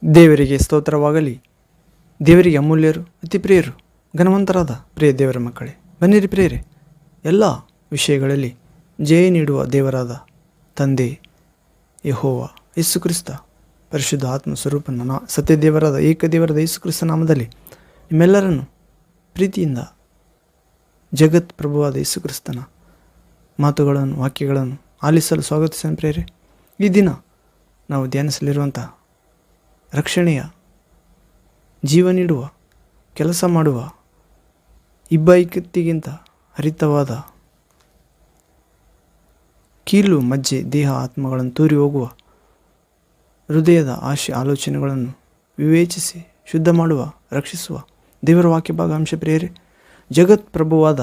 ದೇವರಿಗೆ ಸ್ತೋತ್ರವಾಗಲಿ. ದೇವರಿಗೆ ಅಮೂಲ್ಯರು, ಅತಿ ಪ್ರಿಯರು, ಘನವಂತರಾದ ಪ್ರಿಯ ದೇವರ ಮಕ್ಕಳೇ, ಬನ್ನಿರಿ ಪ್ರಿಯರೇ. ಎಲ್ಲ ವಿಷಯಗಳಲ್ಲಿ ಜಯ ನೀಡುವ ದೇವರಾದ ತಂದೆ ಯೆಹೋವ ಯೇಸು ಕ್ರಿಸ್ತ ಪರಿಶುದ್ಧ ಆತ್ಮ ಸ್ವರೂಪನ ಸತ್ಯದೇವರಾದ ಏಕದೇವರಾದ ಯೇಸು ಕ್ರಿಸ್ತ ನಾಮದಲ್ಲಿ ನಿಮ್ಮೆಲ್ಲರನ್ನು ಪ್ರೀತಿಯಿಂದ ಜಗತ್ ಪ್ರಭುವಾದ ಯೇಸು ಕ್ರಿಸ್ತನ ಮಾತುಗಳನ್ನು ವಾಕ್ಯಗಳನ್ನು ಆಲಿಸಲು ಸ್ವಾಗತಿಸೋಣ ಪ್ರಿಯರೇ. ಈ ದಿನ ನಾವು ಧ್ಯಾನಿಸಲಿರುವಂಥ ರಕ್ಷಣೆಯ ಜೀವ ನೀಡುವ ಕೆಲಸ ಮಾಡುವ ಇಬ್ಬಾಯಿಕತ್ತಿಗಿಂತ ಹರಿತವಾದ ಕೀಲು ಮಜ್ಜೆ ದೇಹ ಆತ್ಮಗಳನ್ನು ತೂರಿ ಹೋಗುವ ಹೃದಯದ ಆಶೆ ಆಲೋಚನೆಗಳನ್ನು ವಿವೇಚಿಸಿ ಶುದ್ಧ ಮಾಡುವ ರಕ್ಷಿಸುವ ದೇವರ ವಾಕ್ಯ ಭಾಗ ಅಂಶ ಪ್ರಿಯರೇ. ಜಗತ್ ಪ್ರಭುವಾದ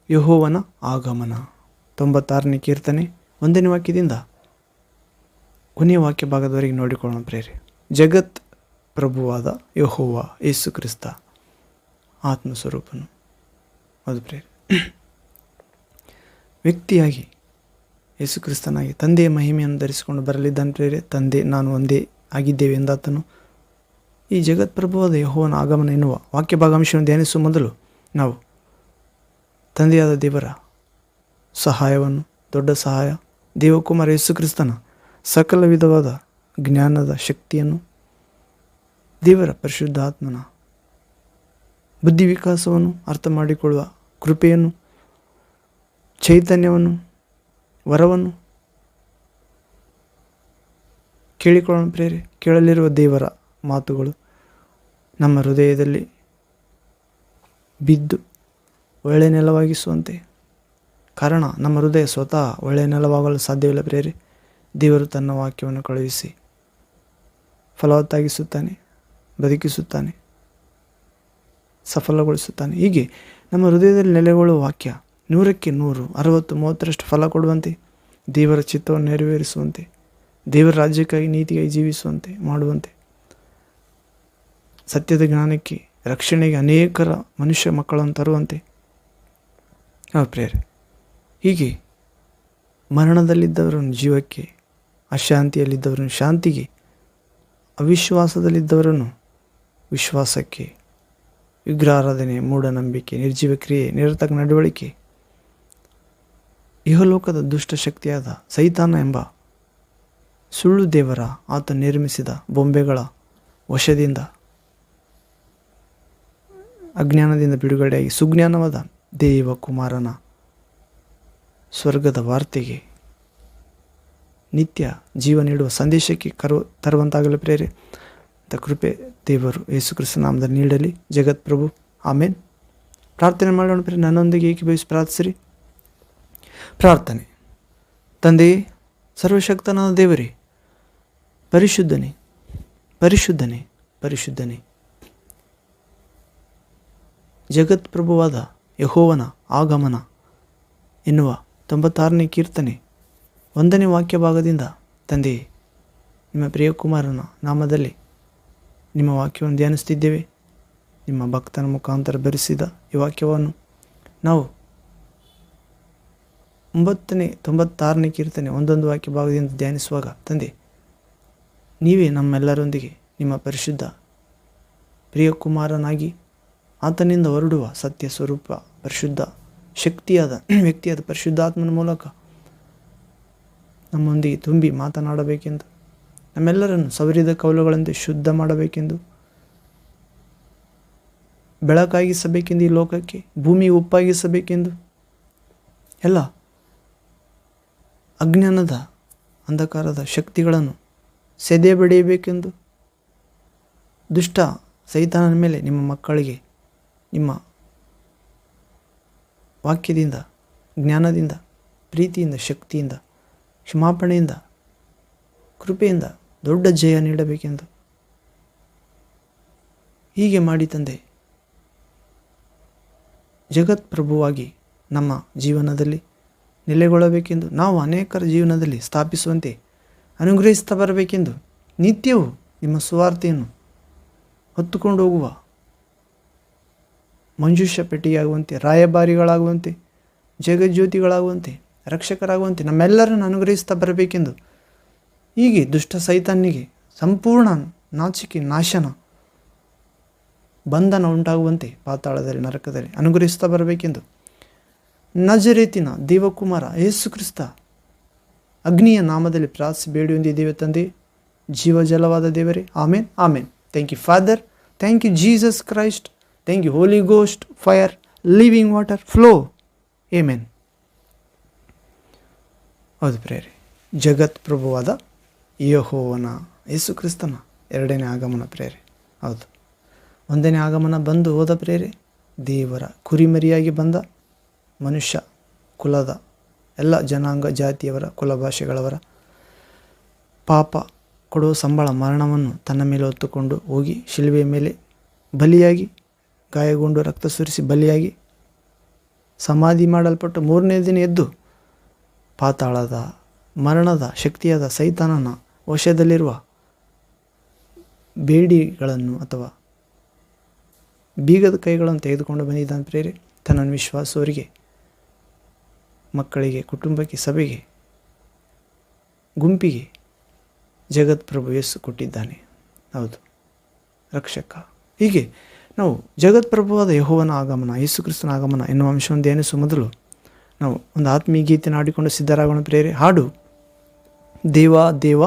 ಯೆಹೋವನ ಆಗಮನ 96ನೇ ಕೀರ್ತನೆ 1ನೇ ವಾಕ್ಯದಿಂದ ಕೊನೆಯ ವಾಕ್ಯ ಭಾಗದವರೆಗೆ ನೋಡಿಕೊಳ್ಳೋಣ ಪ್ರಿಯರೇ. ಜಗತ್ ಪ್ರಭುವಾದ ಯೆಹೋವ ಯೇಸು ಕ್ರಿಸ್ತ ಆತ್ಮಸ್ವರೂಪನು. ಹೌದು ಪ್ರಿಯರೇ, ವ್ಯಕ್ತಿಯಾಗಿ ಯೇಸು ಕ್ರಿಸ್ತನಾಗಿ ತಂದೆಯ ಮಹಿಮೆಯನ್ನು ಧರಿಸಿಕೊಂಡು ಬರಲಿದ್ದಾನೆ ಪ್ರಿಯರೇ. ತಂದೆ ನಾನು ಒಂದೇ ಆಗಿದ್ದೇವೆ ಎಂದಾತನು. ಈ ಜಗತ್ ಪ್ರಭುವಾದ ಯೆಹೋವನ ಆಗಮನ ಎನ್ನುವ ವಾಕ್ಯ ಭಾಗಾಂಶವನ್ನು ಧ್ಯಾನಿಸುವ ಮೊದಲು ನಾವು ತಂದೆಯಾದ ದೇವರ ಸಹಾಯವನ್ನು, ದೊಡ್ಡ ಸಹಾಯ ದೇವಕುಮಾರ ಯೇಸು ಕ್ರಿಸ್ತನ ಸಕಲ ವಿಧವಾದ ಜ್ಞಾನದ ಶಕ್ತಿಯನ್ನು, ದೇವರ ಪರಿಶುದ್ಧ ಆತ್ಮನ ಬುದ್ಧಿ ವಿಕಾಸವನ್ನು ಅರ್ಥ ಮಾಡಿಕೊಳ್ಳುವ ಕೃಪೆಯನ್ನು, ಚೈತನ್ಯವನ್ನು, ವರವನ್ನು ಕೇಳಿಕೊಳ್ಳೋಣ ಪ್ರೇರೆ. ಕೇಳಲಿರುವ ದೇವರ ಮಾತುಗಳು ನಮ್ಮ ಹೃದಯದಲ್ಲಿ ಬಿದ್ದು ಒಳ್ಳೆಯ ನೆಲವಾಗಿಸುವಂತೆ. ಕಾರಣ ನಮ್ಮ ಹೃದಯ ಸ್ವತಃ ಒಳ್ಳೆಯ ನೆಲವಾಗಲು ಸಾಧ್ಯವಿಲ್ಲ ಪ್ರೇರೆ. ದೇವರು ತನ್ನ ವಾಕ್ಯವನ್ನು ಕಳುಹಿಸಿ ಫಲವತ್ತಾಗಿಸುತ್ತಾನೆ, ಬದುಕಿಸುತ್ತಾನೆ, ಸಫಲಗೊಳಿಸುತ್ತಾನೆ. ಹೀಗೆ ನಮ್ಮ ಹೃದಯದಲ್ಲಿ ನೆಲೆಗೊಳ್ಳುವ ವಾಕ್ಯ 100ಕ್ಕೆ 100, 60, 30ರಷ್ಟು ಫಲ ಕೊಡುವಂತೆ, ದೇವರ ಚಿತ್ತವನ್ನು ನೆರವೇರಿಸುವಂತೆ, ದೇವರ ರಾಜ್ಯಕ್ಕಾಗಿ ನೀತಿಗಾಗಿ ಜೀವಿಸುವಂತೆ ಮಾಡುವಂತೆ, ಸತ್ಯದ ಜ್ಞಾನಕ್ಕೆ ರಕ್ಷಣೆಗೆ ಅನೇಕರ ಮನುಷ್ಯ ಮಕ್ಕಳನ್ನು ತರುವಂತೆ ಪ್ರೇರೆ. ಹೀಗೆ ಮರಣದಲ್ಲಿದ್ದವರನ್ನು ಜೀವಕ್ಕೆ, ಅಶಾಂತಿಯಲ್ಲಿದ್ದವರನ್ನು ಶಾಂತಿಗೆ, ಅವಿಶ್ವಾಸದಲ್ಲಿದ್ದವರನ್ನು ವಿಶ್ವಾಸಕ್ಕೆ, ವಿಗ್ರಹಾರಾಧನೆ, ಮೂಢನಂಬಿಕೆ, ನಿರ್ಜೀವ ಕ್ರಿಯೆ, ನಿರರ್ಥಕ ನಡವಳಿಕೆ, ಇಹಲೋಕದ ದುಷ್ಟಶಕ್ತಿಯಾದ ಸೈತಾನ ಎಂಬ ಸುಳ್ಳು ದೇವರ ಆತ ನಿರ್ಮಿಸಿದ ಬೊಂಬೆಗಳ ವಶದಿಂದ, ಅಜ್ಞಾನದಿಂದ ಬಿಡುಗಡೆಯಾಗಿ ಸುಜ್ಞಾನವಾದ ದೇವಕುಮಾರನ ಸ್ವರ್ಗದ ವಾರ್ತೆಗೆ, ನಿತ್ಯ ಜೀವ ನೀಡುವ ಸಂದೇಶಕ್ಕೆ ತರುವಂತಾಗಲಿ ಪ್ರೇರೆ. ಅಂತ ಕೃಪೆ ದೇವರು ಯೇಸು ಕ್ರಿಸ್ತ ನಾಮದಲ್ಲಿ ನೀಡಲಿ. ಜಗತ್ ಪ್ರಭು ಆಮೇನ್. ಪ್ರಾರ್ಥನೆ ಮಾಡೋಣ ಪ್ರೇರೆ. ನನ್ನೊಂದಿಗೆ ಏಕೀಭವಿಸಿ ಪ್ರಾರ್ಥಿಸಿರಿ. ಪ್ರಾರ್ಥನೆ. ತಂದೆಯೇ, ಸರ್ವಶಕ್ತನಾದ ದೇವರೇ, ಪರಿಶುದ್ಧನೇ, ಪರಿಶುದ್ಧನೇ, ಪರಿಶುದ್ಧನೇ, ಜಗತ್ ಪ್ರಭುವಾದ ಯೆಹೋವನ ಆಗಮನ ಎನ್ನುವ 96ನೇ ಕೀರ್ತನೆ 1ನೇ ವಾಕ್ಯ ಭಾಗದಿಂದ ತಂದೆಯೇ, ನಿಮ್ಮ ಪ್ರಿಯಕುಮಾರನ ನಾಮದಲ್ಲಿ ನಿಮ್ಮ ವಾಕ್ಯವನ್ನು ಧ್ಯಾನಿಸ್ತಿದ್ದೇವೆ. ನಿಮ್ಮ ಭಕ್ತನ ಮುಖಾಂತರ ಬರೆಸಿದ ಈ ವಾಕ್ಯವನ್ನು ನಾವು 96ನೇ ಕೀರ್ತನೆ 1 ವಾಕ್ಯ ಭಾಗದಿಂದ ಧ್ಯಾನಿಸುವಾಗ ತಂದೆ, ನೀವೇ ನಮ್ಮೆಲ್ಲರೊಂದಿಗೆ ನಿಮ್ಮ ಪರಿಶುದ್ಧ ಪ್ರಿಯಕುಮಾರನಾಗಿ ಆತನಿಂದ ಹೊರಡುವ ಸತ್ಯ ಸ್ವರೂಪ ಪರಿಶುದ್ಧ ಶಕ್ತಿಯಾದ ವ್ಯಕ್ತಿಯಾದ ಪರಿಶುದ್ಧಾತ್ಮನ ಮೂಲಕ ನಮ್ಮೊಂದಿಗೆ ತುಂಬಿ ಮಾತನಾಡಬೇಕೆಂದು, ನಮ್ಮೆಲ್ಲರನ್ನು ಸವರಿದ ಕೌಲುಗಳಂತೆ ಶುದ್ಧ ಮಾಡಬೇಕೆಂದು, ಬೆಳಕಾಗಿಸಬೇಕೆಂದು, ಈ ಲೋಕಕ್ಕೆ ಭೂಮಿ ಉಪ್ಪಾಗಿಸಬೇಕೆಂದು, ಎಲ್ಲ ಅಜ್ಞಾನದ ಅಂಧಕಾರದ ಶಕ್ತಿಗಳನ್ನು ಸೆದೆ ಬಡಿಯಬೇಕೆಂದು, ದುಷ್ಟ ಸೈತಾನನ ಮೇಲೆ ನಿಮ್ಮ ಮಕ್ಕಳಿಗೆ ನಿಮ್ಮ ವಾಕ್ಯದಿಂದ, ಜ್ಞಾನದಿಂದ, ಪ್ರೀತಿಯಿಂದ, ಶಕ್ತಿಯಿಂದ, ಕ್ಷಮಾಪಣೆಯಿಂದ, ಕೃಪೆಯಿಂದ ದೊಡ್ಡ ಜಯ ನೀಡಬೇಕೆಂದು ಹೀಗೆ ಮಾಡಿ ತಂದೆ, ಜಗತ್ ಪ್ರಭುವಾಗಿ ನಮ್ಮ ಜೀವನದಲ್ಲಿ ನೆಲೆಗೊಳ್ಳಬೇಕೆಂದು, ನಾವು ಅನೇಕರ ಜೀವನದಲ್ಲಿ ಸ್ಥಾಪಿಸುವಂತೆ ಅನುಗ್ರಹಿಸ್ತಾ ಬರಬೇಕೆಂದು, ನಿತ್ಯವೂ ನಿಮ್ಮ ಸುವಾರ್ತೆಯನ್ನು ಹೊತ್ತುಕೊಂಡು ಹೋಗುವ ಮಂಜುಷ ಪೆಟ್ಟಿಗೆಯಾಗುವಂತೆ, ರಾಯಭಾರಿಗಳಾಗುವಂತೆ, ಜಗಜ್ಯೋತಿಗಳಾಗುವಂತೆ, ರಕ್ಷಕರಾಗುವಂತೆ ನಮ್ಮೆಲ್ಲರನ್ನು ಅನುಗ್ರಹಿಸ್ತಾ ಬರಬೇಕೆಂದು, ಹೀಗೆ ದುಷ್ಟ ಸೈತಾನಿಗೆ ಸಂಪೂರ್ಣ ನಾಚಿಕೆ, ನಾಶನ, ಬಂಧನ ಉಂಟಾಗುವಂತೆ ಪಾತಾಳದಲ್ಲಿ, ನರಕದಲ್ಲಿ ಅನುಗ್ರಹಿಸ್ತಾ ಬರಬೇಕೆಂದು ನಜರೇತಿನ ದೇವಕುಮಾರ ಯೇಸು ಕ್ರಿಸ್ತ ಅಗ್ನಿಯ ನಾಮದಲ್ಲಿ ಪ್ರಾರ್ಥಿಸಿ ಬೇಡಿ ಹೊಂದಿದ್ದೇವೆ ತಂದೆ, ಜೀವಜಲವಾದ ದೇವರೇ. Amen, amen. Thank you father, thank you Jesus Christ, thank you Holy Ghost, fire, living water, flow. Amen. ಹೌದು ಪ್ರೇರೆ, ಜಗತ್ ಪ್ರಭುವಾದ ಯೆಹೋವನ ಯೇಸು ಕ್ರಿಸ್ತನ ಎರಡನೇ ಆಗಮನ ಪ್ರೇರೆ. ಹೌದು, ಒಂದನೇ ಆಗಮನ ಬಂದು ಹೋದ ಪ್ರೇರೆ, ದೇವರ ಕುರಿಮರಿಯಾಗಿ ಬಂದ ಮನುಷ್ಯ ಕುಲದ ಎಲ್ಲ ಜನಾಂಗ ಜಾತಿಯವರ ಕುಲ ಭಾಷೆಗಳವರ ಪಾಪ ಕೊಡುವ ಸಂಬಳ ಮರಣವನ್ನು ತನ್ನ ಮೇಲೆ ಹೊತ್ತುಕೊಂಡು ಹೋಗಿ ಶಿಲುಬೆಯ ಮೇಲೆ ಬಲಿಯಾಗಿ, ಗಾಯಗೊಂಡು ರಕ್ತ ಸುರಿಸಿ ಬಲಿಯಾಗಿ ಸಮಾಧಿ ಮಾಡಲ್ಪಟ್ಟು ಮೂರನೇ ದಿನ ಎದ್ದು ಪಾತಾಳದ ಮರಣದ ಶಕ್ತಿಯಾದ ಸೈತಾನನ ವಶದಲ್ಲಿರುವ ಬೇಡಿಗಳನ್ನು ಅಥವಾ ಬೀಗದ ಕೈಗಳನ್ನು ತೆಗೆದುಕೊಂಡು ಬಂದಿದ್ದಾನೆ ಪ್ರೇರೆ. ತನ್ನ ವಿಶ್ವಾಸವರಿಗೆ, ಮಕ್ಕಳಿಗೆ, ಕುಟುಂಬಕ್ಕೆ, ಸಭೆಗೆ, ಗುಂಪಿಗೆ ಜಗತ್ ಪ್ರಭು ಯೇಸು ಕೊಟ್ಟಿದ್ದಾನೆ. ಹೌದು, ರಕ್ಷಕ. ಹೀಗೆ ನಾವು ಜಗತ್ ಪ್ರಭುವಾದ ಯೆಹೋವನ ಆಗಮನ, ಯೇಸು ಕ್ರಿಸ್ತನ ಆಗಮನ ಎನ್ನುವ ಅಂಶವನ್ನು ಧ್ಯಾನಿಸುವ ಮೊದಲು ನಾವು ಒಂದು ಆತ್ಮೀಯ ಗೀತೆಯನ್ನು ಹಾಡಿಕೊಂಡು ಸಿದ್ಧರಾಗೋಣ ಪ್ರೇರೆ. ಹಾಡು: ದೇವ ದೇವ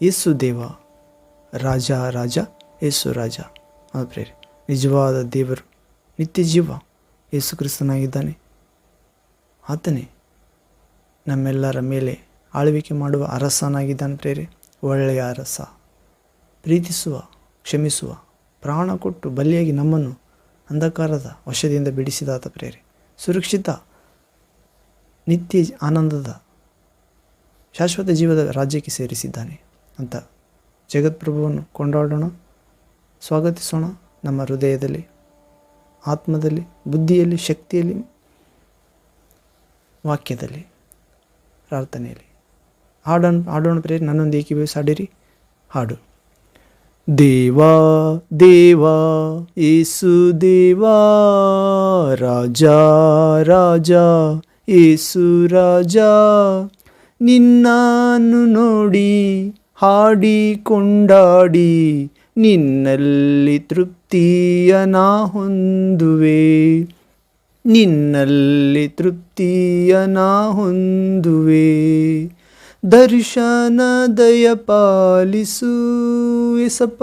ಯೇಸು ದೇವ, ರಾಜ ರಾಜ ಯೇಸು ರಾಜ. ಹೌದು ಪ್ರೇರೆ, ನಿಜವಾದ ದೇವರು, ನಿತ್ಯ ಜೀವ ಯೇಸು ಕ್ರಿಸ್ತನಾಗಿದ್ದಾನೆ. ಆತನೇ ನಮ್ಮೆಲ್ಲರ ಮೇಲೆ ಆಳ್ವಿಕೆ ಮಾಡುವ ಅರಸನಾಗಿದ್ದಾನೆ ಪ್ರೇರೆ. ಒಳ್ಳೆಯ ಅರಸ, ಪ್ರೀತಿಸುವ, ಕ್ಷಮಿಸುವ, ಪ್ರಾಣ ಕೊಟ್ಟು ಬಲಿಯಾಗಿ ನಮ್ಮನ್ನು ಅಂಧಕಾರದ ವಶದಿಂದ ಬಿಡಿಸಿದಾತ ಪ್ರೇರೆ. ಸುರಕ್ಷಿತ, ನಿತ್ಯ ಆನಂದದ, ಶಾಶ್ವತ ಜೀವದ ರಾಜ್ಯಕ್ಕೆ ಸೇರಿಸಿದ್ದಾನೆ ಅಂತ ಜಗತ್ಪ್ರಭುವನ್ನು ಕೊಂಡಾಡೋಣ, ಸ್ವಾಗತಿಸೋಣ. ನಮ್ಮ ಹೃದಯದಲ್ಲಿ, ಆತ್ಮದಲ್ಲಿ, ಬುದ್ಧಿಯಲ್ಲಿ, ಶಕ್ತಿಯಲ್ಲಿ, ವಾಕ್ಯದಲ್ಲಿ, ಪ್ರಾರ್ಥನೆಯಲ್ಲಿ ಹಾಡೋಣ ಪ್ರೇರೆ. ನನ್ನೊಂದು ಏಕೀಭವಿಸಿ ಹಾಡಿರಿ. ಹಾಡು: ದೇವಾ ದೇವಾ ಯೇಸು ದೇವಾ, ರಾಜ ರಾಜ ಯೇಸು ರಾಜ, ನಿನ್ನನ್ನು ನೋಡಿ ಹಾಡಿ ಕೊಂಡಾಡಿ ನಿನ್ನಲ್ಲಿ ತೃಪ್ತಿಯ ನಾ ಹೊಂದುವೆ, ನಿನ್ನಲ್ಲಿ ತೃಪ್ತಿಯ ನಾ ಹೊಂದುವೆ. ದರ್ಶನ ದಯ ಪಾಲಿಸು ಎಸಪ್ಪ,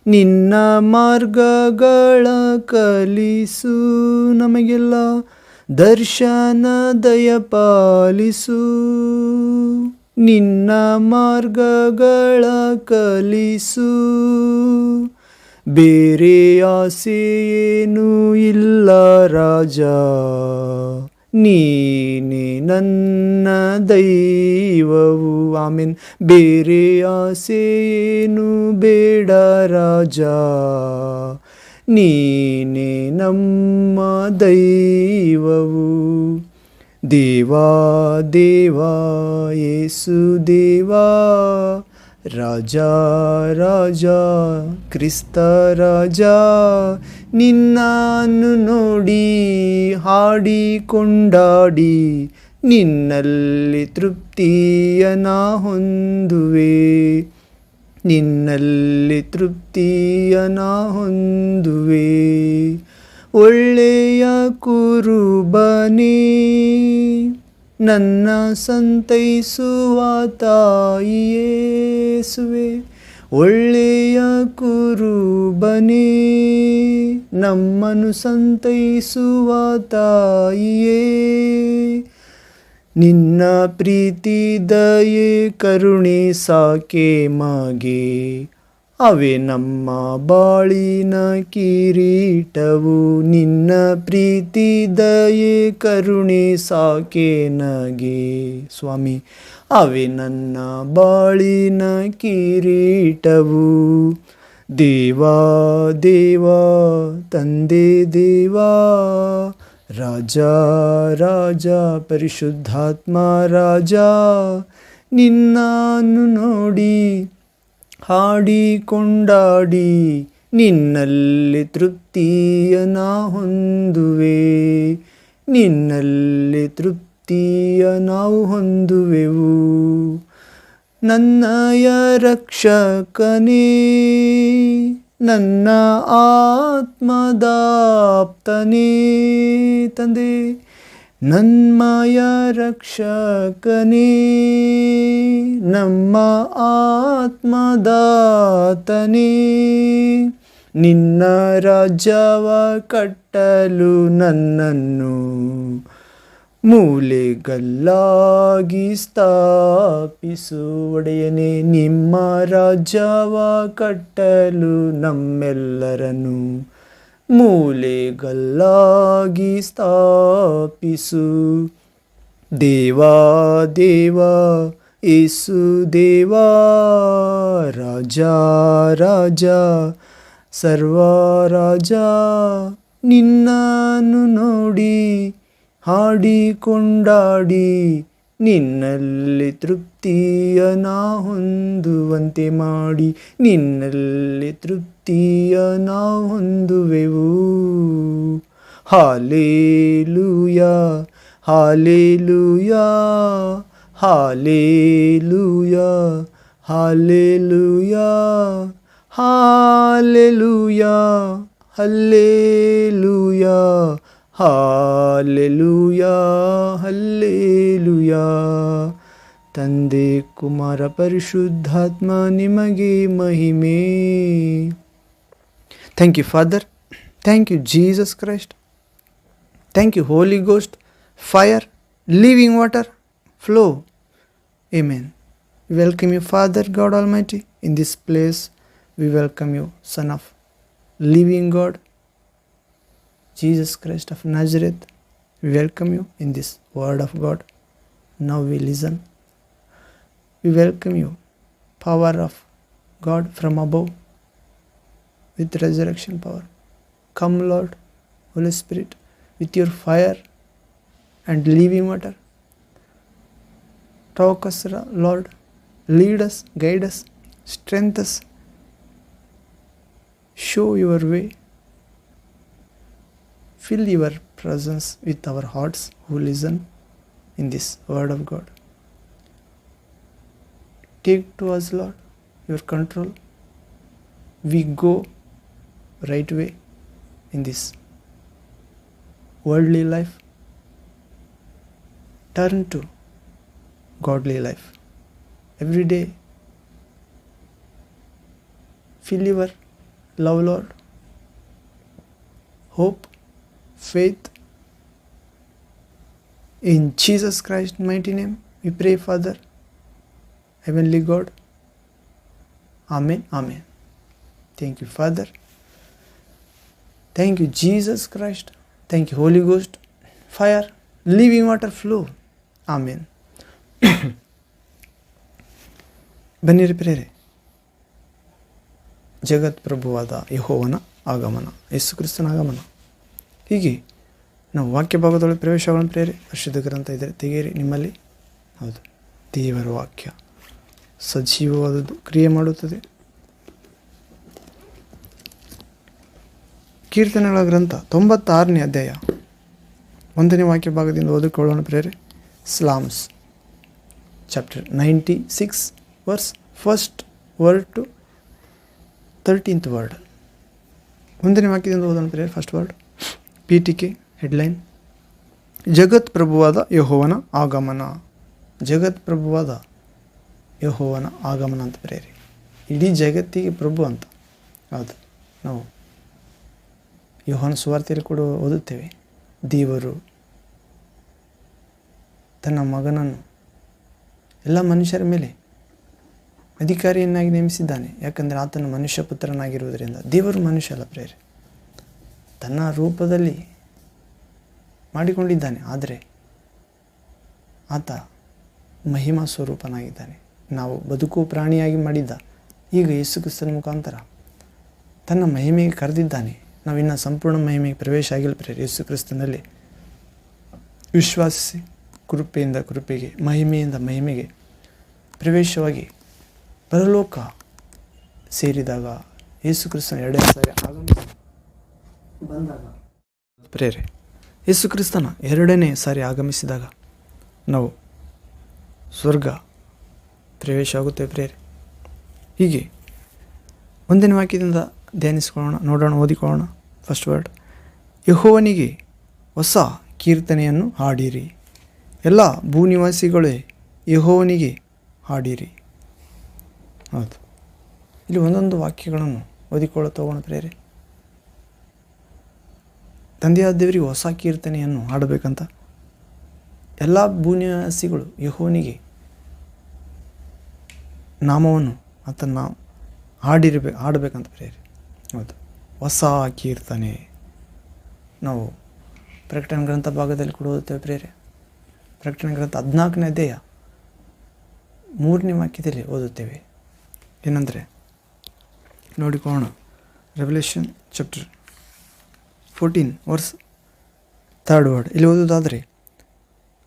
ನಿನ್ನ ಮಾರ್ಗಗಳ ಕಲಿಸು ನಮಗೆಲ್ಲ. ದರ್ಶನ ದಯ ಪಾಲಿಸು, ನಿನ್ನ ಮಾರ್ಗಗಳ ಕಲಿಸು. ಬೇರೆ ಆಸೆಯೇನೂ ಇಲ್ಲ ರಾಜ, ನೀನೇ ನನ್ನ ದೈವವು. ಆಮೇನ್. ಬೇರೆ ಆಸೆಯೇನು ಬೇಡ ರಾಜ, ನೀನೇ ನಮ್ಮ ದೈವವು. ದೇವಾ ದೇವಾ ಯೇಸು ದೇವಾ, ರಾಜ ರಾಜ ಕ್ರಿಸ್ತ ರಾಜ, ನಿನ್ನನ್ನು ನೋಡಿ ಹಾಡಿ ಕೊಂಡಾಡಿ ನಿನ್ನಲ್ಲಿ ತೃಪ್ತಿಯ ನಾ ಹೊಂದುವೆ, ನಿನ್ನಲ್ಲಿ ತೃಪ್ತಿಯ ನಾ ಹೊಂದುವೆ. ಒಳ್ಳೆಯ ಕುರುಬನೇ, ನನ್ನ ಸಂತೈಸುವ ತಾಯಿಯೇಸುವೆ. ಒಳ್ಳೆಯ ಕುರುಬನೇ, ನಮ್ಮನ್ನು ಸಂತೈಸುವ ತಾಯಿಯೇ. ನಿನ್ನ ಪ್ರೀತಿ ದಯೆ ಕರುಣೆ ಸಾಕೆ ಮಗೆ, ಅವೇ ನಮ್ಮ ಬಾಳಿನ ಕಿರೀಟವು. ನಿನ್ನ ಪ್ರೀತಿ ದಯೆ ಕರುಣೆ ಸಾಕೆ ನಗೆ ಸ್ವಾಮಿ, ಅವೇ ನನ್ನ ಬಾಳಿನ ಕಿರೀಟವು. ದೇವಾ ದೇವಾ ತಂದೆ ದೇವಾ, ರಾಜ ರಾಜ ಪರಿಶುದ್ಧಾತ್ಮ ರಾಜ, ನಿನ್ನನ್ನು ನೋಡಿ ಹಾಡಿ ಕೊಂಡಾಡಿ ನಿನ್ನಲ್ಲಿ ತೃಪ್ತಿಯ ನಾ ಹೊಂದುವೆ, ನಿನ್ನಲ್ಲಿ ತೃಪ್ತಿಯ ನಾವು ಹೊಂದುವೆವು. ನನ್ನಯ ರಕ್ಷಕನೇ, ನನ್ನ ಆತ್ಮದಾಪ್ತನೇ. ತಂದೆ, ನನ್ಮಯ ರಕ್ಷಕನೇ, ನಮ್ಮ ಆತ್ಮದಾತನೇ. ನಿನ್ನ ರಾಜ್ಯವ ಕಟ್ಟಲು ನನ್ನನ್ನು ಮೂಲೆಗಲ್ಲಾಗಿ ಸ್ಥಾಪಿಸು ಒಡೆಯನೇ. ನಿಮ್ಮ ರಾಜ್ಯವ ಕಟ್ಟಲು ನಮ್ಮೆಲ್ಲರನ್ನು ಮೂಲೆಗಲ್ಲಾಗಿ ಸ್ಥಾಪಿಸು. ದೇವಾ ದೇವಾ ಯೇಸು ದೇವಾ, ರಾಜ ರಾಜ ಸರ್ವರಾಜ, ನಿನ್ನನ್ನು ನೋಡಿ ಹಾಡಿ ಕೊಂಡಾಡಿ ನಿನ್ನಲ್ಲಿ ತೃಪ್ತಿಯ ನಾ ಹೊಂದುವಂತೆ ಮಾಡಿ. ನಿನ್ನಲ್ಲಿ ತೃಪ್ತಿಯ ನಾ ಹೊಂದುವೆವು. Hallelujah hallelujah hallelujah hallelujah hallelujah hallelujah hallelujah hallelujah. ತಂದೆ ಕುಮಾರ ಪರಿಶುದ್ಧಾತ್ಮ ನಿಮಗೆ ಮಹಿಮೆ. Thank you father, thank you Jesus Christ, thank you Holy Ghost, fire, living water, flow. Amen. We welcome you, Father God Almighty, in this place. We welcome you, Son of living God, Jesus Christ of Nazareth. We welcome you in this word of God. Now we listen. We welcome you, power of God from above, with resurrection power. Come, Lord, Holy Spirit, with your fire and living water. Talk us, Lord. Lead us, guide us, strengthen us. Show your way. Fill your presence with our hearts who listen in this word of God. Take to us, Lord, your control. We go right way in this worldly life. Turn to godly life. Every day, feel your love, Lord, hope, faith. In Jesus Christ's mighty name, we pray, Father, Heavenly God. Amen, amen. Thank you, Father. Thank you, Jesus Christ. Thank you, Holy Ghost, fire, living water, flow. Amen. ಬನ್ನಿರಿ ಪ್ರೇರೆ, ಜಗತ್ ಪ್ರಭುವಾದ ಯೆಹೋವನ ಆಗಮನ, ಯೇಸು ಕ್ರಿಸ್ತನ ಆಗಮನ. ಹೀಗೆ ನಾವು ವಾಕ್ಯ ಭಾಗದೊಳಗೆ ಪ್ರವೇಶಗಳನ್ನು ಪ್ರೇರೆ. ಪರಿಶುದ್ಧ ಗ್ರಂಥ ಇದ್ದರೆ ತೆಗೆಯಿರಿ ನಿಮ್ಮಲ್ಲಿ. ಹೌದು, ದೇವರ ವಾಕ್ಯ ಸಜೀವವಾದದ್ದು, ಕ್ರಿಯೆ ಮಾಡುತ್ತದೆ. ಕೀರ್ತನೆಗಳ ಗ್ರಂಥ 96ನೇ ಅಧ್ಯಾಯ 1ನೇ ವಾಕ್ಯ ಭಾಗದಿಂದ ಓದಿಕೊಳ್ಳೋಣ ಪ್ರೇರೆ. Psalms chapter 96 verse 1st word to 13th word. 1ನೇ ವಾಕ್ಯದಿಂದ ಓದೋಣ ಪ್ರೇರೆ. ಫಸ್ಟ್ ವರ್ಡ್ ಪೀಠಿಕೆ ಹೆಡ್ಲೈನ್: ಜಗತ್ ಪ್ರಭುವಾದ ಯೆಹೋವನ ಆಗಮನ. ಜಗತ್ ಪ್ರಭುವಾದ ಯೆಹೋವನ ಆಗಮನ ಅಂತ ಪ್ರೇರೆ. ಇಡೀ ಜಗತ್ತಿಗೆ ಪ್ರಭು ಅಂತ. ಹೌದು, ನಾವು ಯೋಹಾನ ಸುವಾರ್ತೆಯಲ್ಲಿ ಕೂಡ ಓದುತ್ತೇವೆ, ದೇವರು ತನ್ನ ಮಗನನ್ನು ಎಲ್ಲ ಮನುಷ್ಯರ ಮೇಲೆ ಅಧಿಕಾರಿಯನ್ನಾಗಿ ನೇಮಿಸಿದ್ದಾನೆ. ಯಾಕಂದರೆ ಆತನು ಮನುಷ್ಯ ಪುತ್ರನಾಗಿರುವುದರಿಂದ. ದೇವರು ಮನುಷ್ಯ ಅಲ್ಲ ಪ್ರೇರೆ, ತನ್ನ ರೂಪದಲ್ಲಿ ಮಾಡಿಕೊಂಡಿದ್ದಾನೆ. ಆದರೆ ಆತ ಮಹಿಮಾ ಸ್ವರೂಪನಾಗಿದ್ದಾನೆ. ನಾವು ಬದುಕು ಪ್ರಾಣಿಯಾಗಿ ಮಾಡಿದ್ದ, ಈಗ ಯೇಸು ಕ್ರಿಸ್ತನ ಮುಖಾಂತರ ತನ್ನ ಮಹಿಮೆಗೆ ಕರೆದಿದ್ದಾನೆ. ನಾವಿನ್ನು ಸಂಪೂರ್ಣ ಮಹಿಮೆಗೆ ಪ್ರವೇಶ ಆಗಿಲ್ಲ ಪ್ರೇರೆ. ಯೇಸು ಕ್ರಿಸ್ತನಲ್ಲಿ ವಿಶ್ವಾಸಿಸಿ ಕೃಪೆಯಿಂದ ಕೃಪೆಗೆ, ಮಹಿಮೆಯಿಂದ ಮಹಿಮೆಗೆ ಪ್ರವೇಶವಾಗಿ ಪರಲೋಕ ಸೇರಿದಾಗ, ಯೇಸು ಕ್ರಿಸ್ತನ 2ನೇ ಸಾರಿ ಆಗಮಿಸಿ ಬಂದಾಗ ಪ್ರೇರೆ, ಯೇಸು ಕ್ರಿಸ್ತನ 2ನೇ ಸಾರಿ ಆಗಮಿಸಿದಾಗ ನಾವು ಸ್ವರ್ಗ ಪ್ರವೇಶ ಆಗುತ್ತೆ ಪ್ರೇರೆ. ಹೀಗೆ ಮುಂದಿನ ವಾಕ್ಯದಿಂದ ಧ್ಯಾನಿಸ್ಕೊಳ್ಳೋಣ, ನೋಡೋಣ, ಓದಿಕೊಳ್ಳೋಣ. ಫಸ್ಟ್ ವರ್ಡ್, ಯೆಹೋವನಿಗೆ ಹೊಸ ಕೀರ್ತನೆಯನ್ನು ಹಾಡಿರಿ. ಎಲ್ಲ ಭೂನಿವಾಸಿಗಳೇ ಯೆಹೋವನಿಗೆ ಹಾಡಿರಿ. ಹೌದು, ಇಲ್ಲಿ ಒಂದೊಂದು ವಾಕ್ಯಗಳನ್ನು ಓದಿಕೊಳ್ಳುತ್ತಾ ಹೋಗೋಣ ಪ್ರೇರೆ. ತಂದೆಯಾದ ದೇವರಿಗೆ ಹೊಸ ಕೀರ್ತನೆಯನ್ನು ಹಾಡಬೇಕಂತ ಎಲ್ಲ ಭೂನಿವಾಸಿಗಳು ಯೆಹೋವನಿಗೆ ನಾಮವನ್ನು ಆತನ ಹಾಡಬೇಕಂತ ಪ್ರೇರೆ. ಹೌದು, ಹೊಸ ಕೀರ್ತನೆ. ನಾವು ಪ್ರಕಟಣೆ ಗ್ರಂಥ ಭಾಗದಲ್ಲಿ ಕೂಡ ಓದುತ್ತೇವೆ ಪ್ರೇರೆ. ಪ್ರಕಟಣೆ ಗ್ರಂಥ 14ನೇ ಅಧ್ಯಾಯ 3ನೇ ವಾಕ್ಯದಲ್ಲಿ ಓದುತ್ತೇವೆ. ಏನಂದರೆ ನೋಡಿಕೊಳ್ಳೋಣ. Revelation chapter 14 verse 3rd word. ಇಲ್ಲಿ ಓದುವುದಾದರೆ,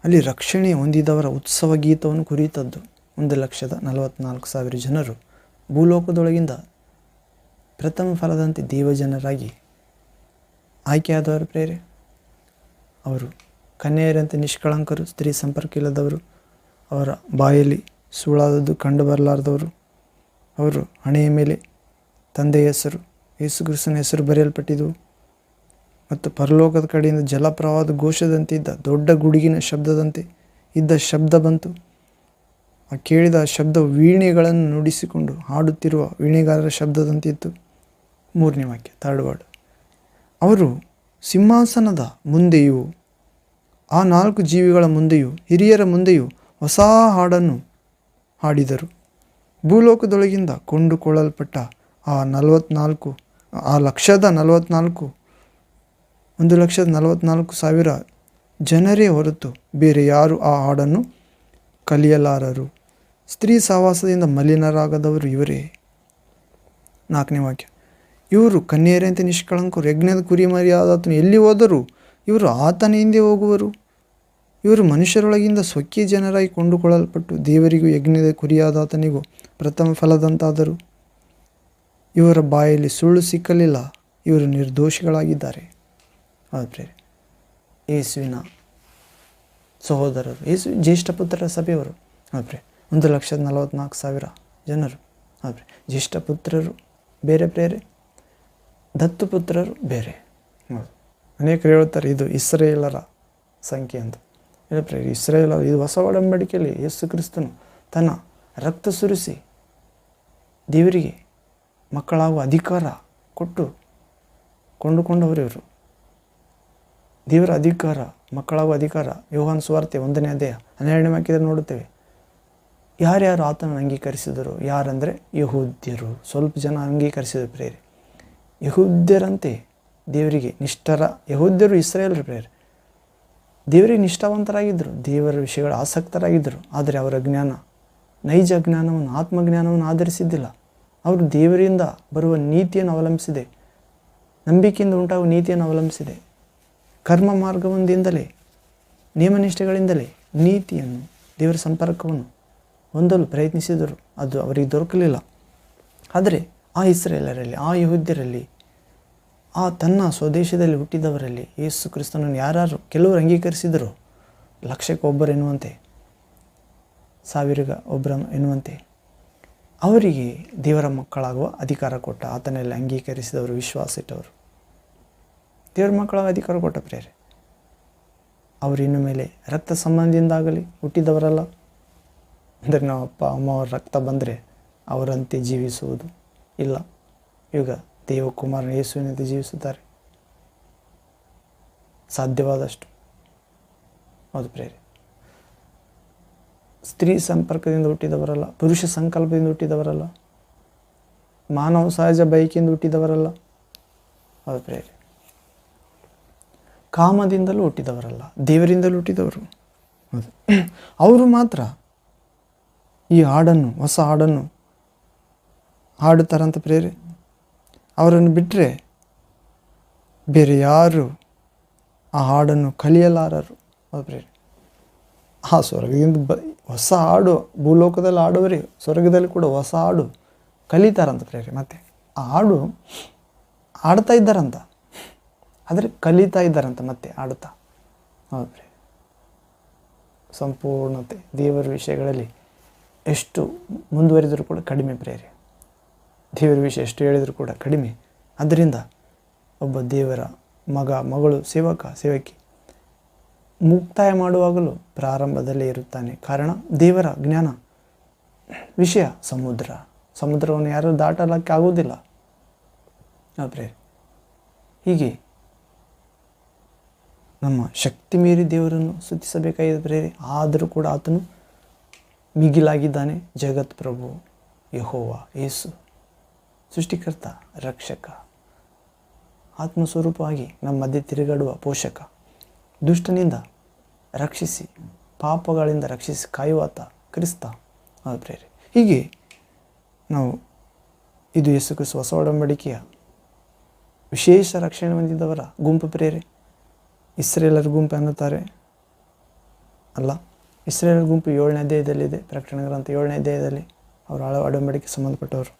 ಅಲ್ಲಿ ರಕ್ಷಣೆ ಹೊಂದಿದವರ ಉತ್ಸವ ಗೀತವನ್ನು ಕುರಿತದ್ದು. 1,44,000 ಜನರು ಭೂಲೋಕದೊಳಗಿಂದ ಪ್ರಥಮ ಫಲದಂತೆ ದೇವಜನರಾಗಿ ಆಯ್ಕೆಯಾದವರು ಪ್ರೇರೆ. ಅವರು ಕನ್ಯೆಯರಂತೆ ನಿಷ್ಕಳಂಕರು, ಸ್ತ್ರೀ ಸಂಪರ್ಕ ಇಲ್ಲದವರು, ಅವರ ಬಾಯಲ್ಲಿ ಸುಳ್ಳಾದದ್ದು ಕಂಡು ಬರಲಾರದವರು. ಅವರು ಹಣೆಯ ಮೇಲೆ ತಂದೆಯ ಹೆಸರು, ಯೇಸು ಕ್ರಿಸ್ತನ ಹೆಸರು ಬರೆಯಲ್ಪಟ್ಟಿದ್ದವು. ಮತ್ತು ಪರಲೋಕದ ಕಡೆಯಿಂದ ಜಲಪ್ರವಾಹದ ಘೋಷದಂತೆ ಇದ್ದ ದೊಡ್ಡ ಗುಡುಗಿನ ಶಬ್ದದಂತೆ ಇದ್ದ ಶಬ್ದ ಬಂತು. ಆ ಕೇಳಿದ ಶಬ್ದವು ವೀಣೆಗಳನ್ನು ನುಡಿಸಿಕೊಂಡು ಹಾಡುತ್ತಿರುವ ವೀಣೆಗಾರರ ಶಬ್ದದಂತೆ ಇತ್ತು. 3ನೇ ವಾಕ್ಯ 3rd ವರ್ಡ್. ಅವರು ಸಿಂಹಾಸನದ ಮುಂದೆಯೂ ಆ 4 ಜೀವಿಗಳ ಮುಂದೆಯೂ ಹಿರಿಯರ ಮುಂದೆಯೂ ಹೊಸ ಹಾಡನ್ನು ಹಾಡಿದರು. ಭೂಲೋಕದೊಳಗಿಂದ ಕೊಂಡುಕೊಳ್ಳಲ್ಪಟ್ಟ ಆ 1,44,000 ಜನರೇ ಹೊರತು ಬೇರೆ ಯಾರು ಆ ಹಾಡನ್ನು ಕಲಿಯಲಾರರು. ಸ್ತ್ರೀ ಸಹವಾಸದಿಂದ ಮಲಿನರಾಗದವರು ಇವರೇ. 4ನೇ ವಾಕ್ಯ. ಇವರು ಕನ್ಯೆಯರಂತೆ ನಿಷ್ಕಳಂಕರು, ಯಜ್ಞದ ಕುರಿಮರಿಯಾದಾತನು ಎಲ್ಲಿ ಹೋದರೂ ಇವರು ಆತನ ಹಿಂದೆ ಹೋಗುವರು. ಇವರು ಮನುಷ್ಯರೊಳಗಿಂದ ಸ್ವಕೀಯ ಜನರಾಗಿ ಕೊಂಡುಕೊಳ್ಳಲ್ಪಟ್ಟು ದೇವರಿಗೂ ಯಜ್ಞದ ಕುರಿಯಾದಾತನಿಗೂ ಪ್ರಥಮ ಫಲದಂತಾದರು. ಇವರ ಬಾಯಲ್ಲಿ ಸುಳ್ಳು ಸಿಕ್ಕಲಿಲ್ಲ. ಇವರು ನಿರ್ದೋಷಿಗಳಾಗಿದ್ದಾರೆ. ಹೌದು ಪ್ರೇರೆ, ಯೇಸುವಿನ ಸಹೋದರರು, ಯೇಸು ಜ್ಯೇಷ್ಠ ಪುತ್ರರ ಸಭೆಯವರು. ಹೌದು ಪ್ರೇರೆ, 1,44,000 ಜನರು. ಹೌದು ಪ್ರೇರೆ, ಜ್ಯೇಷ್ಠ ಪುತ್ರರು ಬೇರೆ ಪ್ರೇರೆ, ದತ್ತುಪುತ್ರರು ಬೇರೆ. ಹೌದು, ಅನೇಕರು ಹೇಳುತ್ತಾರೆ ಇದು ಇಸ್ರೇಲರ ಸಂಖ್ಯೆ ಅಂತ. ಇಲ್ಲ ಪ್ರೇರೆ, ಇಸ್ರೇಲರು ಇದು ಹೊಸ ಒಡಂಬಡಿಕೆಯಲ್ಲಿ ಯೇಸು ಕ್ರಿಸ್ತನು ತನ್ನ ರಕ್ತ ಸುರಿಸಿ ದೇವರಿಗೆ ಮಕ್ಕಳಾಗುವ ಅಧಿಕಾರ ಕೊಟ್ಟು ಕೊಂಡುಕೊಂಡವರು ಇವರು. ದೇವರ ಅಧಿಕಾರ, ಮಕ್ಕಳಾಗುವ ಅಧಿಕಾರ ಯೋಹಾನ ಸುವಾರ್ತೆ 1ನೇ ಅಧ್ಯಾಯ 12ನೇ ವಾಕ್ಯದಲ್ಲಿ ನೋಡುತ್ತೇವೆ. ಯಾರ್ಯಾರು ಆತನನ್ನು ಅಂಗೀಕರಿಸಿದರು? ಯಾರಂದರೆ ಯಹೂದ್ಯರು. ಸ್ವಲ್ಪ ಜನ ಅಂಗೀಕರಿಸಿದರು ಪ್ರೇರೆ. ಯಹೂದ್ಯರಂತೆ ದೇವರಿಗೆ ನಿಷ್ಠರ ಯಹೂದ್ಯರು, ಇಸ್ರಾಯೇಲರು ಪ್ರೇರೆ ದೇವರಿಗೆ ನಿಷ್ಠಾವಂತರಾಗಿದ್ದರು, ದೇವರ ವಿಷಯಗಳು ಆಸಕ್ತರಾಗಿದ್ದರು. ಆದರೆ ಅವರ ಜ್ಞಾನ ನೈಜ ಜ್ಞಾನವನ್ನು, ಆತ್ಮಜ್ಞಾನವನ್ನು ಆಧರಿಸಿದ್ದಿಲ್ಲ. ಅವರು ದೇವರಿಂದ ಬರುವ ನೀತಿಯನ್ನು ಅವಲಂಬಿಸಿದೆ, ನಂಬಿಕೆಯಿಂದ ಉಂಟಾಗುವ ನೀತಿಯನ್ನು ಅವಲಂಬಿಸಿದೆ. ಕರ್ಮ ಮಾರ್ಗವೊಂದಿಂದಲೇ, ನಿಯಮನಿಷ್ಠೆಗಳಿಂದಲೇ ನೀತಿಯನ್ನು, ದೇವರ ಸಂಪರ್ಕವನ್ನು ಹೊಂದಲು ಪ್ರಯತ್ನಿಸಿದರು. ಅದು ಅವರಿಗೆ ದೊರಕಲಿಲ್ಲ. ಆದರೆ ಆ ಇಸ್ರಾಯೇಲರಲ್ಲಿ, ಆ ಯಹೂದ್ಯರಲ್ಲಿ, ಆ ತನ್ನ ಸ್ವದೇಶದಲ್ಲಿ ಹುಟ್ಟಿದವರಲ್ಲಿ ಯೇಸು ಕ್ರಿಸ್ತನನ್ನು ಯಾರು ಕೆಲವರು ಅಂಗೀಕರಿಸಿದರು, ಲಕ್ಷಕ್ಕೆ ಒಬ್ಬರು ಎನ್ನುವಂತೆ, 1000 ಒಬ್ಬರು ಎನ್ನುವಂತೆ ಅವರಿಗೆ ದೇವರ ಮಕ್ಕಳಾಗುವ ಅಧಿಕಾರ ಕೊಟ್ಟ. ಆತನಲ್ಲಿ ಅಂಗೀಕರಿಸಿದವರು, ವಿಶ್ವಾಸ ಇಟ್ಟವರು, ದೇವರ ಮಕ್ಕಳಾಗ ಅಧಿಕಾರ ಕೊಟ್ಟ ಪ್ರೇರೆ. ಅವರು ಇನ್ನು ಮೇಲೆ ರಕ್ತ ಸಂಬಂಧದಿಂದಾಗಲಿ ಹುಟ್ಟಿದವರಲ್ಲ. ಅಂದರೆ ನಾವು ಅಪ್ಪ ಅಮ್ಮ ಅವ್ರ ರಕ್ತ ಬಂದರೆ ಅವರಂತೆ ಜೀವಿಸುವುದು ಇಲ್ಲ. ಈಗ ದೇವಕುಮಾರನ ಯೇಸುವಿನಂತೆ ಜೀವಿಸುತ್ತಾರೆ ಸಾಧ್ಯವಾದಷ್ಟು. ಹೌದು ಪ್ರೇರೆ, ಸ್ತ್ರೀ ಸಂಪರ್ಕದಿಂದ ಹುಟ್ಟಿದವರಲ್ಲ, ಪುರುಷ ಸಂಕಲ್ಪದಿಂದ ಹುಟ್ಟಿದವರಲ್ಲ, ಮಾನವ ಸಹಜ ಬಯಕೆಯಿಂದ ಹುಟ್ಟಿದವರಲ್ಲ. ಹೌದು ಪ್ರೇರೆ, ಕಾಮದಿಂದಲೂ ಹುಟ್ಟಿದವರಲ್ಲ, ದೇವರಿಂದಲೂ ಹುಟ್ಟಿದವರು. ಹೌದು, ಅವರು ಮಾತ್ರ ಈ ಹಾಡನ್ನು, ಹೊಸ ಹಾಡನ್ನು ಹಾಡುತ್ತಾರಂತ ಪ್ರೇರೆ. ಅವರನ್ನು ಬಿಟ್ಟರೆ ಬೇರೆ ಯಾರು ಆ ಹಾಡನ್ನು ಕಲಿಯಲಾರರು. ಹೌದು ಪ್ರೇರೆ, ಆ ಸ್ವರ್ಗದಿಂದ ಹೊಸ ಹಾಡು ಭೂಲೋಕದಲ್ಲಿ ಹಾಡುವರೆ ಸ್ವರ್ಗದಲ್ಲಿ ಕೂಡ ಹೊಸ ಹಾಡು ಕಲಿತಾರಂತ ಪ್ರೇರೆ. ಮತ್ತು ಆ ಹಾಡು ಹಾಡ್ತಾ ಇದ್ದಾರಂತ, ಆದರೆ ಕಲಿತಾ ಇದ್ದಾರಂತ ಮತ್ತೆ ಹಾಡುತ್ತಾ. ಹೌದು ಪ್ರೇರೆ, ಸಂಪೂರ್ಣತೆ ದೇವರ ವಿಷಯಗಳಲ್ಲಿ ಎಷ್ಟು ಮುಂದುವರಿದರೂ ಕೂಡ ಕಡಿಮೆ ಪ್ರೇರೆ. ದೇವರ ವಿಷಯ ಎಷ್ಟು ಹೇಳಿದರೂ ಕೂಡ ಕಡಿಮೆ. ಆದ್ದರಿಂದ ಒಬ್ಬ ದೇವರ ಮಗ, ಮಗಳು, ಸೇವಕ, ಸೇವಕಿ ಮುಕ್ತಾಯ ಮಾಡುವಾಗಲೂ ಪ್ರಾರಂಭದಲ್ಲೇ ಇರುತ್ತಾನೆ. ಕಾರಣ ದೇವರ ಜ್ಞಾನ ವಿಷಯ ಸಮುದ್ರವನ್ನು ಯಾರೂ ದಾಟಲಕ್ಕೆ ಆಗುವುದಿಲ್ಲ ಪ್ರೇರೆ. ಹೀಗೆ ನಮ್ಮ ಶಕ್ತಿ ಮೀರಿ ದೇವರನ್ನು ಸ್ತುತಿಸಬೇಕಾಗಿದೆ ಪ್ರೇರೆ. ಆದರೂ ಕೂಡ ಆತನು ಮಿಗಿಲಾಗಿದ್ದಾನೆ. ಜಗತ್ ಪ್ರಭು ಯೆಹೋವ, ಯೇಸು ಸೃಷ್ಟಿಕರ್ತ, ರಕ್ಷಕ, ಆತ್ಮಸ್ವರೂಪವಾಗಿ ನಮ್ಮ ಮಧ್ಯೆ ತಿರುಗಾಡುವ ಪೋಷಕ, ದುಷ್ಟನಿಂದ ರಕ್ಷಿಸಿ, ಪಾಪಗಳಿಂದ ರಕ್ಷಿಸಿ ಕಾಯುವಾತ ಕ್ರಿಸ್ತ ಪ್ರೇರೆ. ಹೀಗೆ ನಾವು ಇದು ಯೇಸು ಕ್ರಿಸ್ತ ಹೊಸ ಒಡಂಬಡಿಕೆಯ ವಿಶೇಷ ರಕ್ಷಣೆ ಹೊಂದಿದವರ ಗುಂಪು ಪ್ರೇರೆ. ಇಸ್ರೇಲರ ಗುಂಪು ಅನ್ನುತ್ತಾರೆ, ಅಲ್ಲ. ಇಸ್ರೇಲರ ಗುಂಪು 7ನೇ ಅಧ್ಯಾಯದಲ್ಲಿದೆ. ಪ್ರಕಟಣೆ ಗ್ರಂಥ 7ನೇ ಅಧ್ಯಾಯದಲ್ಲಿ ಅವರು ಹಳೆ ಒಡಂಬಡಿಕೆ ಸಂಬಂಧಪಟ್ಟವರು.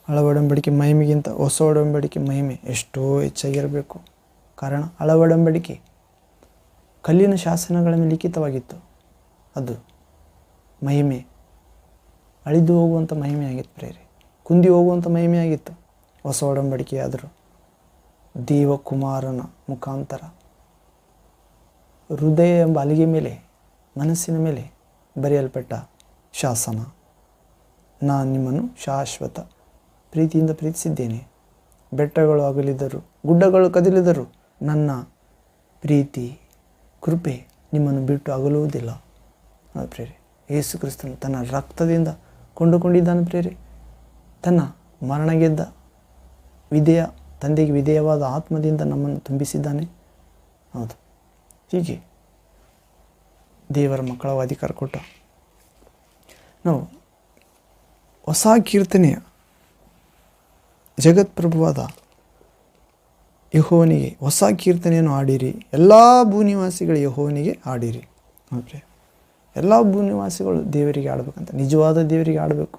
ಹಳೆ ಒಡಂಬಡಿಕೆ ಮಹಿಮೆಗಿಂತ ಹೊಸ ಒಡಂಬಡಿಕೆ ಮಹಿಮೆ ಎಷ್ಟೋ ಹೆಚ್ಚಾಗಿರಬೇಕು. ಕಾರಣ ಹಳೆ ಒಡಂಬಡಿಕೆ ಕಲ್ಲಿನ ಶಾಸನಗಳ ಮೇಲೆ ಲಿಖಿತವಾಗಿತ್ತು. ಅದು ಮಹಿಮೆ ಅಳಿದು ಹೋಗುವಂಥ ಮಹಿಮೆಯಾಗಿತ್ತು ಪ್ರೇರೆ, ಕುಂದಿ ಹೋಗುವಂಥ ಮಹಿಮೆಯಾಗಿತ್ತು. ಹೊಸ ಒಡಂಬಡಿಕೆ ಆದರೂ ದೇವಕುಮಾರನ ಮುಖಾಂತರ ಹೃದಯ ಎಂಬ ಅಲಿಗೆ ಮೇಲೆ, ಮನಸ್ಸಿನ ಮೇಲೆ ಬರೆಯಲ್ಪಟ್ಟ ಶಾಸನ. ನಾನು ನಿಮ್ಮನ್ನು ಶಾಶ್ವತ ಪ್ರೀತಿಯಿಂದ ಪ್ರೀತಿಸಿದ್ದೇನೆ. ಬೆಟ್ಟಗಳು ಅಗಲಿದರು, ಗುಡ್ಡಗಳು ಕದಲಿದರು, ನನ್ನ ಪ್ರೀತಿ ಕೃಪೆ ನಿಮ್ಮನ್ನು ಬಿಟ್ಟು ಅಗಲುವುದಿಲ್ಲ ಪ್ರೇರೆ. ಯೇಸು ಕ್ರಿಸ್ತನು ತನ್ನ ರಕ್ತದಿಂದ ಕೊಂಡುಕೊಂಡಿದ್ದಾನೆ ಪ್ರೇರೆ. ತನ್ನ ಮರಣ ಗೆದ್ದ ತಂದೆಗೆ ವಿಧೇಯವಾದ ಆತ್ಮದಿಂದ ನಮ್ಮನ್ನು ತುಂಬಿಸಿದ್ದಾನೆ. ಹೌದು, ಹೀಗೆ ದೇವರ ಮಕ್ಕಳ ಅಧಿಕಾರ ಕೊಟ್ಟ. ನಾವು ಹೊಸ ಕೀರ್ತನೆಯ ಜಗತ್ಪ್ರಭುವಾದ ಯೆಹೋವನಿಗೆ ಹೊಸ ಕೀರ್ತನೆಯನ್ನು ಹಾಡಿರಿ. ಎಲ್ಲ ಭೂನಿವಾಸಿಗಳು ಯೆಹೋವನಿಗೆ ಹಾಡಿರಿ. ನೋಡ್ರಿ, ಎಲ್ಲ ಭೂನಿವಾಸಿಗಳು ದೇವರಿಗೆ ಆಡಬೇಕಂತ, ನಿಜವಾದ ದೇವರಿಗೆ ಆಡಬೇಕು.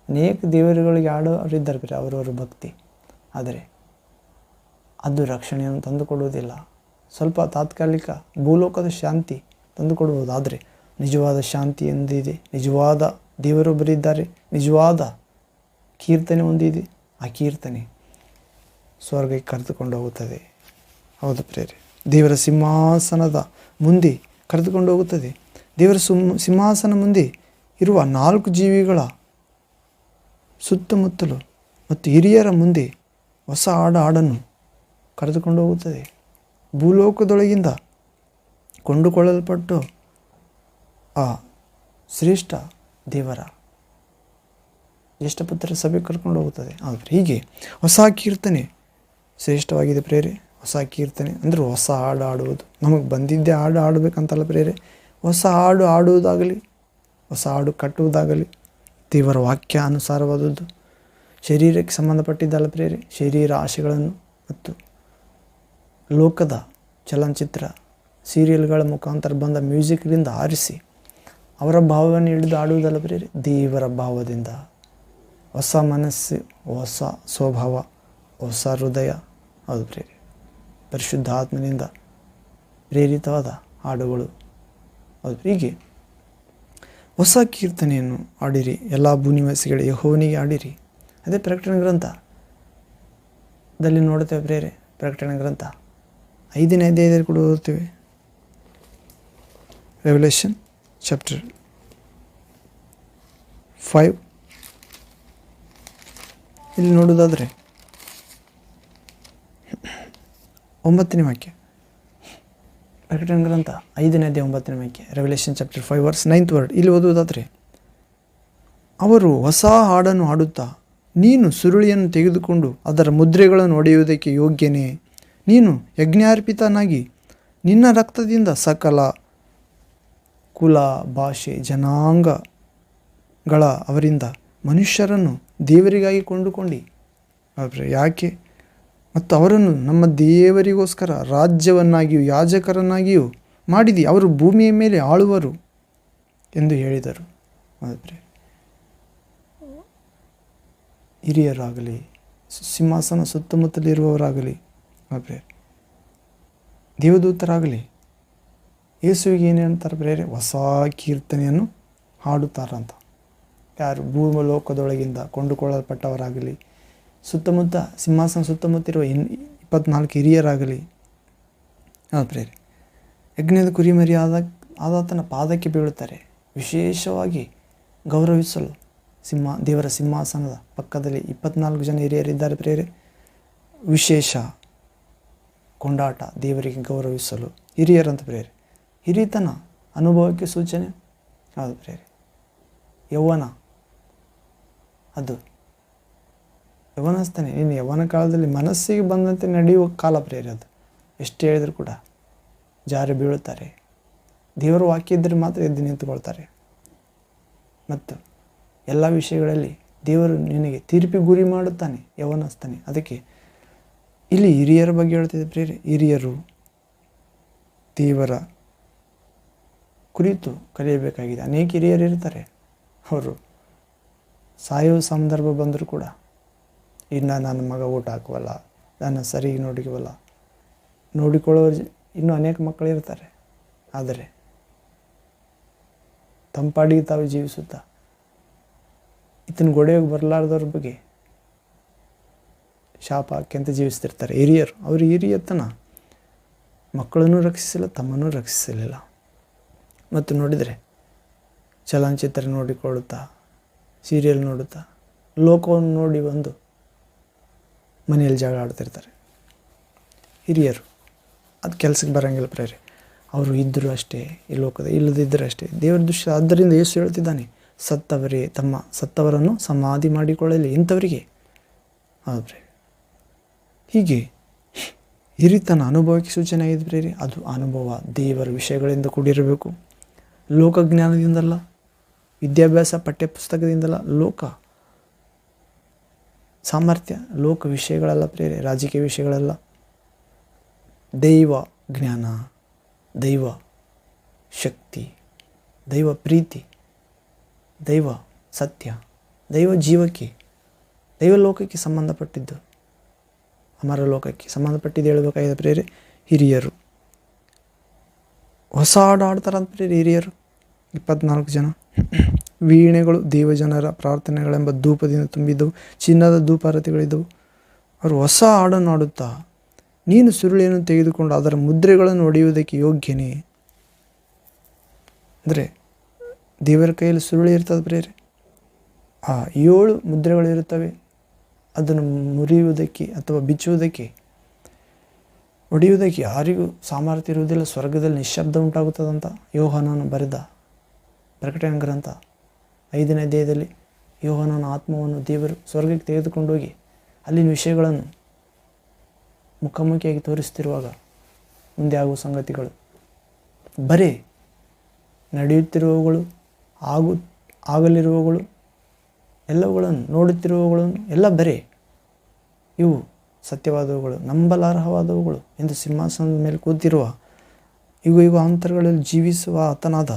ಅನೇಕ ದೇವರುಗಳಿಗೆ ಆಡೋರಿದ್ದಾರೆ ಬೇರೆ, ಅವರವರ ಭಕ್ತಿ. ಆದರೆ ಅದು ರಕ್ಷಣೆಯನ್ನು ತಂದುಕೊಡುವುದಿಲ್ಲ. ಸ್ವಲ್ಪ ತಾತ್ಕಾಲಿಕ ಭೂಲೋಕದ ಶಾಂತಿ ತಂದುಕೊಡುವುದು. ಆದರೆ ನಿಜವಾದ ಶಾಂತಿ ಎಂದಿದೆ, ನಿಜವಾದ ದೇವರೊಬ್ಬರಿದ್ದಾರೆ, ನಿಜವಾದ ಕೀರ್ತನೆ ಒಂದಿದೆ. ಆ ಕೀರ್ತನೆ ಸ್ವರ್ಗಕ್ಕೆ ಕರೆದುಕೊಂಡು ಹೋಗುತ್ತದೆ. ಹೌದು ಪ್ರೇರೆ, ದೇವರ ಸಿಂಹಾಸನದ ಮುಂದೆ ಕರೆದುಕೊಂಡು ಹೋಗುತ್ತದೆ. ದೇವರ ಸಿಂಹಾಸನ ಮುಂದೆ ಇರುವ 4 ಜೀವಿಗಳ ಸುತ್ತಮುತ್ತಲು ಮತ್ತು ಹಿರಿಯರ ಮುಂದೆ ಹೊಸ ಹಾಡನ್ನು ಕರೆದುಕೊಂಡು ಹೋಗುತ್ತದೆ. ಭೂಲೋಕದೊಳಗಿಂದ ಕೊಂಡುಕೊಳ್ಳಲ್ಪಟ್ಟು ಆ ಶ್ರೇಷ್ಠ ದೇವರ ಜ್ಯೇಷ್ಠಪುತ್ರ ಸಭೆ ಕರ್ಕೊಂಡು ಹೋಗುತ್ತದೆ. ಆದರೆ ಹೀಗೆ ಹೊಸ ಕೀರ್ತನೆ ಶ್ರೇಷ್ಠವಾಗಿದೆ ಪ್ರೇರೆ. ಹೊಸ ಕೀರ್ತನೆ ಅಂದರೆ ಹೊಸ ಹಾಡು ಹಾಡುವುದು. ನಮಗೆ ಬಂದಿದ್ದೇ ಹಾಡು ಹಾಡಬೇಕಂತಲ್ಲ ಪ್ರೇರೆ. ಹೊಸ ಹಾಡು ಹಾಡುವುದಾಗಲಿ, ಹೊಸ ಹಾಡು ಕಟ್ಟುವುದಾಗಲಿ ದೇವರ ವಾಕ್ಯ ಅನುಸಾರವಾದದ್ದು, ಶರೀರಕ್ಕೆ ಸಂಬಂಧಪಟ್ಟಿದ್ದಲ್ಲ ಪ್ರೇರೆ. ಶರೀರ ಆಶೆಗಳನ್ನು ಮತ್ತು ಲೋಕದ ಚಲನಚಿತ್ರ ಸೀರಿಯಲ್ಗಳ ಮುಖಾಂತರ ಬಂದ ಮ್ಯೂಸಿಕ್ನಿಂದ ಆರಿಸಿ ಅವರ ಭಾವವನ್ನು ಹಿಡಿದು ಆಡುವುದಲ್ಲ ಪ್ರೇರೆ. ದೇವರ ಭಾವದಿಂದ ಹೊಸ ಮನಸ್ಸು, ಹೊಸ ಸ್ವಭಾವ, ಹೊಸ ಹೃದಯ, ಅದು ಪ್ರೇರೆ. ಪರಿಶುದ್ಧ ಆತ್ಮನಿಂದ ಪ್ರೇರಿತವಾದ ಹಾಡುಗಳು. ಅದು ಹೀಗೆ ಹೊಸ ಕೀರ್ತನೆಯನ್ನು ಹಾಡಿರಿ, ಎಲ್ಲ ಭೂನಿವಾಸಿಗಳು ಯೆಹೋವನಿಗೆ ಹಾಡಿರಿ. ಅದೇ ಪ್ರಕಟಣೆ ಗ್ರಂಥದಲ್ಲಿ ನೋಡ್ತೇವೆ ಪ್ರೇರೆ. ಪ್ರಕಟಣೆ ಗ್ರಂಥ 5ನೇ ಅಧ್ಯಾಯದಲ್ಲಿ ಕೂಡ ಓದುತ್ತೇವೆ. ರೆವಲ್ಯೂಷನ್ ಚಾಪ್ಟರ್ 5 ಇಲ್ಲಿ ನೋಡೋದಾದರೆ 9ನೇ ವಾಕ್ಯ. ಪ್ರಕಟಣೆ ಗ್ರಂಥ 5ನೇ ಅಧ್ಯಾಯ 9ನೇ ವಾಕ್ಯ. Revelation chapter 5 verse 9th word. ಇಲ್ಲಿ ಓದುವುದಾದರೆ, ಅವರು ಹೊಸ ಹಾಡನ್ನು ಹಾಡುತ್ತಾ, ನೀನು ಸುರುಳಿಯನ್ನು ತೆಗೆದುಕೊಂಡು ಅದರ ಮುದ್ರೆಗಳನ್ನು ಒಡೆಯುವುದಕ್ಕೆ ಯೋಗ್ಯನೇ. ನೀನು ಯಜ್ಞಾರ್ಪಿತನಾಗಿ ನಿನ್ನ ರಕ್ತದಿಂದ ಸಕಲ ಕುಲ, ಭಾಷೆ, ಜನಾಂಗಗಳ ಅವರಿಂದ ಮನುಷ್ಯರನ್ನು ದೇವರಿಗಾಗಿ ಕೊಂಡುಕೊಂಡು. ಯಾಕೆ? ಮತ್ತು ಅವರನ್ನು ನಮ್ಮ ದೇವರಿಗೋಸ್ಕರ ರಾಜ್ಯವನ್ನಾಗಿಯೂ ಯಾಜಕರನ್ನಾಗಿಯೂ ಮಾಡಿದಿ. ಅವರು ಭೂಮಿಯ ಮೇಲೆ ಆಳುವರು ಎಂದು ಹೇಳಿದರು. ಆದರೆ ಹಿರಿಯರಾಗಲಿ, ಸಿಂಹಾಸನ ಸುತ್ತಮುತ್ತಲಿರುವವರಾಗಲಿ, ಆದರೆ ದೇವದೂತರಾಗಲಿ ಯೇಸುವಿಗೆ ಏನು ಹೇಳ್ತಾರೆ ಪ್ರೇರೆ? ಹೊಸ ಕೀರ್ತನೆಯನ್ನು ಹಾಡುತ್ತಾರಂತ. ಯಾರು ಭೂಲೋಕದೊಳಗಿಂದ ಕೊಂಡುಕೊಳ್ಳಲ್ಪಟ್ಟವರಾಗಲಿ, ಸುತ್ತಮುತ್ತ ಸಿಂಹಾಸನ ಸುತ್ತಮುತ್ತಿರುವ 24 ಹಿರಿಯರಾಗಲಿ, ಪ್ರೇರೆ ಯಜ್ಞದ ಕುರಿಮರಿ ಆದಾತನ ಪಾದಕ್ಕೆ ಬೀಳುತ್ತಾರೆ. ವಿಶೇಷವಾಗಿ ಗೌರವಿಸಲು ದೇವರ ಸಿಂಹಾಸನದ ಪಕ್ಕದಲ್ಲಿ 24 ಜನ ಹಿರಿಯರಿದ್ದಾರೆ ಪ್ರೇರೆ. ವಿಶೇಷ ಕೊಂಡಾಟ, ದೇವರಿಗೆ ಗೌರವಿಸಲು ಹಿರಿಯರಂತ ಪ್ರೇರೆ. ಹಿರಿತನ ಅನುಭವಕ್ಕೆ ಸೂಚನೆ. ಹೌದು ಪ್ರೇರೆ. ಯೌವನ ಅದು ಯವನಸ್ಥಾನೆ. ಇನ್ನು ಯವನ ಕಾಲದಲ್ಲಿ ಮನಸ್ಸಿಗೆ ಬಂದಂತೆ ನಡೆಯುವ ಕಾಲ ಪ್ರೇರೆ. ಅದು ಎಷ್ಟು ಹೇಳಿದರೂ ಕೂಡ ಜಾರಿ ಬೀಳುತ್ತಾರೆ. ದೇವರ ವಾಕ್ಯ ಇದ್ದರೆ ಮಾತ್ರ ಎದ್ದು ನಿಂತುಕೊಳ್ತಾರೆ. ಮತ್ತು ಎಲ್ಲ ವಿಷಯಗಳಲ್ಲಿ ದೇವರು ನಿನಗೆ ತೀರ್ಪಿಗೆ ಗುರಿ ಮಾಡುತ್ತಾನೆ ಯವನಸ್ಥಾನೆ. ಅದಕ್ಕೆ ಇಲ್ಲಿ ಹಿರಿಯರ ಬಗ್ಗೆ ಹೇಳ್ತಿದ್ದೆ ಪ್ರೇರೆ. ಹಿರಿಯರು ದೇವರ ಕುರಿತು ಕಲಿಯಬೇಕಾಗಿದೆ. ಅನೇಕ ಹಿರಿಯರು ಇರ್ತಾರೆ, ಅವರು ಸಾಯುವ ಸಂದರ್ಭ ಬಂದರೂ ಕೂಡ ಇನ್ನು ನನ್ನ ಮಗ ಊಟ ಹಾಕುವಲ್ಲ, ನನ್ನ ಸರಿಗೆ ನೋಡಿಕೊಳ್ಳುವ ಇನ್ನೂ ಅನೇಕ ಮಕ್ಕಳು ಇರ್ತಾರೆ. ಆದರೆ ತಂಪಾಡಿಗೆ ತಾವು ಜೀವಿಸುತ್ತಾ ಈತನ ಗೋಡೆಗೆ ಬರಲಾರ್ದವ್ರ ಬಗ್ಗೆ ಶಾಪ ಹಾಕ್ಯಂತ ಜೀವಿಸ್ತಿರ್ತಾರೆ ಹಿರಿಯರು. ಅವರು ಹಿರಿಯತನ ಮಕ್ಕಳನ್ನು ರಕ್ಷಿಸಲಿಲ್ಲ, ತಮ್ಮನ್ನು ರಕ್ಷಿಸಲಿಲ್ಲ. ಮತ್ತು ನೋಡಿದರೆ ಚಲನಚಿತ್ರ ನೋಡಿಕೊಳ್ಳುತ್ತಾ, ಸೀರಿಯಲ್ ನೋಡುತ್ತಾ, ಲೋಕವನ್ನು ನೋಡಿ ಬಂದು ಮನೆಯಲ್ಲಿ ಜಗಳ ಆಡ್ತಿರ್ತಾರೆ ಹಿರಿಯರು. ಅದು ಕೆಲಸಕ್ಕೆ ಬರೋಂಗಿಲ್ಲ ಪ್ರೇರೆ. ಅವರು ಇದ್ದರೂ ಅಷ್ಟೇ, ಈ ಲೋಕದ ಇಲ್ಲದಿದ್ದರೂ ಅಷ್ಟೇ ದೇವರ ದೃಶ್ಯ. ಆದ್ದರಿಂದ ಯೇಸು ಹೇಳ್ತಿದ್ದಾನೆ, ಸತ್ತವರನ್ನು ಸಮಾಧಿ ಮಾಡಿಕೊಳ್ಳಲಿ ಇಂಥವರಿಗೆ. ಹೌದು ಪ್ರೇರೆ. ಹೀಗೆ ಹಿರಿತನ ಅನುಭವಕ್ಕೆ ಸೂಚನೆ ಆಗಿದೆ ಪ್ರೇರೆ. ಅದು ಅನುಭವ ದೇವರ ವಿಷಯಗಳಿಂದ ಕೂಡಿರಬೇಕು. ಲೋಕಜ್ಞಾನದಿಂದಲ್ಲ, ವಿದ್ಯಾಭ್ಯಾಸ ಪಠ್ಯಪುಸ್ತಕದಿಂದಲ್ಲ, ಲೋಕ ಸಾಮರ್ಥ್ಯ, ಲೋಕ ವಿಷಯಗಳಲ್ಲ ಪ್ರೇರೆ, ರಾಜಕೀಯ ವಿಷಯಗಳಲ್ಲ. ದೈವ ಜ್ಞಾನ, ದೈವ ಶಕ್ತಿ, ದೈವ ಪ್ರೀತಿ, ದೈವ ಸತ್ಯ, ದೈವ ಜೀವಕ್ಕೆ, ದೈವ ಲೋಕಕ್ಕೆ ಸಂಬಂಧಪಟ್ಟಿದ್ದು, ಅಮರ ಲೋಕಕ್ಕೆ ಸಂಬಂಧಪಟ್ಟಿದ್ದು ಹೇಳಬೇಕಾಗಿದೆ ಪ್ರೇರೆ. ಹಿರಿಯರು ಹೊಸ ಹಾಡು ಆಡ್ತಾರಂತ ಪ್ರೇರೆ ಹಿರಿಯರು. 24 ಜನ. ವೀಣೆಗಳು ದೇವಜನರ ಪ್ರಾರ್ಥನೆಗಳೆಂಬ ಧೂಪದಿಂದ ತುಂಬಿದ್ದವು, ಚಿನ್ನದ ಧೂಪಾರತಿಗಳಿದ್ದವು. ಅವರು ಹೊಸ ಹಾಡನ್ನು ಆಡುತ್ತಾ, ನೀನು ಸುರುಳಿಯನ್ನು ತೆಗೆದುಕೊಂಡು ಅದರ ಮುದ್ರೆಗಳನ್ನು ಹೊಡೆಯುವುದಕ್ಕೆ ಯೋಗ್ಯನೇ. ಅಂದರೆ ದೇವರ ಕೈಯಲ್ಲಿ ಸುರುಳಿ ಇರ್ತದೆ ಪ್ರೇರೆ. ಆ 7 ಮುದ್ರೆಗಳಿರುತ್ತವೆ. ಅದನ್ನು ಮುರಿಯುವುದಕ್ಕೆ ಅಥವಾ ಬಿಚ್ಚುವುದಕ್ಕೆ, ಹೊಡೆಯುವುದಕ್ಕೆ ಯಾರಿಗೂ ಸಾಮರ್ಥ್ಯ ಇರುವುದಿಲ್ಲ. ಸ್ವರ್ಗದಲ್ಲಿ ನಿಶ್ಶಬ್ದ ಉಂಟಾಗುತ್ತದಂತ ಯೋಹಾನನು ಬರೆದ ಪ್ರಕಟಣೆ ಗ್ರಂಥ 5ನೇ ಅಧ್ಯಾಯದಲ್ಲಿ ಯೋಹಾನನ ಆತ್ಮವನ್ನು ದೇವರು ಸ್ವರ್ಗಕ್ಕೆ ತೆಗೆದುಕೊಂಡು ಹೋಗಿ ಅಲ್ಲಿನ ವಿಷಯಗಳನ್ನು ಮುಖಾಮುಖಿಯಾಗಿ ತೋರಿಸ್ತಿರುವಾಗ ಮುಂದೆ ಆಗುವ ಸಂಗತಿಗಳು, ಬರೇ ನಡೆಯುತ್ತಿರುವವುಗಳು, ಆಗಲಿರುವವುಗಳು, ಎಲ್ಲವುಗಳನ್ನು ನೋಡುತ್ತಿರುವವುಗಳನ್ನು ಎಲ್ಲ ಬರೇ ಇವು ಸತ್ಯವಾದವುಗಳು, ನಂಬಲಾರ್ಹವಾದವುಗಳು ಎಂದು ಸಿಂಹಾಸನದ ಮೇಲೆ ಕೂತಿರುವ ಯುಗ ಅಂತರಗಳಲ್ಲಿ ಜೀವಿಸುವ ಆತನಾದ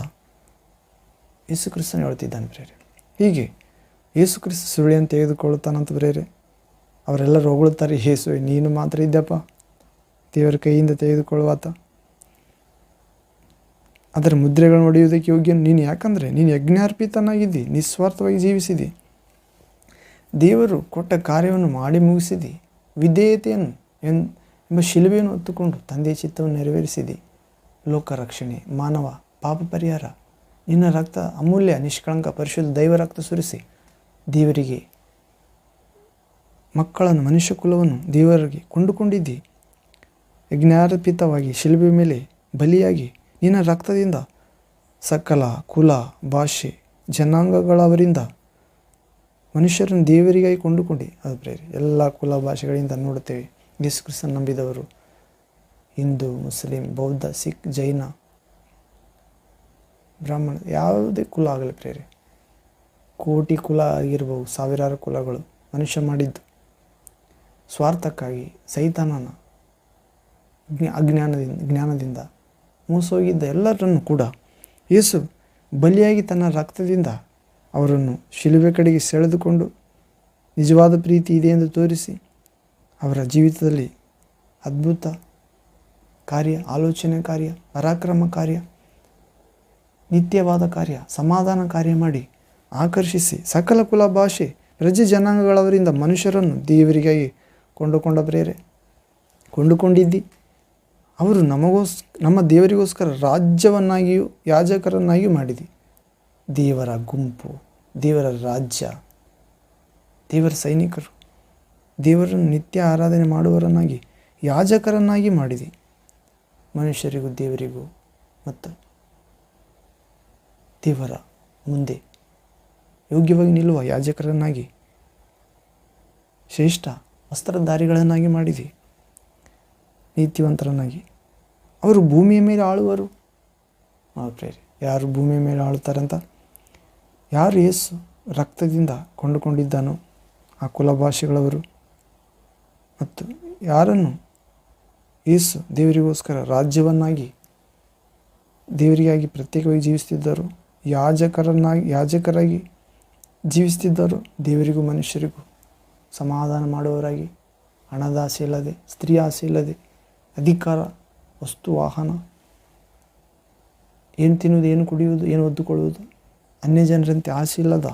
ಯೇಸು ಕ್ರಿಸ್ತನು ಹೇಳ್ತಿದ್ದಾನೆ ಪ್ರೇರೆ. ಹೀಗೆ ಯೇಸು ಕ್ರಿಸ್ತ ಸುರುಳಿಯನ್ನು ತೆಗೆದುಕೊಳ್ಳುತ್ತಾನಂತ ಪ್ರೇರೆ. ಅವರೆಲ್ಲರೂ ಹೊಗಳುತ್ತಾರೆ, ಯೇಸುವೆ ನೀನು ಮಾತ್ರ ಇದ್ದಪ್ಪ ದೇವರ ಕೈಯಿಂದ ತೆಗೆದುಕೊಳ್ಳುವಾತ, ಅದರ ಮುದ್ರೆಗಳನ್ನು ಹೊಡೆಯುವುದಕ್ಕೆ ಯೋಗ್ಯ ನೀನು. ಯಾಕಂದರೆ ನೀನು ಯಜ್ಞಾರ್ಪಿತನಾಗಿದ್ದಿ, ನಿಸ್ವಾರ್ಥವಾಗಿ ಜೀವಿಸಿದಿ, ದೇವರು ಕೊಟ್ಟ ಕಾರ್ಯವನ್ನು ಮಾಡಿ ಮುಗಿಸಿದಿ, ವಿಧೇಯತೆಯನ್ನು ಎಂಬ ಶಿಲುಬೆಯನ್ನು ಹೊತ್ತುಕೊಂಡು ತಂದೆಯ ಚಿತ್ತವನ್ನು ನೆರವೇರಿಸಿದಿ. ಲೋಕ ರಕ್ಷಣೆ, ಮಾನವ ಪಾಪ ಪರಿಹಾರ, ನಿನ್ನ ರಕ್ತ ಅಮೂಲ್ಯ ನಿಷ್ಕಳಂಕ ಪರಿಶುದ್ಧ ದೈವ ರಕ್ತ ಸುರಿಸಿ ದೇವರಿಗೆ ಮಕ್ಕಳನ್ನು, ಮನುಷ್ಯ ಕುಲವನ್ನು ದೇವರಿಗೆ ಕೊಂಡುಕೊಂಡಿದ್ದಿ. ಯಜ್ಞಾರ್ಪಿತವಾಗಿ ಶಿಲುಬೆ ಮೇಲೆ ಬಲಿಯಾಗಿ ನಿನ್ನ ರಕ್ತದಿಂದ ಸಕಲ ಕುಲ, ಭಾಷೆ, ಜನಾಂಗಗಳವರಿಂದ ಮನುಷ್ಯರನ್ನು ದೇವರಿಗಾಗಿ ಕೊಂಡುಕೊಂಡಿ. ಅದು ಪ್ರೇರೆ. ಎಲ್ಲ ಕುಲ ಭಾಷೆಗಳಿಂದ ನೋಡುತ್ತೇವೆ. ಯೇಸು ಕ್ರಿಸ್ತನ ನಂಬಿದವರು ಹಿಂದೂ, ಮುಸ್ಲಿಂ, ಬೌದ್ಧ, ಸಿಖ್, ಜೈನ, ಬ್ರಾಹ್ಮಣ, ಯಾವುದೇ ಕುಲ ಆಗಲಿ ಪ್ರೇರೆ, ಕೋಟಿ ಕುಲ ಆಗಿರ್ಬೋದು, ಸಾವಿರಾರು ಕುಲಗಳು ಮನುಷ್ಯ ಮಾಡಿದ್ದು ಸ್ವಾರ್ಥಕ್ಕಾಗಿ ಸೈತಾನನ ಜ್ಞಾನದಿಂದ ಮೋಸೋಗಿದ್ದ ಎಲ್ಲರನ್ನು ಕೂಡ ಯೇಸು ಬಲಿಯಾಗಿ ತನ್ನ ರಕ್ತದಿಂದ ಅವರನ್ನು ಶಿಲುಬೆ ಕಡೆಗೆ ಸೆಳೆದುಕೊಂಡು ನಿಜವಾದ ಪ್ರೀತಿ ಇದೆ ಎಂದು ತೋರಿಸಿ ಅವರ ಜೀವಿತದಲ್ಲಿ ಅದ್ಭುತ ಕಾರ್ಯ, ಆಲೋಚನೆ ಕಾರ್ಯ, ಪರಾಕ್ರಮ ಕಾರ್ಯ, ನಿತ್ಯವಾದ ಕಾರ್ಯ, ಸಮಾಧಾನ ಕಾರ್ಯ ಮಾಡಿ ಆಕರ್ಷಿಸಿ ಸಕಲ ಕುಲ ಭಾಷೆ ಪ್ರಜೆ ಜನಾಂಗಗಳವರಿಂದ ಮನುಷ್ಯರನ್ನು ದೇವರಿಗಾಗಿ ಕೊಂಡುಕೊಂಡ ಪ್ರೇರೆ ಕೊಂಡುಕೊಂಡಿದ್ದಿ. ಅವರು ನಮ್ಮ ದೇವರಿಗೋಸ್ಕರ ರಾಜ್ಯವನ್ನಾಗಿಯೂ ಯಾಜಕರನ್ನಾಗಿಯೂ ಮಾಡಿದಿ. ದೇವರ ಗುಂಪು, ದೇವರ ರಾಜ್ಯ, ದೇವರ ಸೈನಿಕರು, ದೇವರನ್ನು ನಿತ್ಯ ಆರಾಧನೆ ಮಾಡುವವರನ್ನಾಗಿ ಯಾಜಕರನ್ನಾಗಿ ಮಾಡಿದಿ. ಮನುಷ್ಯರಿಗೂ ದೇವರಿಗೂ ಮತ್ತು ದೇವರ ಮುಂದೆ ಯೋಗ್ಯವಾಗಿ ನಿಲ್ಲುವ ಯಾಜಕರನ್ನಾಗಿ, ಶ್ರೇಷ್ಠ ವಸ್ತ್ರಧಾರಿಗಳನ್ನಾಗಿ ಮಾಡಿದಿ, ನೀತಿವಂತರನ್ನಾಗಿ. ಅವರು ಭೂಮಿಯ ಮೇಲೆ ಆಳುವರು. ಪ್ರೇರೆ ಯಾರು ಭೂಮಿಯ ಮೇಲೆ ಆಳುತ್ತಾರಂತ? ಯಾರು ಯೇಸು ರಕ್ತದಿಂದ ಕೊಂಡುಕೊಂಡಿದ್ದಾನೋ ಆ ಕುಲಭಾಷೆಗಳವರು, ಮತ್ತು ಯಾರನ್ನು ಯೇಸು ದೇವರಿಗೋಸ್ಕರ ರಾಜ್ಯವನ್ನಾಗಿ ದೇವರಿಗಾಗಿ ಪ್ರತ್ಯೇಕವಾಗಿ ಜೀವಿಸ್ತಿದ್ದರು, ಯಾಜಕರಾಗಿ ಜೀವಿಸ್ತಿದ್ದರು. ದೇವರಿಗೂ ಮನುಷ್ಯರಿಗೂ ಸಮಾಧಾನ ಮಾಡುವವರಾಗಿ, ಹಣದ ಆಸೆ ಇಲ್ಲದೆ, ಸ್ತ್ರೀ ಆಸೆ ಇಲ್ಲದೆ, ಅಧಿಕಾರ, ವಸ್ತು, ವಾಹನ, ಏನು ತಿನ್ನುವುದು, ಏನು ಕುಡಿಯುವುದು, ಏನು ಒದ್ದುಕೊಳ್ಳುವುದು, ಅನ್ಯ ಜನರಂತೆ ಆಸೆ ಇಲ್ಲದ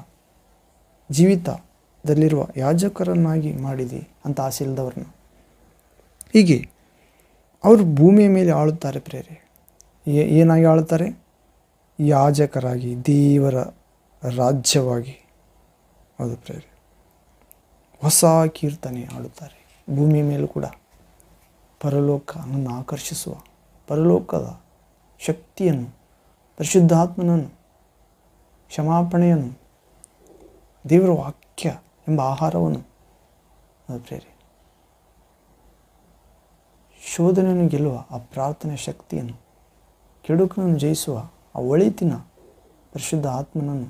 ಜೀವಿತದಲ್ಲಿರುವ ಯಾಜಕರನ್ನಾಗಿ ಮಾಡಿದೆ ಅಂತ ಆಸೆ ಇಲ್ಲದವ್ರನ್ನ. ಹೀಗೆ ಅವರು ಭೂಮಿಯ ಮೇಲೆ ಆಳುತ್ತಾರೆ ಪ್ರೇರೆ. ಏನಾಗಿ ಆಳುತ್ತಾರೆ? ಯಾಜಕರಾಗಿ, ದೇವರ ರಾಜ್ಯವಾಗಿ. ಹೌದು ಪ್ರೇರೆ, ಹೊಸ ಕೀರ್ತನೆ ಆಡುತ್ತಾರೆ. ಭೂಮಿಯ ಮೇಲೂ ಕೂಡ ಪರಲೋಕವನ್ನು ಆಕರ್ಷಿಸುವ ಪರಲೋಕದ ಶಕ್ತಿಯನ್ನು, ಪರಿಶುದ್ಧಾತ್ಮನನ್ನು, ಕ್ಷಮಾಪಣೆಯನ್ನು, ದೇವರ ವಾಕ್ಯ ಎಂಬ ಆಹಾರವನ್ನು ಪ್ರೇರೆ, ಶೋಧನೆಯನ್ನು ಗೆಲ್ಲುವ ಆ ಪ್ರಾರ್ಥನೆ ಶಕ್ತಿಯನ್ನು, ಕೆಡುಕನ್ನು ಜಯಿಸುವ ಆ ಒಳಿತಿನ ಪರಿಶುದ್ಧ ಆತ್ಮನನ್ನು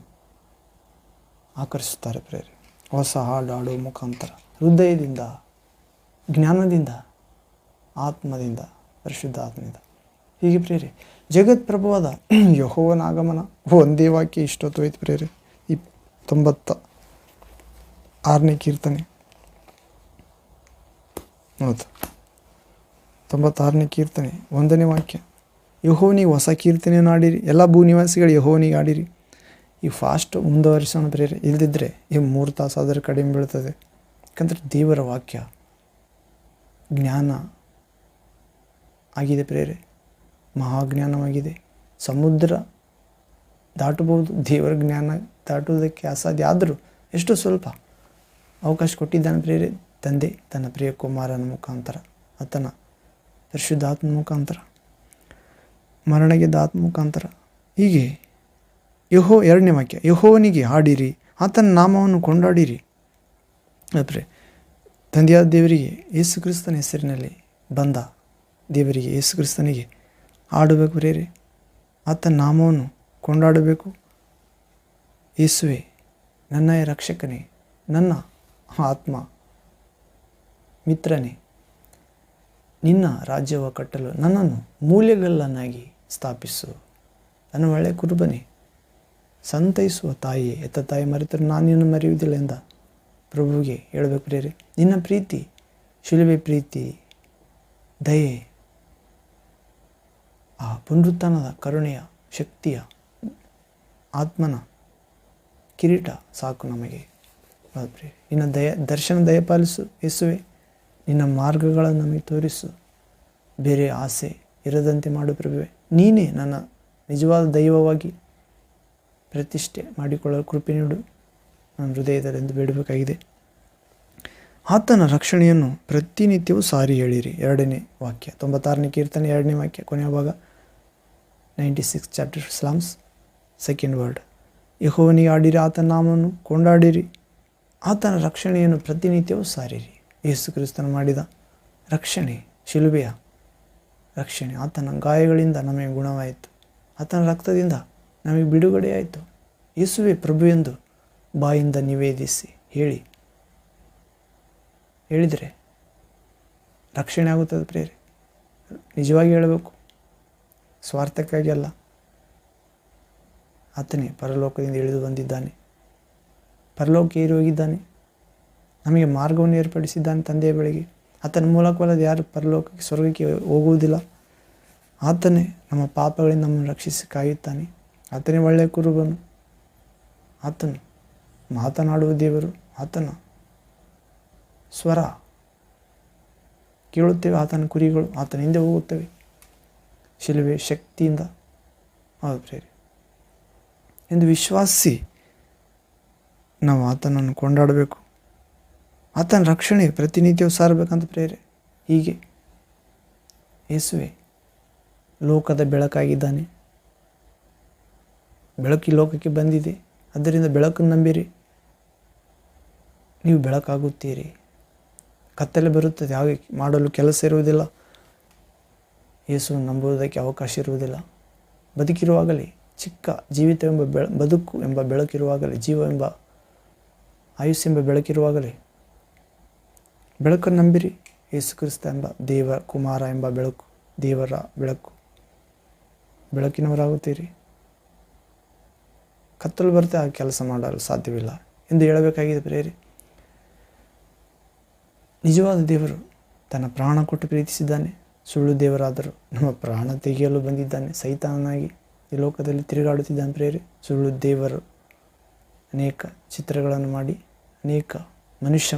ಆಕರ್ಷಿಸುತ್ತಾರೆ ಪ್ರೇರೆ. ಹೊಸ ಹಾಡು ಹಾಡುವ ಮುಖಾಂತರ, ಹೃದಯದಿಂದ, ಜ್ಞಾನದಿಂದ, ಆತ್ಮದಿಂದ, ಪರಿಶುದ್ಧ ಆತ್ಮದಿಂದ. ಹೀಗೆ ಪ್ರೇರೆ ಜಗತ್ಪ್ರಭುವಾದ ಯೆಹೋವನ ಆಗಮನ. ಒಂದೇ ವಾಕ್ಯ ಇಷ್ಟೊತ್ತು ಹೋಯ್ತು ಪ್ರೇರೆ. 96ನೇ ಕೀರ್ತನೆ. ಹೌದು, 96ನೇ ಕೀರ್ತನೆ 1ನೇ ವಾಕ್ಯ. ಯೆಹೋವನಿಗೆ ಹೊಸ ಕೀರ್ತನೆಯನ್ನು ಆಡಿರಿ, ಎಲ್ಲ ಭೂನಿವಾಸಿಗಳು ಯೆಹೋವನಿಗೆ ಆಡಿರಿ. ಈ ಫಾಸ್ಟ್ ಮುಂದುವರಿಸೋಣ ಪ್ರೇರೆ, ಇಲ್ಲದಿದ್ದರೆ ಈ 3 ತಾಸು ಆದರೆ ಕಡಿಮೆ ಬೀಳ್ತದೆ. ಯಾಕಂದರೆ ದೇವರ ವಾಕ್ಯ ಜ್ಞಾನ ಆಗಿದೆ ಪ್ರೇರೆ, ಮಹಾಜ್ಞಾನವಾಗಿದೆ. ಸಮುದ್ರ ದಾಟಬಹುದು, ದೇವರ ಜ್ಞಾನ ದಾಟುವುದಕ್ಕೆ ಅಸಾಧ್ಯ. ಆದರೂ ಎಷ್ಟು ಸ್ವಲ್ಪ ಅವಕಾಶ ಕೊಟ್ಟಿದ್ದಾನೆ ಪ್ರೇರೆ ತಂದೆ ತನ್ನ ಪ್ರಿಯ ಕುಮಾರನ ಮುಖಾಂತರ, ಆತನ ಪರಿಶುದ್ಧಾತ್ಮ ಮುಖಾಂತರ, ಮರಣಗೆದ್ದ ಆತ್ಮ ಮುಖಾಂತರ. ಹೀಗೆ 2ನೇ ವಾಕ್ಯ, ಯೆಹೋವನಿಗೆ ಹಾಡಿರಿ, ಆತನ ನಾಮವನ್ನು ಕೊಂಡಾಡಿರಿ. ಪ್ರೆ ತಂದೆಯಾದ ದೇವರಿಗೆ, ಯೇಸು ಕ್ರಿಸ್ತನ ಹೆಸರಿನಲ್ಲಿ ಬಂದ ದೇವರಿಗೆ, ಯೇಸು ಕ್ರಿಸ್ತನಿಗೆ ಹಾಡಬೇಕು ಪ್ರೇರೆ, ಆತನ ನಾಮವನ್ನು ಕೊಂಡಾಡಬೇಕು. ಯೇಸುವೆ ನನ್ನ ರಕ್ಷಕನೇ, ನನ್ನ ಆತ್ಮ ಮಿತ್ರನೇ, ನಿನ್ನ ರಾಜ್ಯವ ಕಟ್ಟಲು ನನ್ನನ್ನು ಮೂಲೆಗಲ್ಲನ್ನಾಗಿ ಸ್ಥಾಪಿಸು. ನನ್ನ ಒಳ್ಳೆಯ ಕುರುಬನೇ, ಸಂತೈಸುವ ತಾಯಿಯೇ, ಎತ್ತ ತಾಯಿ ಮರೆತರು ನಾನು ನಿನ್ನನ್ನು ಮರೆಯುವುದಿಲ್ಲ ಎಂದ ಪ್ರಭುವಿಗೆ ಹೇಳಬೇಕು ಪ್ರೇರೆ. ನಿನ್ನ ಪ್ರೀತಿ, ಶಿಲುಬೆ ಪ್ರೀತಿ, ದಯೆ, ಆ ಪುನರುತ್ಥಾನದ ಕರುಣೆಯ ಶಕ್ತಿಯ ಆತ್ಮನ ಕಿರೀಟ ಸಾಕು ನಮಗೆ. ಪ್ರೇರೆ ನಿನ್ನ ದರ್ಶನ ದಯಪಾಲಿಸು ಯೇಸುವೆ. ನಿನ್ನ ಮಾರ್ಗಗಳನ್ನು ನಮಗೆ ತೋರಿಸು. ಬೇರೆ ಆಸೆ ಇರದಂತೆ ಮಾಡು ಪ್ರಭುವೆ. ನೀನೇ ನನ್ನ ನಿಜವಾದ ದೈವವಾಗಿ ಪ್ರತಿಷ್ಠೆ ಮಾಡಿಕೊಳ್ಳಲು ಕೃಪೆ ನೀಡು ನನ್ನ ಹೃದಯದಲ್ಲೆಂದು ಬೇಡಬೇಕಾಗಿದೆ. ಆತನ ರಕ್ಷಣೆಯನ್ನು ಪ್ರತಿನಿತ್ಯವೂ ಸಾರಿ ಹೇಳಿರಿ. 2ನೇ ವಾಕ್ಯ, 96ನೇ ಕೀರ್ತನೆ 2ನೇ ವಾಕ್ಯ, ಕೊನೆಯ ಭಾಗ, 96 ಚಾಪ್ಟರ್ ಸ್ಲಾಮ್ಸ್, 2nd ವರ್ಡ್. ಯೆಹೋವನಿಗೆ ಆಡಿರಿ, ಆತನ ನಾಮವನ್ನು ಕೊಂಡಾಡಿರಿ, ಆತನ ರಕ್ಷಣೆಯನ್ನು ಪ್ರತಿನಿತ್ಯವೂ ಸಾರಿರಿ. ಯೇಸು ಕ್ರಿಸ್ತನು ಮಾಡಿದ ರಕ್ಷಣೆ, ಶಿಲುಬೆಯ ರಕ್ಷಣೆ, ಆತನ ಗಾಯಗಳಿಂದ ನಮಗೆ ಗುಣವಾಯಿತು, ಆತನ ರಕ್ತದಿಂದ ನಮಗೆ ಬಿಡುಗಡೆಯಾಯಿತು. ಯೇಸುವೆ ಪ್ರಭು ಎಂದು ಬಾಯಿಂದ ನಿವೇದಿಸಿ ಹೇಳಿದರೆ ರಕ್ಷಣೆ ಆಗುತ್ತದೆ ಪ್ರೇರೆ. ನಿಜವಾಗಿ ಹೇಳಬೇಕು, ಸ್ವಾರ್ಥಕ್ಕಾಗಿ ಅಲ್ಲ. ಆತನೇ ಪರಲೋಕದಿಂದ ಇಳಿದು ಬಂದಿದ್ದಾನೆ, ಪರಲೋಕಕ್ಕೆ ಏರಿ ಹೋಗಿದ್ದಾನೆ, ನಮಗೆ ಮಾರ್ಗವನ್ನು ಏರ್ಪಡಿಸಿದ್ದಾನೆ ತಂದೆಯ ಬಳಿಗೆ. ಆತನ ಮೂಲಕವಲ್ಲದ ಯಾರು ಪರಲೋಕಕ್ಕೆ, ಸ್ವರ್ಗಕ್ಕೆ ಹೋಗುವುದಿಲ್ಲ. ಆತನೇ ನಮ್ಮ ಪಾಪಗಳಿಂದ ನಮ್ಮನ್ನು ರಕ್ಷಿಸಿ ಕಾಯುತ್ತಾನೆ. ಆತನೇ ಒಳ್ಳೆಯ ಕುರುಬನು, ಆತನು ಮಾತನಾಡುವ ದೇವರು, ಆತನ ಸ್ವರ ಕೇಳುತ್ತೇವೆ, ಆತನ ಕುರಿಗಳು ಆತನ ಹಿಂದೆ ಹೋಗುತ್ತವೆ ಶಿಲುಬೆ ಶಕ್ತಿಯಿಂದ. ಹೌದು ಪ್ರೇರೆ, ಎಂದು ವಿಶ್ವಾಸಿಸಿ ನಾವು ಆತನನ್ನು ಕೊಂಡಾಡಬೇಕು. ಆತನ ರಕ್ಷಣೆ ಪ್ರತಿನಿತ್ಯವೂ ಸಾರಬೇಕಂತ ಪ್ರೇರೆ. ಹೀಗೆ ಯೇಸುವೆ ಲೋಕದ ಬೆಳಕಾಗಿದ್ದಾನೆ. ಬೆಳಕು ಈ ಲೋಕಕ್ಕೆ ಬಂದಿದೆ, ಅದರಿಂದ ಬೆಳಕನ್ನು ನಂಬಿರಿ, ನೀವು ಬೆಳಕಾಗುತ್ತೀರಿ. ಕತ್ತಲೆ ಬರುತ್ತದೆ, ಹಾಗೆ ಮಾಡಲು ಕೆಲಸ ಇರುವುದಿಲ್ಲ. ಯೇಸುವನ್ನು ನಂಬುವುದಕ್ಕೆ ಅವಕಾಶ ಇರುವುದಿಲ್ಲ. ಬದುಕಿರುವಾಗಲೇ, ಚಿಕ್ಕ ಜೀವಿತವೆಂಬ ಬದುಕು ಎಂಬ ಬೆಳಕಿರುವಾಗಲೇ, ಜೀವ ಎಂಬ ಆಯುಷ್ಯೆಂಬ ಬೆಳಕಿರುವಾಗಲೇ ಬೆಳಕನ್ನು ನಂಬಿರಿ. ಯೇಸು ಕ್ರಿಸ್ತ ಎಂಬ ದೇವ ಕುಮಾರ ಎಂಬ ಬೆಳಕು, ದೇವರ ಬೆಳಕು, ಬೆಳಕಿನವರಾಗುತ್ತೀರಿ. ಕತ್ತಲು ಬರುತ್ತೆ, ಆ ಕೆಲಸ ಮಾಡಲು ಸಾಧ್ಯವಿಲ್ಲ ಎಂದು ಹೇಳಬೇಕಾಗಿದೆ ಪ್ರೇರೆ. ನಿಜವಾದ ದೇವರು ತನ್ನ ಪ್ರಾಣ ಕೊಟ್ಟು ಪ್ರೀತಿಸಿದ್ದಾನೆ. ಸುಳ್ಳು ದೇವರಾದರೂ ನಮ್ಮ ಪ್ರಾಣ ತೆಗೆಯಲು ಬಂದಿದ್ದಾನೆ. ಸೈತಾನನಾಗಿ ಈ ಲೋಕದಲ್ಲಿ ತಿರುಗಾಡುತ್ತಿದ್ದಾನೆ ಪ್ರೇರೆ. ಸುಳ್ಳು ದೇವರು ಅನೇಕ ಚಿತ್ರಗಳನ್ನು ಮಾಡಿ ಅನೇಕ ಮನುಷ್ಯ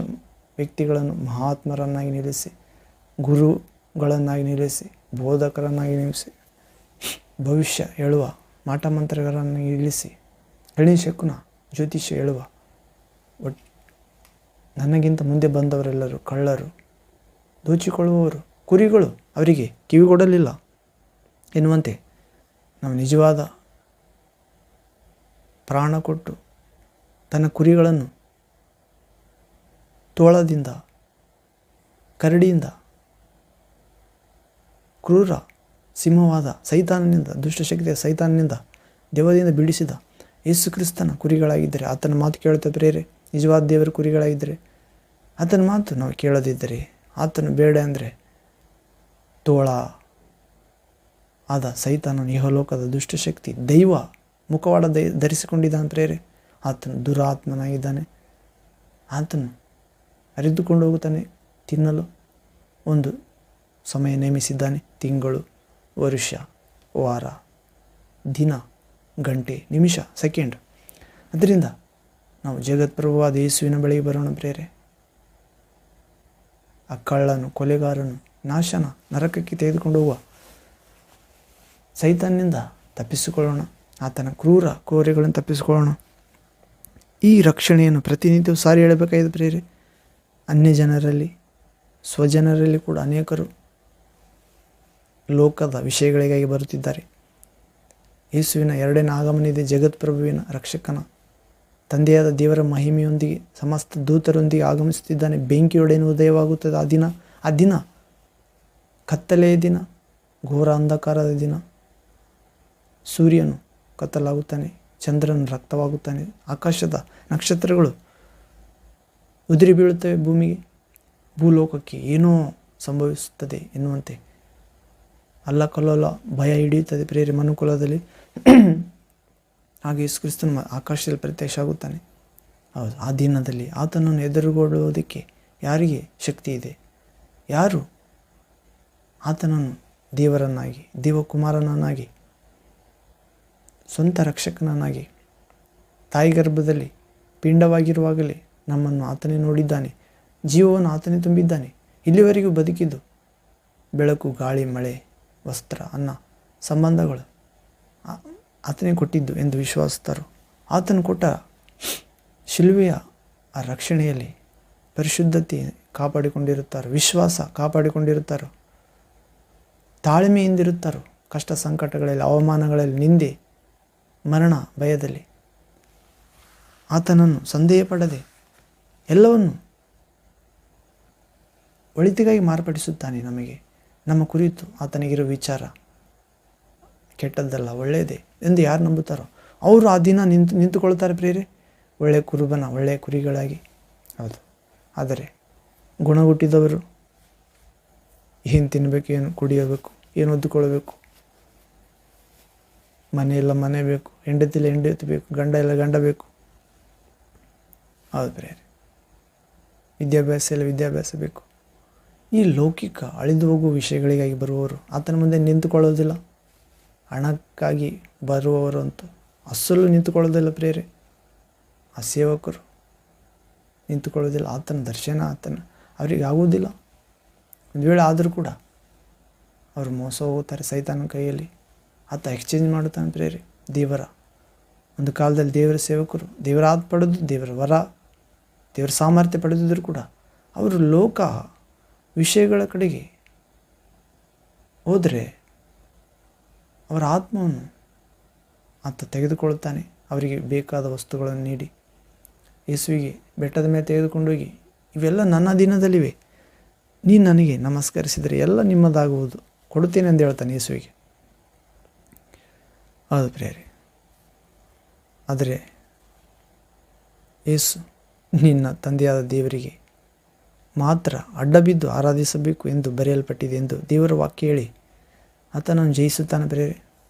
ವ್ಯಕ್ತಿಗಳನ್ನು ಮಹಾತ್ಮರನ್ನಾಗಿ ನಿಲ್ಲಿಸಿ, ಗುರುಗಳನ್ನಾಗಿ ನಿಲ್ಲಿಸಿ, ಬೋಧಕರನ್ನಾಗಿ ನಿಲ್ಲಿಸಿ, ಭವಿಷ್ಯ ಹೇಳುವ ಮಾಟಮಂತ್ರಗಳನ್ನಾಗಿ ನಿಲ್ಲಿಸಿ, ಗಣೇಶಕುನ ಜ್ಯೋತಿಷ್ಯ ಹೇಳುವ ನನಗಿಂತ ಮುಂದೆ ಬಂದವರೆಲ್ಲರೂ ಕಳ್ಳರು, ದೋಚಿಕೊಳ್ಳುವವರು, ಕುರಿಗಳು ಅವರಿಗೆ ಕಿವಿಗೊಡಲಿಲ್ಲ ಎನ್ನುವಂತೆ ನಾವು ನಿಜವಾದ ಪ್ರಾಣ ಕೊಟ್ಟು ತನ್ನ ಕುರಿಗಳನ್ನು ತೋಳದಿಂದ, ಕರಡಿಯಿಂದ, ಕ್ರೂರ ಸಿಂಹವಾದ ಸೈತಾನನಿಂದ, ದುಷ್ಟಶಕ್ತಿಯ ಸೈತಾನನಿಂದ, ದೆವ್ವದಿಂದ ಬಿಡಿಸಿದ ಯೇಸು ಕ್ರಿಸ್ತನ ಕುರಿಗಳಾಗಿದ್ದರೆ, ಆತನ ಮಾತು ಕೇಳುತ್ತಾ ಪ್ರೇರೆ ನಿಜವಾದ ದೇವರ ಕುರಿಗಳಾಗಿದ್ದರೆ, ಆತನ ಮಾತು ನಾವು ಕೇಳದಿದ್ದರೆ, ಆತನು ಬೇಡ ಅಂದರೆ ತೋಳ ಆದ ಸೈತಾನನು ಇಹಲೋಕದ ದುಷ್ಟಶಕ್ತಿ ದೈವ ಮುಖವಾಡ ಧರಿಸಿಕೊಂಡಿದ್ದಾನೆ ಪ್ರೇರೆ. ಆತನು ದುರಾತ್ಮನಾಗಿದ್ದಾನೆ. ಆತನು ಹರಿದುಕೊಂಡು ಹೋಗುತ್ತಾನೆ. ತಿನ್ನಲು ಒಂದು ಸಮಯ ನೇಮಿಸಿದ್ದಾನೆ. ತಿಂಗಳು, ವರುಷ, ವಾರ, ದಿನ, ಗಂಟೆ, ನಿಮಿಷ, ಸೆಕೆಂಡ್. ಅದರಿಂದ ನಾವು ಜಗತ್ಪ್ರಭುವಾದ ಯೇಸುವಿನ ಬಳಿಗೆ ಬರೋಣ ಪ್ರೇರೆ. ಆ ಕಳ್ಳನು, ಕೊಲೆಗಾರನು, ನಾಶನ, ನರಕಕ್ಕೆ ತೆಗೆದುಕೊಂಡು ಹೋಗುವ ಸೈತಾನ್ನಿಂದ ತಪ್ಪಿಸಿಕೊಳ್ಳೋಣ. ಆತನ ಕ್ರೂರ ಕೋರೆಗಳನ್ನು ತಪ್ಪಿಸಿಕೊಳ್ಳೋಣ. ಈ ರಕ್ಷಣೆಯನ್ನು ಪ್ರತಿನಿತ್ಯವೂ ಸಾರಿ ಹೇಳಬೇಕಾಗಿದೆ ಪ್ರೇರೆ. ಅನ್ಯ ಜನರಲ್ಲಿ, ಸ್ವಜನರಲ್ಲಿ ಕೂಡ ಅನೇಕರು ಲೋಕದ ವಿಷಯಗಳಿಗಾಗಿ ಬರುತ್ತಿದ್ದಾರೆ. ಯೇಸುವಿನ ಎರಡನೇ ಆಗಮನ ಇದೆ. ಜಗತ್ಪ್ರಭುವಿನ ರಕ್ಷಕನ ತಂದೆಯಾದ ದೇವರ ಮಹಿಮೆಯೊಂದಿಗೆ ಸಮಸ್ತ ದೂತರೊಂದಿಗೆ ಆಗಮಿಸುತ್ತಿದ್ದಾನೆ. ಬೆಂಕಿಯೊಡನೆ ಉದಯವಾಗುತ್ತದೆ ಆ ದಿನ ಕತ್ತಲೆಯ ದಿನ, ಘೋರ ಅಂಧಕಾರದ ದಿನ. ಸೂರ್ಯನು ಕತ್ತಲಾಗುತ್ತಾನೆ, ಚಂದ್ರನು ರಕ್ತವಾಗುತ್ತಾನೆ, ಆಕಾಶದ ನಕ್ಷತ್ರಗಳು ಉದುರಿ ಬೀಳುತ್ತವೆ ಭೂಮಿಗೆ, ಭೂಲೋಕಕ್ಕೆ ಏನೋ ಸಂಭವಿಸುತ್ತದೆ ಎನ್ನುವಂತೆ ಅಲ್ಲಕಲ್ಲೋಲ ಭಯ ಹಿಡಿಯುತ್ತದೆ ಪ್ರೇರೆ ಮನುಕುಲದಲ್ಲಿ. ಹಾಗೆ ಯೇಸು ಕ್ರಿಸ್ತನ ಆಕಾಶದಲ್ಲಿ ಪ್ರತ್ಯಕ್ಷ ಆಗುತ್ತಾನೆ. ಹೌದು, ಆ ದಿನದಲ್ಲಿ ಆತನನ್ನು ಎದುರುಗೊಳ್ಳುವುದಕ್ಕೆ ಯಾರಿಗೆ ಶಕ್ತಿ ಇದೆ? ಯಾರು ಆತನನ್ನು ದೇವರನ್ನಾಗಿ, ದೇವಕುಮಾರನನ್ನಾಗಿ, ಸ್ವಂತ ರಕ್ಷಕನನ್ನಾಗಿ ತಾಯಿ ಗರ್ಭದಲ್ಲಿ ಪಿಂಡವಾಗಿರುವಾಗಲೇ ನಮ್ಮನ್ನು ಆತನೇ ನೋಡಿದ್ದಾನೆ, ಜೀವವನ್ನು ಆತನೇ ತುಂಬಿದ್ದಾನೆ. ಇಲ್ಲಿವರೆಗೂ ಬದುಕಿದ್ದು ಬೆಳಕು, ಗಾಳಿ, ಮಳೆ, ವಸ್ತ್ರ, ಅನ್ನ, ಸಂಬಂಧಗಳು ಆತನೇ ಕೊಟ್ಟಿದ್ದು ಎಂದು ವಿಶ್ವಾಸಿಸ್ತರು. ಆತನು ಕೊಟ್ಟ ಶಿಲುಬೆಯ ಆ ರಕ್ಷಣೆಯಲ್ಲಿ ಪರಿಶುದ್ಧತೆ ಕಾಪಾಡಿಕೊಂಡಿರುತ್ತಾರೋ, ವಿಶ್ವಾಸ ಕಾಪಾಡಿಕೊಂಡಿರುತ್ತಾರೋ, ತಾಳ್ಮೆಯಿಂದಿರುತ್ತಾರೋ, ಕಷ್ಟ ಸಂಕಟಗಳಲ್ಲಿ, ಅವಮಾನಗಳಲ್ಲಿ, ನಿಂದೆ, ಮರಣ ಭಯದಲ್ಲಿ ಆತನನ್ನು ಸಂದೇಹ ಪಡದೆ ಎಲ್ಲವನ್ನು ಒಳಿತಿಗಾಗಿ ಮಾರ್ಪಡಿಸುತ್ತಾನೆ. ನಮಗೆ ನಮ್ಮ ಕುರಿತು ಆತನಿಗಿರೋ ವಿಚಾರ ಕೆಟ್ಟದ್ದಲ್ಲ, ಒಳ್ಳೆಯದೇ ಎಂದು ಯಾರು ನಂಬುತ್ತಾರೋ ಅವರು ಆ ದಿನ ನಿಂತುಕೊಳ್ತಾರೆ ಪ್ರೇರೆ, ಒಳ್ಳೆಯ ಕುರುಬನ ಒಳ್ಳೆಯ ಕುರಿಗಳಾಗಿ. ಹೌದು, ಆದರೆ ಗುಣಗುಟ್ಟಿದವರು ಏನು ತಿನ್ನಬೇಕು, ಏನು ಕುಡಿಯಬೇಕು, ಏನು ಒದ್ದುಕೊಳ್ಬೇಕು, ಮನೆ ಎಲ್ಲ ಮನೆ ಬೇಕು, ಹೆಂಡತಿಲ್ಲ ಹೆಂಡತಿ ಬೇಕು, ಗಂಡ ಎಲ್ಲ ಗಂಡ ಬೇಕು. ಹೌದು ಪ್ರೇರೆ, ವಿದ್ಯಾಭ್ಯಾಸ ಎಲ್ಲ ವಿದ್ಯಾಭ್ಯಾಸ ಬೇಕು. ಈ ಲೌಕಿಕ ಅಳಿದು ಹೋಗುವ ವಿಷಯಗಳಿಗಾಗಿ ಬರುವವರು ಆತನ ಮುಂದೆ ನಿಂತುಕೊಳ್ಳೋದಿಲ್ಲ. ಹಣಕ್ಕಾಗಿ ಬರುವವರು ಅಂತೂ ಅಸಲು ನಿಂತುಕೊಳ್ಳೋದಿಲ್ಲ ಪ್ರಿಯರೇ. ಆ ಸೇವಕರು ನಿಂತುಕೊಳ್ಳೋದಿಲ್ಲ. ಆತನ ದರ್ಶನ ಅವರಿಗೆ ಆಗುವುದಿಲ್ಲ. ಒಂದು ವೇಳೆ ಆದರೂ ಕೂಡ ಅವರು ಮೋಸ ಹೋಗುತ್ತಾರೆ ಸೈತಾನನ ಕೈಯಲ್ಲಿ. ಆತ ಎಕ್ಸ್ಚೇಂಜ್ ಮಾಡುತ್ತಾನೆ ಪ್ರಿಯರೇ. ಒಂದು ಕಾಲದಲ್ಲಿ ದೇವರ ಸೇವಕರು ದೇವರ ಆತ್ಮ ಪಡೆದು ದೇವರ ವರ ದೇವರ ಸಾಮರ್ಥ್ಯ ಪಡೆದಿದ್ದರೂ ಕೂಡ ಅವರು ಲೋಕ ವಿಷಯಗಳ ಕಡೆಗೆ ಹೋದರೆ ಅವರ ಆತ್ಮವನ್ನು ಆತ ತೆಗೆದುಕೊಳ್ಳುತ್ತಾನೆ. ಅವರಿಗೆ ಬೇಕಾದ ವಸ್ತುಗಳನ್ನು ನೀಡಿ ಯೇಸುವಿಗೆ ಬೆಟ್ಟದ ಮೇಲೆ ತೆಗೆದುಕೊಂಡೋಗಿ, ಇವೆಲ್ಲ ನನ್ನ ದಿನದಲ್ಲಿವೆ, ನೀನು ನನಗೆ ನಮಸ್ಕರಿಸಿದರೆ ಎಲ್ಲ ನಿಮ್ಮದಾಗುವುದು, ಕೊಡುತ್ತೇನೆ ಎಂದು ಹೇಳ್ತಾನೆ ಯೇಸುವಿಗೆ. ಹೌದು ಪ್ರಿಯರೇ. ಆದರೆ ಯೇಸು ನಿನ್ನ ತಂದೆಯಾದ ದೇವರಿಗೆ ಮಾತ್ರ ಅಡ್ಡಬಿದ್ದು ಆರಾಧಿಸಬೇಕು ಎಂದು ಬರೆಯಲ್ಪಟ್ಟಿದೆ ಎಂದು ದೇವರ ವಾಕ್ಯ ಹೇಳಿ ಆತನನ್ನು ಜಯಿಸುತ್ತಾನೆ ಪ್ರಿಯರೇ,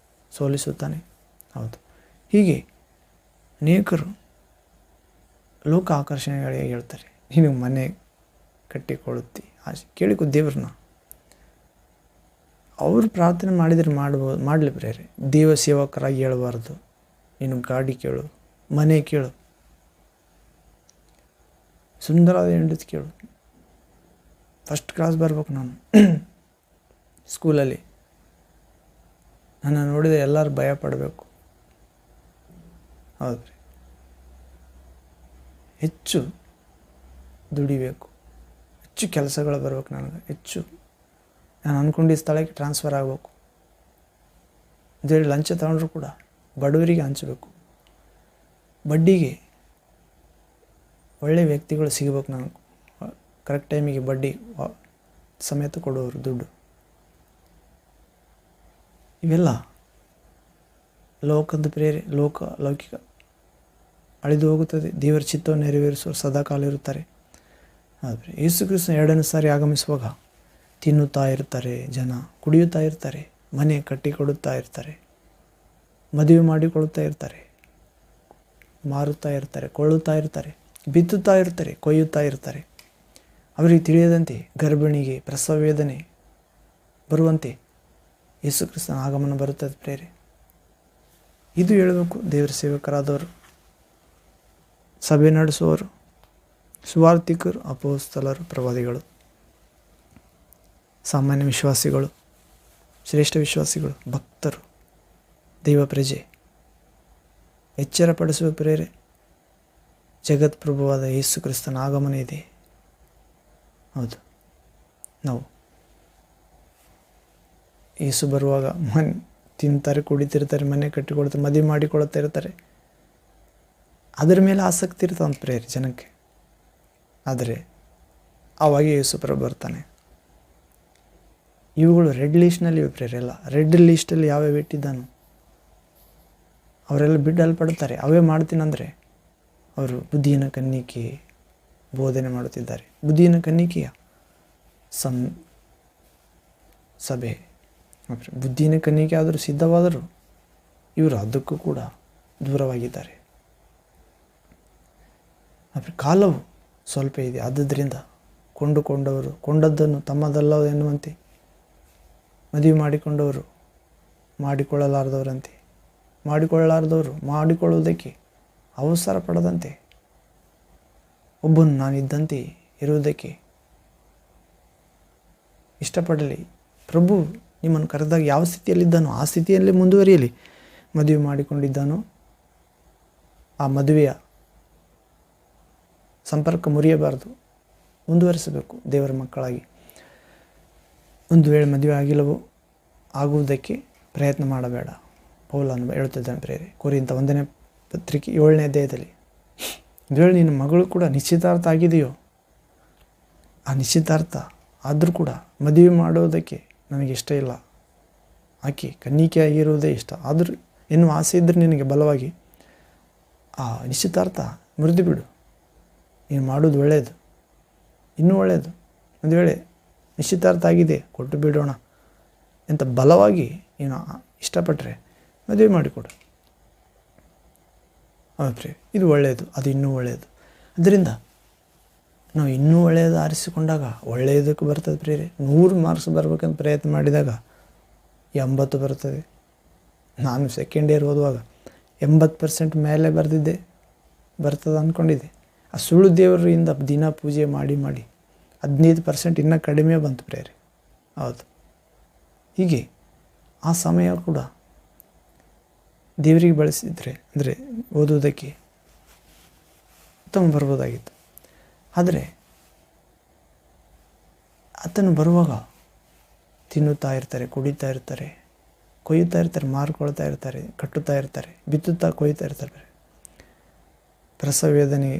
ಸೋಲಿಸುತ್ತಾನೆ. ಹೌದು, ಹೀಗೆ ಅನೇಕರು ಲೋಕ ಆಕರ್ಷಣೆಗಳಿಗೆ ಹೇಳ್ತಾರೆ, ನೀನು ಮನೆ ಕಟ್ಟಿಕೊಳ್ಳುತ್ತಿ ಆಸೆ ಕೇಳಿಕೊ ದೇವ್ರನ್ನ. ಅವರು ಪ್ರಾರ್ಥನೆ ಮಾಡಿದರೆ ಮಾಡಲಿ ಪ್ರಿಯರೇ. ದೇವ ಸೇವಕರಾಗಿ ಹೇಳಬಾರ್ದು. ನೀನು ಗಾಡಿ ಕೇಳು, ಮನೆ ಕೇಳು, ಸುಂದರವಾದ ಹೆಂಡತಿ ಕೇಳು, ಫಸ್ಟ್ ಕ್ಲಾಸ್ ಬರ್ಬೇಕು ನಾನು. ಸ್ಕೂಲಲ್ಲಿ ನನ್ನ ನೋಡಿದರೆ ಎಲ್ಲರೂ ಭಯ ಪಡಬೇಕು. ಹೌದು, ಹೆಚ್ಚು ದುಡಿಬೇಕು, ಹೆಚ್ಚು ಕೆಲಸಗಳು ಬರಬೇಕು ನನಗೆ, ಹೆಚ್ಚು ನಾನು ಅಂದ್ಕೊಂಡಿದ್ದ ಸ್ಥಳಕ್ಕೆ ಟ್ರಾನ್ಸ್ಫರ್ ಆಗಬೇಕು ಅಂತೇಳಿ ಲಂಚ ತಗೊಂಡ್ರು ಕೂಡ ಬಡವರಿಗೆ ಹಂಚಬೇಕು. ಬಡ್ಡಿಗೆ ಒಳ್ಳೆಯ ವ್ಯಕ್ತಿಗಳು ಸಿಗಬೇಕು ನನಗೆ, ಕರೆಕ್ಟ್ ಟೈಮಿಗೆ ಬಡ್ಡಿ ಸಮೇತ ಕೊಡುವರು ದುಡ್ಡು. ಇವೆಲ್ಲ ಲೋಕದ ಪ್ರೇರೆ, ಲೌಕಿಕ ಅಳಿದು ಹೋಗುತ್ತದೆ. ದೇವರ ಚಿತ್ತವನ್ನು ನೆರವೇರಿಸುವರು ಸದಾಕಾಲ ಇರುತ್ತಾರೆ. ಆದರೆ ಯೇಸು ಕ್ರಿಸ್ತನ ಎರಡನೇ ಸಾರಿ ಆಗಮಿಸುವಾಗ ತಿನ್ನುತ್ತಾ ಇರ್ತಾರೆ ಜನ, ಕುಡಿಯುತ್ತಾ ಇರ್ತಾರೆ, ಮನೆ ಕಟ್ಟಿಕೊಡುತ್ತಾ ಇರ್ತಾರೆ, ಮದುವೆ ಮಾಡಿಕೊಳ್ಳುತ್ತಾ ಇರ್ತಾರೆ, ಮಾರುತ್ತಾ ಇರ್ತಾರೆ, ಕೊಳ್ಳುತ್ತಾ ಇರ್ತಾರೆ, ಬಿತ್ತುತ್ತಾ ಇರ್ತಾರೆ, ಕೊಯ್ಯುತ್ತಾ ಇರ್ತಾರೆ. ಅವರಿಗೆ ತಿಳಿಯದಂತೆ ಗರ್ಭಿಣಿಗೆ ಪ್ರಸವ ವೇದನೆ ಬರುವಂತೆ ಯೇಸು ಕ್ರಿಸ್ತನ ಆಗಮನ ಬರುತ್ತದೆ ಪ್ರೇರೆ. ಇದು ಹೇಳಬೇಕು ದೇವರ ಸೇವಕರಾದವರು, ಸಭೆ ನಡೆಸುವವರು, ಸುವಾರ್ತಿಕರು, ಅಪೊಸ್ತಲರು, ಪ್ರವಾದಿಗಳು, ಸಾಮಾನ್ಯ ವಿಶ್ವಾಸಿಗಳು, ಶ್ರೇಷ್ಠ ವಿಶ್ವಾಸಿಗಳು, ಭಕ್ತರು, ದೈವ ಪ್ರಜೆ ಎಚ್ಚರಪಡಿಸುವ ಪ್ರೇರೆ. ಜಗತ್ಪ್ರಭುವಾದ ಯೇಸು ಕ್ರಿಸ್ತನ ಆಗಮನ ಇದೆ. ಹೌದು, ನಾವು ಯೇಸು ಬರುವಾಗ ತಿಂತಾರೆ, ಕುಡಿತಿರ್ತಾರೆ, ಮನೆ ಕಟ್ಟಿಕೊಳ್ತಾರೆ, ಮದುವೆ ಮಾಡಿಕೊಳ್ತಾ ಇರ್ತಾರೆ. ಅದರ ಮೇಲೆ ಆಸಕ್ತಿ ಇರ್ತದೆ ಪ್ರೇರೆ ಜನಕ್ಕೆ. ಆದರೆ ಆವಾಗ ಯೇಸು ಪ್ರಭು ಬರ್ತಾನೆ. ಇವುಗಳು ರೆಡ್ ಲಿಸ್ಟ್ನಲ್ಲಿ ಇವೆ ಪ್ರೇರೆ. ಎಲ್ಲ ರೆಡ್ ಲಿಸ್ಟಲ್ಲಿ ಯಾವ್ಯಾವ ಇಟ್ಟಿದ್ದಾನು ಅವರೆಲ್ಲ ಬಿಡಲ್ಪಡ್ತಾರೆ. ಅವೇ ಮಾಡ್ತೀನಂದರೆ ಅವರು ಬುದ್ಧಿನ ಕನ್ನಿಕೆ ಬೋಧನೆ ಮಾಡುತ್ತಿದ್ದಾರೆ. ಬುದ್ಧಿನ ಕನ್ನಿಕೆಯ ಸಭೆ, ಬುದ್ಧಿನ ಕನ್ನಿಕೆ ಆದರೂ ಸಿದ್ಧವಾದರೂ ಇವರು ಅದಕ್ಕೂ ಕೂಡ ದೂರವಾಗಿದ್ದಾರೆ. ಕಾಲವು ಸ್ವಲ್ಪ ಇದೆ, ಆದುದರಿಂದ ಕೊಂಡುಕೊಂಡವರು ಕೊಂಡದ್ದನ್ನು ತಮ್ಮದಲ್ಲ ಎನ್ನುವಂತೆ, ಮದುವೆ ಮಾಡಿಕೊಂಡವರು ಮಾಡಿಕೊಳ್ಳಲಾರದವರಂತೆ, ಮಾಡಿಕೊಳ್ಳಲಾರದವರು ಮಾಡಿಕೊಳ್ಳುವುದಕ್ಕೆ ಅವಸರ ಪಡದಂತೆ, ಒಬ್ಬನು ನಾನಿದ್ದಂತೆ ಇರುವುದಕ್ಕೆ ಇಷ್ಟಪಡಲಿ. ಪ್ರಭು ನಿಮ್ಮನ್ನು ಕರೆದಾಗ ಯಾವ ಸ್ಥಿತಿಯಲ್ಲಿದ್ದಾನೋ ಆ ಸ್ಥಿತಿಯಲ್ಲೇ ಮುಂದುವರಿಯಲಿ. ಮದುವೆ ಮಾಡಿಕೊಂಡಿದ್ದಾನೋ ಆ ಮದುವೆಯ ಸಂಪರ್ಕ ಮುರಿಯಬಾರದು, ಮುಂದುವರಿಸಬೇಕು ದೇವರ ಮಕ್ಕಳಾಗಿ. ಒಂದು ವೇಳೆ ಮದುವೆ ಆಗಿಲ್ಲವೋ ಆಗುವುದಕ್ಕೆ ಪ್ರಯತ್ನ ಮಾಡಬೇಡ. ಪೌಲನು ಹೇಳುತ್ತಿದ್ದಾನೆ ಪ್ರೇರೆ, ಕೊರಿಂಥ 1ನೇ ಪತ್ರಿಕೆ 7ನೇ ಅಧ್ಯಾಯದಲ್ಲಿ. ಒಂದು ವೇಳೆ ನಿನ್ನ ಮಗಳು ಕೂಡ ನಿಶ್ಚಿತಾರ್ಥ ಆಗಿದೆಯೋ, ಆ ನಿಶ್ಚಿತಾರ್ಥ ಆದರೂ ಕೂಡ ಮದುವೆ ಮಾಡೋದಕ್ಕೆ ನನಗೆ ಇಷ್ಟ ಇಲ್ಲ, ಆಕೆ ಕನ್ನಿಕೆ ಆಗಿರುವುದೇ ಇಷ್ಟ ಆದರೂ ಎನ್ನುವ ಆಸೆ ಇದ್ದರೆ ನಿನಗೆ ಬಲವಾಗಿ ಆ ನಿಶ್ಚಿತಾರ್ಥ ಮುರಿದು ಬಿಡು. ನೀನು ಮಾಡೋದು ಒಳ್ಳೆಯದು, ಇನ್ನೂ ಒಳ್ಳೆಯದು. ಒಂದು ವೇಳೆ ನಿಶ್ಚಿತಾರ್ಥ ಆಗಿದೆ, ಕೊಟ್ಟು ಬಿಡೋಣ ಅಂತ ಬಲವಾಗಿ ನೀನು ಇಷ್ಟಪಟ್ಟರೆ ಮದುವೆ ಮಾಡಿಕೊಡು. ಹೌದು, ಇದು ಒಳ್ಳೆಯದು, ಅದು ಇನ್ನೂ ಒಳ್ಳೆಯದು. ಅದರಿಂದ ನಾವು ಇನ್ನೂ ಒಳ್ಳೆಯದು ಆರಿಸಿಕೊಂಡಾಗ ಒಳ್ಳೆಯದಕ್ಕೆ ಬರ್ತದೆ ಪ್ರೇರೆ. 100 ಮಾರ್ಕ್ಸ್ ಬರ್ಬೇಕಂತ ಪ್ರಯತ್ನ ಮಾಡಿದಾಗ 80 ಬರ್ತದೆ. ನಾನು ಸೆಕೆಂಡ್ ಇಯರ್ ಓದುವಾಗ 80% ಮೇಲೆ ಬರ್ತದೆ ಅಂದ್ಕೊಂಡಿದ್ದೆ. ಆ ಸುಳ್ಳು ದೇವರಿಂದ ದಿನ ಪೂಜೆ ಮಾಡಿ 15% ಇನ್ನೂ ಕಡಿಮೆ ಬಂತು ಪ್ರೇರೆ. ಹೌದು, ಹೀಗೆ ಆ ಸಮಯ ಕೂಡ ದೇವರಿಗೆ ಬಳಸಿದರೆ ಅಂದರೆ ಓದೋದಕ್ಕೆ ಉತ್ತಮ ಬರ್ಬೋದಾಗಿತ್ತು. ಆದರೆ ಆತನು ಬರುವಾಗ ತಿನ್ನುತ್ತಾ ಇರ್ತಾರೆ, ಕುಡಿತಾ ಇರ್ತಾರೆ, ಕೊಯ್ಯುತ್ತಾ ಇರ್ತಾರೆ, ಮಾರ್ಕೊಳ್ತಾ ಇರ್ತಾರೆ, ಕಟ್ಟುತ್ತಾ ಇರ್ತಾರೆ, ಬಿತ್ತುತ್ತಾ ಕೊಯ್ಯುತ್ತಾ ಇರ್ತಾರೆ. ಪ್ರಸವ ವೇದನೆ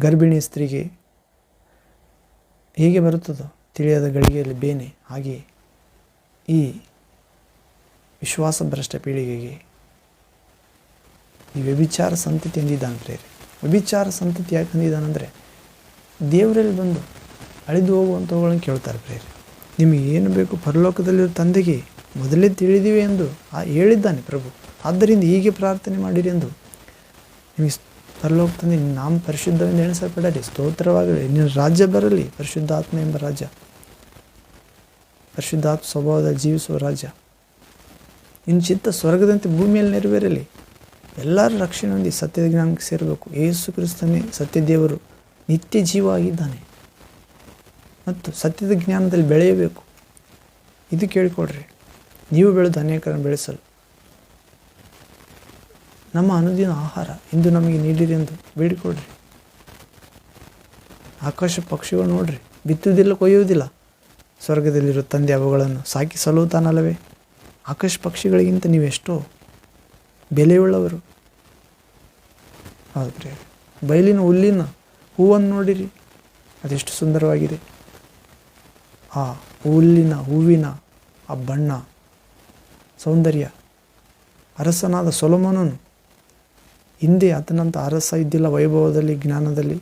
ಗರ್ಭಿಣಿ ಸ್ತ್ರೀಗೆ ಹೇಗೆ ಬರುತ್ತದೋ ತಿಳಿಯದ ಗಳಿಗೆಯಲ್ಲಿ ಬೇನೆ, ಹಾಗೆ ಈ ವಿಶ್ವಾಸಭ್ರಷ್ಟ ಪೀಳಿಗೆಗೆ ಈ ವ್ಯಭಿಚಾರ ಸಂತತಿ ಎಂದಿದ್ದಾನೆ ಪ್ರೇರೆ. ವ್ಯಭಿಚಾರ ಸಂತತಿ ಯಾಕೆ ಅಂದಿದ್ದಾನಂದರೆ ದೇವರಲ್ಲಿ ಬಂದು ಅಳಿದು ಹೋಗುವಂಥವುಗಳನ್ನು ಕೇಳ್ತಾರೆ ಪ್ರೇರೆ. ನಿಮಗೆ ಏನು ಬೇಕು ಪರಲೋಕದಲ್ಲಿರೋ ತಂದೆಗೆ ಮೊದಲೇ ತಿಳಿದಿವೆ ಎಂದು ಹೇಳಿದ್ದಾನೆ ಪ್ರಭು. ಆದ್ದರಿಂದ ಹೀಗೆ ಪ್ರಾರ್ಥನೆ ಮಾಡಿರಿ ಎಂದು. ನಿಮಗೆ ಪರಲೋಕ ತಂದೆ ನಾಮ ಪರಿಶುದ್ಧವೆಂದು ಎಣಿಸಲ್ಪಡಲಿ, ಸ್ತೋತ್ರವಾಗಲಿ, ನಿನ್ನ ರಾಜ್ಯ ಬರಲಿ, ಪರಿಶುದ್ಧಾತ್ಮ ಎಂಬ ರಾಜ್ಯ, ಪರಿಶುದ್ಧಾತ್ಮ ಸ್ವಭಾವದಲ್ಲಿ ಜೀವಿಸುವ ರಾಜ್ಯ, ನಿನ್ನ ಚಿತ್ತ ಸ್ವರ್ಗದಂತೆ ಭೂಮಿಯಲ್ಲಿ ನೆರವೇರಲಿ. ಎಲ್ಲರ ರಕ್ಷಣೆ ಹೊಂದಿ ಸತ್ಯದ ಜ್ಞಾನಕ್ಕೆ ಸೇರಬೇಕು. ಯೇಸು ಕ್ರಿಸ್ತನೇ ಸತ್ಯ ದೇವರು, ನಿತ್ಯ ಜೀವ ಆಗಿದ್ದಾನೆ ಮತ್ತು ಸತ್ಯದ ಜ್ಞಾನದಲ್ಲಿ ಬೆಳೆಯಬೇಕು. ಇದು ಕೇಳಿಕೊಡ್ರಿ. ನೀವು ಬೆಳೆದು ಅನೇಕರನ್ನು ಬೆಳೆಸಲು ನಮ್ಮ ಅನುದಿನ ಆಹಾರ ಇಂದು ನಮಗೆ ನೀಡಿರಿ ಎಂದು ಬೇಡಿಕೊಡ್ರಿ. ಆಕಾಶ ಪಕ್ಷಿಗಳು ನೋಡ್ರಿ, ಬಿತ್ತುವುದಿಲ್ಲ, ಕೊಯ್ಯುವುದಿಲ್ಲ, ಸ್ವರ್ಗದಲ್ಲಿರೋ ತಂದೆ ಅವುಗಳನ್ನು ಸಾಕಿ ಸಲುತ್ತಾನಲ್ಲವೇ? ಆಕಾಶ ಪಕ್ಷಿಗಳಿಗಿಂತ ನೀವೆಷ್ಟೋ ಬೆಲೆಯುಳ್ಳವರು. ಹೌದ್ರಿ. ಬಯಲಿನ ಹುಲ್ಲಿನ ಹೂವನ್ನು ನೋಡಿರಿ, ಅದೆಷ್ಟು ಸುಂದರವಾಗಿದೆ. ಆ ಹುಲ್ಲಿನ ಹೂವಿನ ಆ ಬಣ್ಣ, ಸೌಂದರ್ಯ. ಅರಸನಾದ ಸೊಲೊಮೋನನು ಹಿಂದೆ ಆತನಂಥ ಅರಸ ಇದ್ದಿಲ್ಲ, ವೈಭವದಲ್ಲಿ, ಜ್ಞಾನದಲ್ಲಿ,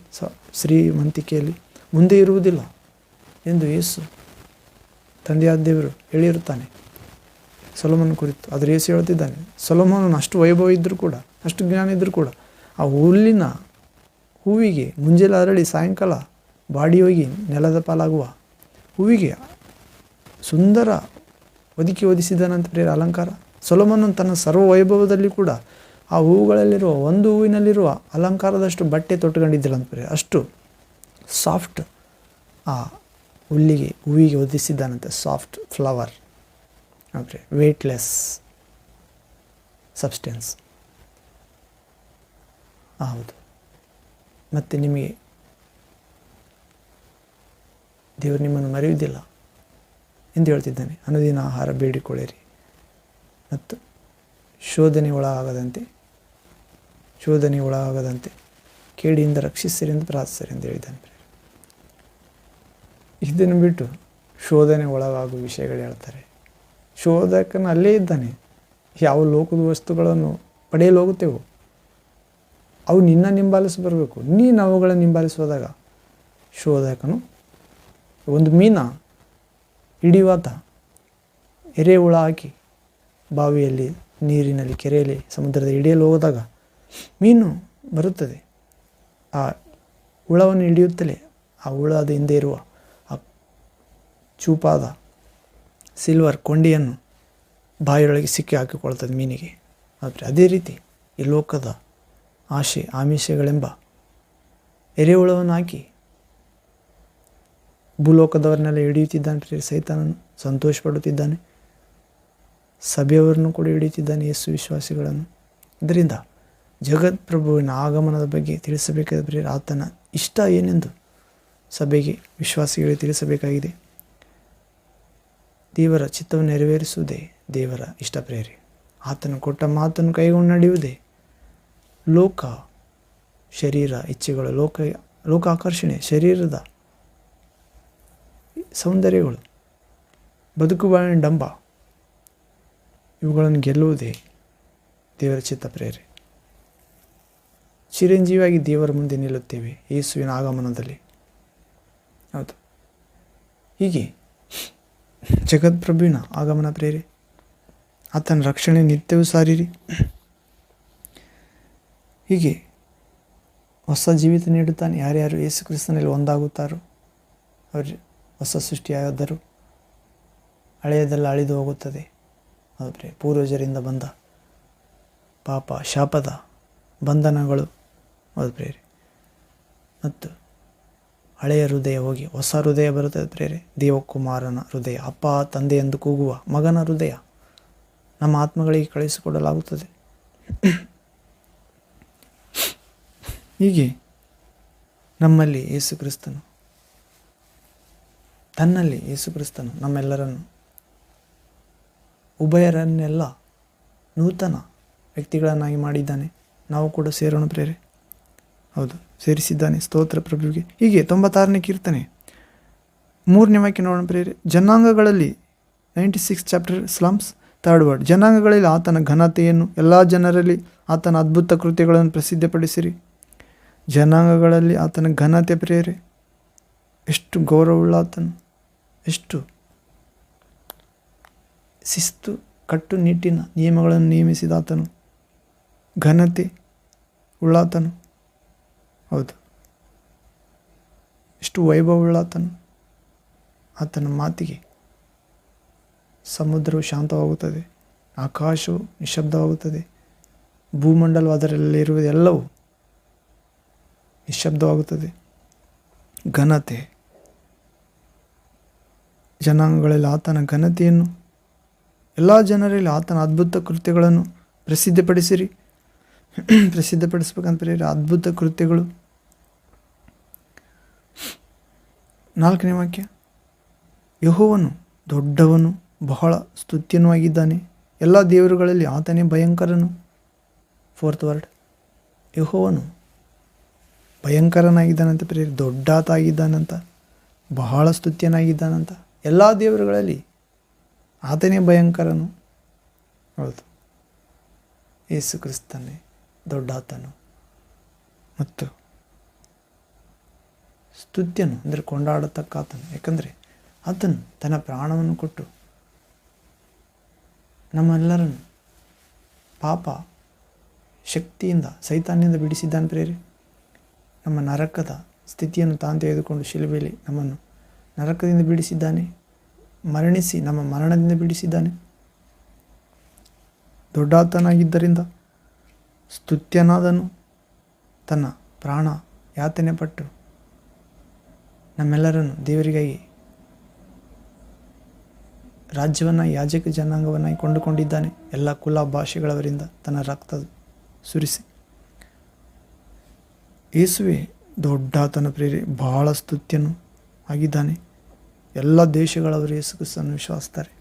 ಶ್ರೀಮಂತಿಕೆಯಲ್ಲಿ ಮುಂದೆ ಇರುವುದಿಲ್ಲ ಎಂದು ಯೇಸು ತಂದೆಯಾದ ದೇವರು ಹೇಳಿರುತ್ತಾನೆ ಸೊಲೊಮೋನ ಕುರಿತು. ಆದರೆ ಯೇಸು ಹೇಳ್ತಿದ್ದಾನೆ, ಸೊಲೊಮೋನನು ಅಷ್ಟು ವೈಭವ ಇದ್ದರೂ ಕೂಡ, ಅಷ್ಟು ಜ್ಞಾನ ಇದ್ದರೂ ಕೂಡ ಆ ಹುಲ್ಲಿನ ಹೂವಿಗೆ ಮುಂಜಾನೆ ಅರಳಿ ಸಾಯಂಕಾಲ ಬಾಡಿ ಹೋಗಿ ನೆಲದ ಪಾಲಾಗುವ ಹೂವಿಗೆ ಸುಂದರ ಒದಿಸಿದನಂತ ಪ್ರೇರ ಅಲಂಕಾರ. ಸೊಲೊಮೋನನು ತನ್ನ ಸರ್ವ ವೈಭವದಲ್ಲಿ ಕೂಡ ಆ ಹೂವುಗಳಲ್ಲಿರುವ ಒಂದು ಹೂವಿನಲ್ಲಿರುವ ಅಲಂಕಾರದಷ್ಟು ಬಟ್ಟೆ ತೊಟ್ಟುಕೊಂಡಿದ್ದಿಲ್ಲ ಅಂತ ಪ್ರೇರ. ಅಷ್ಟು ಸಾಫ್ಟ್ ಆ ಹೂವಿಗೆ ಒದಿಸಿದ್ದಾನಂತೆ. ಸಾಫ್ಟ್ ಫ್ಲವರ್ ಅಂದರೆ ವೇಟ್ಲೆಸ್ ಸಬ್ಸ್ಟೆನ್ಸ್. ಹೌದು. ಮತ್ತು ನಿಮಗೆ ದೇವರು ನಿಮ್ಮನ್ನು ಮರೆಯುವುದಿಲ್ಲ ಎಂದು ಹೇಳ್ತಿದ್ದಾನೆ. ಅನುದಿನ ಆಹಾರ ಬೇಡಿಕೊಳ್ಳಿರಿ ಮತ್ತು ಶೋಧನೆ ಒಳಗಾಗದಂತೆ ಕೇಡಿಯಿಂದ ರಕ್ಷಿಸಿರಿ ಎಂದು ಪ್ರಾರ್ಥಿಸಿರಿ ಎಂದು ಹೇಳಿದ್ದಾನೆ. ಇದನ್ನು ಬಿಟ್ಟು ಶೋಧನೆ ಒಳಗಾಗುವ ವಿಷಯಗಳು ಹೇಳ್ತಾರೆ. ಶೋಧಕನು ಅಲ್ಲೇ ಇದ್ದಾನೆ. ಯಾವ ಲೋಕದ ವಸ್ತುಗಳನ್ನು ಪಡೆಯಲು ಹೋಗುತ್ತೇವೋ ಅವು ನಿನ್ನ ಹಿಂಬಾಲಿಸಿ ಬರಬೇಕು. ನೀನು ಅವುಗಳನ್ನು ಹಿಂಬಾಲಿಸುವಾಗ ಶೋಧಕನು ಒಂದು ಮೀನ ಹಿಡಿಯುವಾತ ಎರೆಹುಳ ಹಾಕಿ ಬಾವಿಯಲ್ಲಿ, ನೀರಿನಲ್ಲಿ, ಕೆರೆಯಲ್ಲಿ, ಸಮುದ್ರದ ಹಿಡಿಯಲು ಹೋದಾಗ ಮೀನು ಬರುತ್ತದೆ. ಆ ಹುಳವನ್ನು ಹಿಡಿಯುತ್ತಲೇ ಆ ಹುಳದ ಹಿಂದೆ ಇರುವ ಆ ಚೂಪಾದ ಸಿಲ್ವರ್ ಕೊಂಡಿಯನ್ನು ಬಾಯಿಯೊಳಗೆ ಸಿಕ್ಕಿ ಹಾಕಿಕೊಳ್ತದೆ ಮೀನಿಗೆ. ಆದರೆ ಅದೇ ರೀತಿ ಈ ಲೋಕದ ಆಮಿಷಗಳೆಂಬ ಎರೆಹುಳವನ್ನು ಹಾಕಿ ಭೂಲೋಕದವರನ್ನೆಲ್ಲ ಹಿಡಿಯುತ್ತಿದ್ದಾನೆ ಸೈತಾನನು. ಸಂತೋಷಪಡುತ್ತಿದ್ದಾನೆ. ಸಭೆಯವರನ್ನು ಕೂಡ ಹಿಡಿಯುತ್ತಿದ್ದಾನೆ, ಯೇಸು ವಿಶ್ವಾಸಿಗಳನ್ನು. ಇದರಿಂದ ಜಗತ್ಪ್ರಭುವಿನ ಆಗಮನದ ಬಗ್ಗೆ ತಿಳಿಸಬೇಕಾದರೆ ಆತನ ಇಷ್ಟ ಏನೆಂದು ಸಭೆಗೆ, ವಿಶ್ವಾಸಿಗಳಿಗೆ ತಿಳಿಸಬೇಕಾಗಿದೆ. ದೇವರ ಚಿತ್ತವನ್ನು ನೆರವೇರಿಸುವುದೇ ದೇವರ ಇಷ್ಟ ಪ್ರೇರೆ. ಆತನು ಕೊಟ್ಟ ಮಾತನ್ನು ಕೈಗೊಂಡು ನಡೆಯುವುದೇ ಲೋಕ ಶರೀರ ಇಚ್ಛೆಗಳು, ಲೋಕಾಕರ್ಷಣೆ, ಶರೀರದ ಸೌಂದರ್ಯಗಳು, ಬದುಕುಬಾಳಿನ ಡಂಬ, ಇವುಗಳನ್ನು ಗೆಲ್ಲುವುದೇ ದೇವರ ಚಿತ್ತ ಪ್ರೇರೆ. ಚಿರಂಜೀವಿಯಾಗಿ ದೇವರ ಮುಂದೆ ನಿಲ್ಲುತ್ತೇವೆ ಯೇಸುವಿನ ಆಗಮನದಲ್ಲಿ. ಹೌದು. ಹೀಗೆ ಜಗತ್ಪ್ರಭುವಿನ ಆಗಮನ ಪ್ರೇರೆ. ಆತನ ರಕ್ಷಣೆ ನಿತ್ಯವೂ ಸಾರಿರಿ. ಹೀಗೆ ಹೊಸ ಜೀವಿತ ನೀಡುತ್ತಾನೆ. ಯಾರ್ಯಾರು ಯೇಸು ಕ್ರಿಸ್ತನಲ್ಲಿ ಒಂದಾಗುತ್ತಾರೋ ಅವರು ಹೊಸ ಸೃಷ್ಟಿಯಾದರು. ಹಳೆಯದೆಲ್ಲ ಅಳಿದು ಹೋಗುತ್ತದೆ. ಆದರೆ ಪೂರ್ವಜರಿಂದ ಬಂದ ಪಾಪ ಶಾಪದ ಬಂಧನಗಳು ಹೌದು ಪ್ರೇರೆ. ಮತ್ತು ಹಳೆಯ ಹೃದಯ ಹೋಗಿ ಹೊಸ ಹೃದಯ ಬರುತ್ತದೆ ಪ್ರೇರೆ. ದೇವಕುಮಾರನ ಹೃದಯ, ಅಪ್ಪ ತಂದೆ ಎಂದು ಕೂಗುವ ಮಗನ ಹೃದಯ ನಮ್ಮ ಆತ್ಮಗಳಿಗೆ ಕಳಿಸಿಕೊಡಲಾಗುತ್ತದೆ. ಹೀಗೆ ನಮ್ಮಲ್ಲಿ ಯೇಸು ಕ್ರಿಸ್ತನು, ತನ್ನಲ್ಲಿ ಯೇಸು ಕ್ರಿಸ್ತನು ನಮ್ಮೆಲ್ಲರನ್ನು, ಉಭಯರನ್ನೆಲ್ಲ ನೂತನ ವ್ಯಕ್ತಿಗಳನ್ನಾಗಿ ಮಾಡಿದ್ದಾನೆ. ನಾವು ಕೂಡ ಸೇರೋಣ ಪ್ರೇರೆ. ಹೌದು, ಸೇರಿಸಿದ್ದಾನೆ. ಸ್ತೋತ್ರ ಪ್ರಭುವಿಗೆ. ಹೀಗೆ 96ನೇ ಕೀರ್ತನೆ 3ನೇ ವಾಕ್ಯ ನೋಡೋಣ ಪ್ರೇರೆ. ಜನಾಂಗಗಳಲ್ಲಿ 96 ಚಾಪ್ಟರ್ ಸ್ಲಮ್ಸ್ 3rd ವರ್ಡ್. ಜನಾಂಗಗಳಲ್ಲಿ ಆತನ ಘನತೆಯನ್ನು, ಎಲ್ಲ ಜನರಲ್ಲಿ ಆತನ ಅದ್ಭುತ ಕೃತ್ಯಗಳನ್ನು ಪ್ರಸಿದ್ಧಪಡಿಸಿರಿ. ಜನಾಂಗಗಳಲ್ಲಿ ಆತನ ಘನತೆ ಪ್ರೇರೆ. ಎಷ್ಟು ಗೌರವವುಳ್ಳ ಆತನು, ಎಷ್ಟು ಶಿಸ್ತು ಕಟ್ಟುನಿಟ್ಟಿನ ನಿಯಮಗಳನ್ನು ನೇಮಿಸಿದ ಆತನು, ಘನತೆ ಉಳ್ಳಾತನು. ಹೌದು, ಎಷ್ಟು ವೈಭವವುಳ್ಳಾತನು. ಆತನ ಮಾತಿಗೆ ಸಮುದ್ರವು ಶಾಂತವಾಗುತ್ತದೆ, ಆಕಾಶವು ನಿಶಬ್ದವಾಗುತ್ತದೆ, ಭೂಮಂಡಲವು ಅದರಲ್ಲಿರುವುದೆಲ್ಲವೂ ನಿಶಬ್ದವಾಗುತ್ತದೆ. ಘನತೆ. ಜನಾಂಗಗಳಲ್ಲಿ ಆತನ ಘನತೆಯನ್ನು, ಎಲ್ಲ ಜನರಲ್ಲಿ ಆತನ ಅದ್ಭುತ ಕೃತ್ಯಗಳನ್ನು ಪ್ರಸಿದ್ಧಪಡಿಸಿರಿ. ಪ್ರಸಿದ್ಧಪಡಿಸ್ಬೇಕಂತ ಪ್ರೇರೆ. ಅದ್ಭುತ ಕೃತ್ಯಗಳು. 4ನೇ ವಾಕ್ಯ. ಯೆಹೋವನು ದೊಡ್ಡವನು, ಬಹಳ ಸ್ತುತ್ಯನೂ ಆಗಿದ್ದಾನೆ, ಎಲ್ಲ ದೇವರುಗಳಲ್ಲಿ ಆತನೇ ಭಯಂಕರನು. 4th word. ಯೆಹೋವನು ಭಯಂಕರನಾಗಿದ್ದಾನಂತ ಪ್ರೇರೆ. ದೊಡ್ಡಾತ ಆಗಿದ್ದಾನಂತ, ಬಹಳ ಸ್ತುತ್ಯನಾಗಿದ್ದಾನಂತ. ಎಲ್ಲ ದೇವರುಗಳಲ್ಲಿ ಆತನೇ ಭಯಂಕರನು. ಹೌದು, ಯೇಸು ಕ್ರಿಸ್ತನೇ ದೊಡ್ಡಾತನು ಮತ್ತು ಸ್ತುತ್ಯನು, ಅಂದರೆ ಕೊಂಡಾಡತಕ್ಕ ಆತನು. ಯಾಕಂದರೆ ಆತನು ತನ್ನ ಪ್ರಾಣವನ್ನು ಕೊಟ್ಟು ನಮ್ಮೆಲ್ಲರನ್ನು ಪಾಪ ಶಕ್ತಿಯಿಂದ, ಸೈತಾನ್ಯದಿಂದ ಬಿಡಿಸಿದ್ದಾನೆ ಪ್ರೇರೆ. ನಮ್ಮ ನರಕದ ಸ್ಥಿತಿಯನ್ನು ತಾನು ತೆಗೆದುಕೊಂಡು ಶಿಲುಬೆಯಲ್ಲಿ ನಮ್ಮನ್ನು ನರಕದಿಂದ ಬಿಡಿಸಿದ್ದಾನೆ. ಮರಣಿಸಿ ನಮ್ಮ ಮರಣದಿಂದ ಬಿಡಿಸಿದ್ದಾನೆ. ದೊಡ್ಡಾತನಾಗಿದ್ದರಿಂದ ಸ್ತುತ್ಯನಾದನು. ತನ್ನ ಪ್ರಾಣ ಯಾತನೆ ಪಟ್ಟು ನಮ್ಮೆಲ್ಲರನ್ನು ದೇವರಿಗಾಗಿ ರಾಜ್ಯವನ್ನಾಗಿ, ಯಾಜಕ ಜನಾಂಗವನ್ನಾಗಿ ಕೊಂಡುಕೊಂಡಿದ್ದಾನೆ. ಎಲ್ಲ ಕುಲ ಭಾಷೆಗಳವರಿಂದ ತನ್ನ ರಕ್ತ ಸುರಿಸಿ. ಯೇಸುವೆ ದೊಡ್ಡಾತನ ಪ್ರೇರೆ, ಬಹಳ ಸ್ತುತ್ಯನು ಆಗಿದ್ದಾನೆ. ಎಲ್ಲ ದೇಶಗಳವರು ಯೇಸು ಕ್ರಿಸ್ತನನ್ನು ವಿಶ್ವಾಸಿಸ್ತಾರೆ,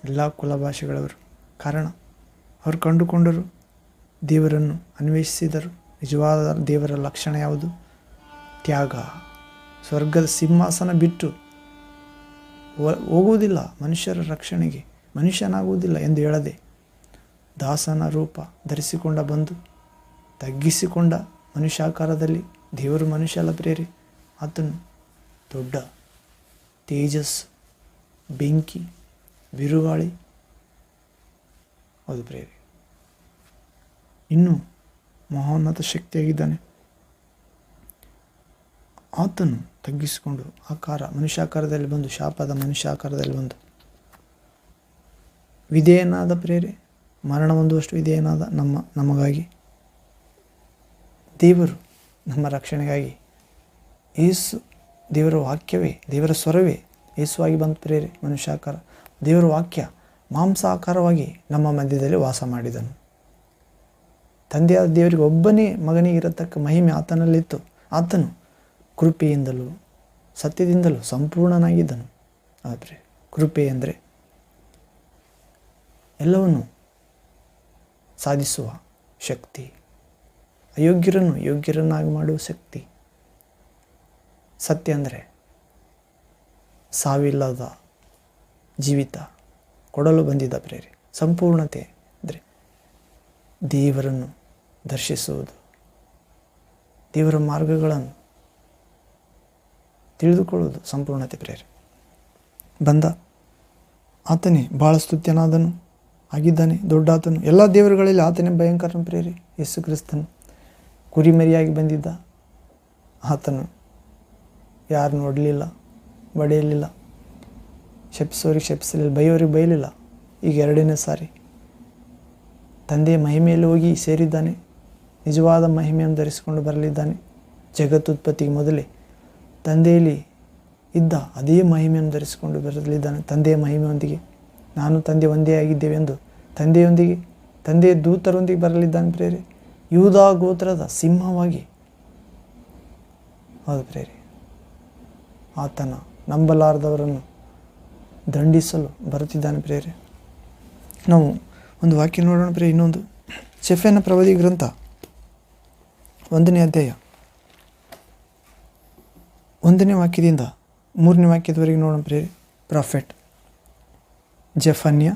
ಎಲ್ಲ ಕುಲ ಭಾಷೆಗಳವರು. ಕಾರಣ ಅವರು ಕಂಡುಕೊಂಡರು, ದೇವರನ್ನು ಅನ್ವೇಷಿಸಿದರು. ನಿಜವಾದ ದೇವರ ಲಕ್ಷಣ ಯಾವುದು? ತ್ಯಾಗ. ಸ್ವರ್ಗದ ಸಿಂಹಾಸನ ಬಿಟ್ಟು ಹೋಗುವುದಿಲ್ಲ ಮನುಷ್ಯರ ರಕ್ಷಣೆಗೆ, ಮನುಷ್ಯನಾಗುವುದಿಲ್ಲ ಎಂದು ಹೇಳದೆ ದಾಸನ ರೂಪ ಧರಿಸಿಕೊಂಡ ಬಂದು ತಗ್ಗಿಸಿಕೊಂಡ ಮನುಷ್ಯಾಕಾರದಲ್ಲಿ. ದೇವರು ಮನುಷ್ಯ ಅಲ್ಲ ಪ್ರೇರೆ. ಆತನು ದೊಡ್ಡ ತೇಜಸ್ಸು, ಬೆಂಕಿ, ಬಿರುಗಾಳಿ. ಹೌದು ಪ್ರೇರೆ, ಇನ್ನೂ ಮಹೋನ್ನತ ಶಕ್ತಿಯಾಗಿದ್ದಾನೆ. ಆತನು ತಗ್ಗಿಸಿಕೊಂಡು ಮನುಷ್ಯಾಕಾರದಲ್ಲಿ ಬಂದು, ಶಾಪದ ಮನುಷ್ಯಾಕಾರದಲ್ಲಿ ಬಂದು ವಿಧೇಯನಾದ ಪ್ರೇರೆ. ಮರಣ ಹೊಂದುವಷ್ಟು ವಿಧೇಯನಾದ ನಮಗಾಗಿ. ದೇವರು ನಮ್ಮ ರಕ್ಷಣೆಗಾಗಿ ಯೇಸು, ದೇವರ ವಾಕ್ಯವೇ, ದೇವರ ಸ್ವರವೇ ಯೇಸುವಾಗಿ ಬಂದ ಪ್ರೇರೆ. ಮನುಷ್ಯಾಕಾರ, ದೇವರ ವಾಕ್ಯ ಮಾಂಸಾಕಾರವಾಗಿ ನಮ್ಮ ಮಧ್ಯದಲ್ಲಿ ವಾಸ ಮಾಡಿದನು. ತಂದೆಯಾದ ದೇವರಿಗೆ ಒಬ್ಬನೇ ಮಗನಿಗೆ ಇರತಕ್ಕ ಮಹಿಮೆ ಆತನಲ್ಲಿತ್ತು. ಆತನು ಕೃಪೆಯಿಂದಲೂ ಸತ್ಯದಿಂದಲೂ ಸಂಪೂರ್ಣನಾಗಿದ್ದನು. ಆದರೆ ಕೃಪೆ ಅಂದರೆ ಎಲ್ಲವನ್ನು ಸಾಧಿಸುವ ಶಕ್ತಿ, ಅಯೋಗ್ಯರನ್ನು ಯೋಗ್ಯರನ್ನಾಗಿ ಮಾಡುವ ಶಕ್ತಿ. ಸತ್ಯ ಅಂದರೆ ಸಾವಿಲ್ಲದ ಜೀವಿತ ಕೊಡಲು ಬಂದಿದ್ದ ಪ್ರೇರೆ. ಸಂಪೂರ್ಣತೆ ಅಂದರೆ ದೇವರನ್ನು ದರ್ಶಿಸುವುದು, ದೇವರ ಮಾರ್ಗಗಳನ್ನು ತಿಳಿದುಕೊಳ್ಳುವುದು ಸಂಪೂರ್ಣತೆ ಪ್ರೇರೆ. ಬಂದ ಆತನೇ ಭಾಳ ಸ್ತುತ್ಯನಾದನು ಆಗಿದ್ದಾನೆ, ದೊಡ್ಡಾತನು. ಎಲ್ಲ ದೇವರುಗಳಲ್ಲಿ ಆತನೇ ಭಯಂಕರನ ಪ್ರೇರೆ. ಯೇಸು ಕ್ರಿಸ್ತನು ಕುರಿಮರಿಯಾಗಿ ಬಂದಿದ್ದ. ಆತನು ಯಾರು ನೋಡಲಿಲ್ಲ, ಬಡಿಯಲಿಲ್ಲ, ಶಪಿಸೋರಿಗೆ ಶಪಿಸಲಿಲ್ಲ, ಬೈಯೋರಿಗೆ ಬೈಯಲಿಲ್ಲ. ಈಗ 2ನೇ ಸಾರಿ ತಂದೆಯ ಮಹಿಮೆಯಲ್ಲಿ ಹೋಗಿ ಸೇರಿದ್ದಾನೆ. ನಿಜವಾದ ಮಹಿಮೆಯನ್ನು ಧರಿಸಿಕೊಂಡು ಬರಲಿದ್ದಾನೆ. ಜಗತ್ತುತ್ಪತ್ತಿಗೆ ಮೊದಲೇ ತಂದೆಯಲ್ಲಿ ಇದ್ದ ಅದೇ ಮಹಿಮೆಯನ್ನು ಧರಿಸಿಕೊಂಡು ಬರಲಿದ್ದಾನೆ. ತಂದೆಯ ಮಹಿಮೆಯೊಂದಿಗೆ ನಾನು ತಂದೆ ಒಂದೇ ಆಗಿದ್ದೇವೆ ಎಂದು ತಂದೆಯೊಂದಿಗೆ, ತಂದೆಯ ದೂತರೊಂದಿಗೆ ಬರಲಿದ್ದಾನೆ ಪ್ರೇರೆ. ಯೂದಾ ಗೋತ್ರದ ಸಿಂಹವಾಗಿ. ಹೌದು ಪ್ರೇರೆ, ಆತನ ನಂಬಲಾರದವರನ್ನು ದಂಡಿಸಲು ಬರುತ್ತಿದ್ದಾನೆ ಪ್ರೇರೆ. ನಾವು ಒಂದು ವಾಕ್ಯ ನೋಡೋಣ ಪ್ರೇರೆ. ಇನ್ನೊಂದು ಚೆಫೆನ ಪ್ರವಾದಿ ಗ್ರಂಥ 1ನೇ ಅಧ್ಯಾಯ 1ನೇ ವಾಕ್ಯದಿಂದ 3ನೇ ವಾಕ್ಯದವರೆಗೆ ನೋಡೋಣ ಪ್ರೇರೆ. Prophet Zephaniah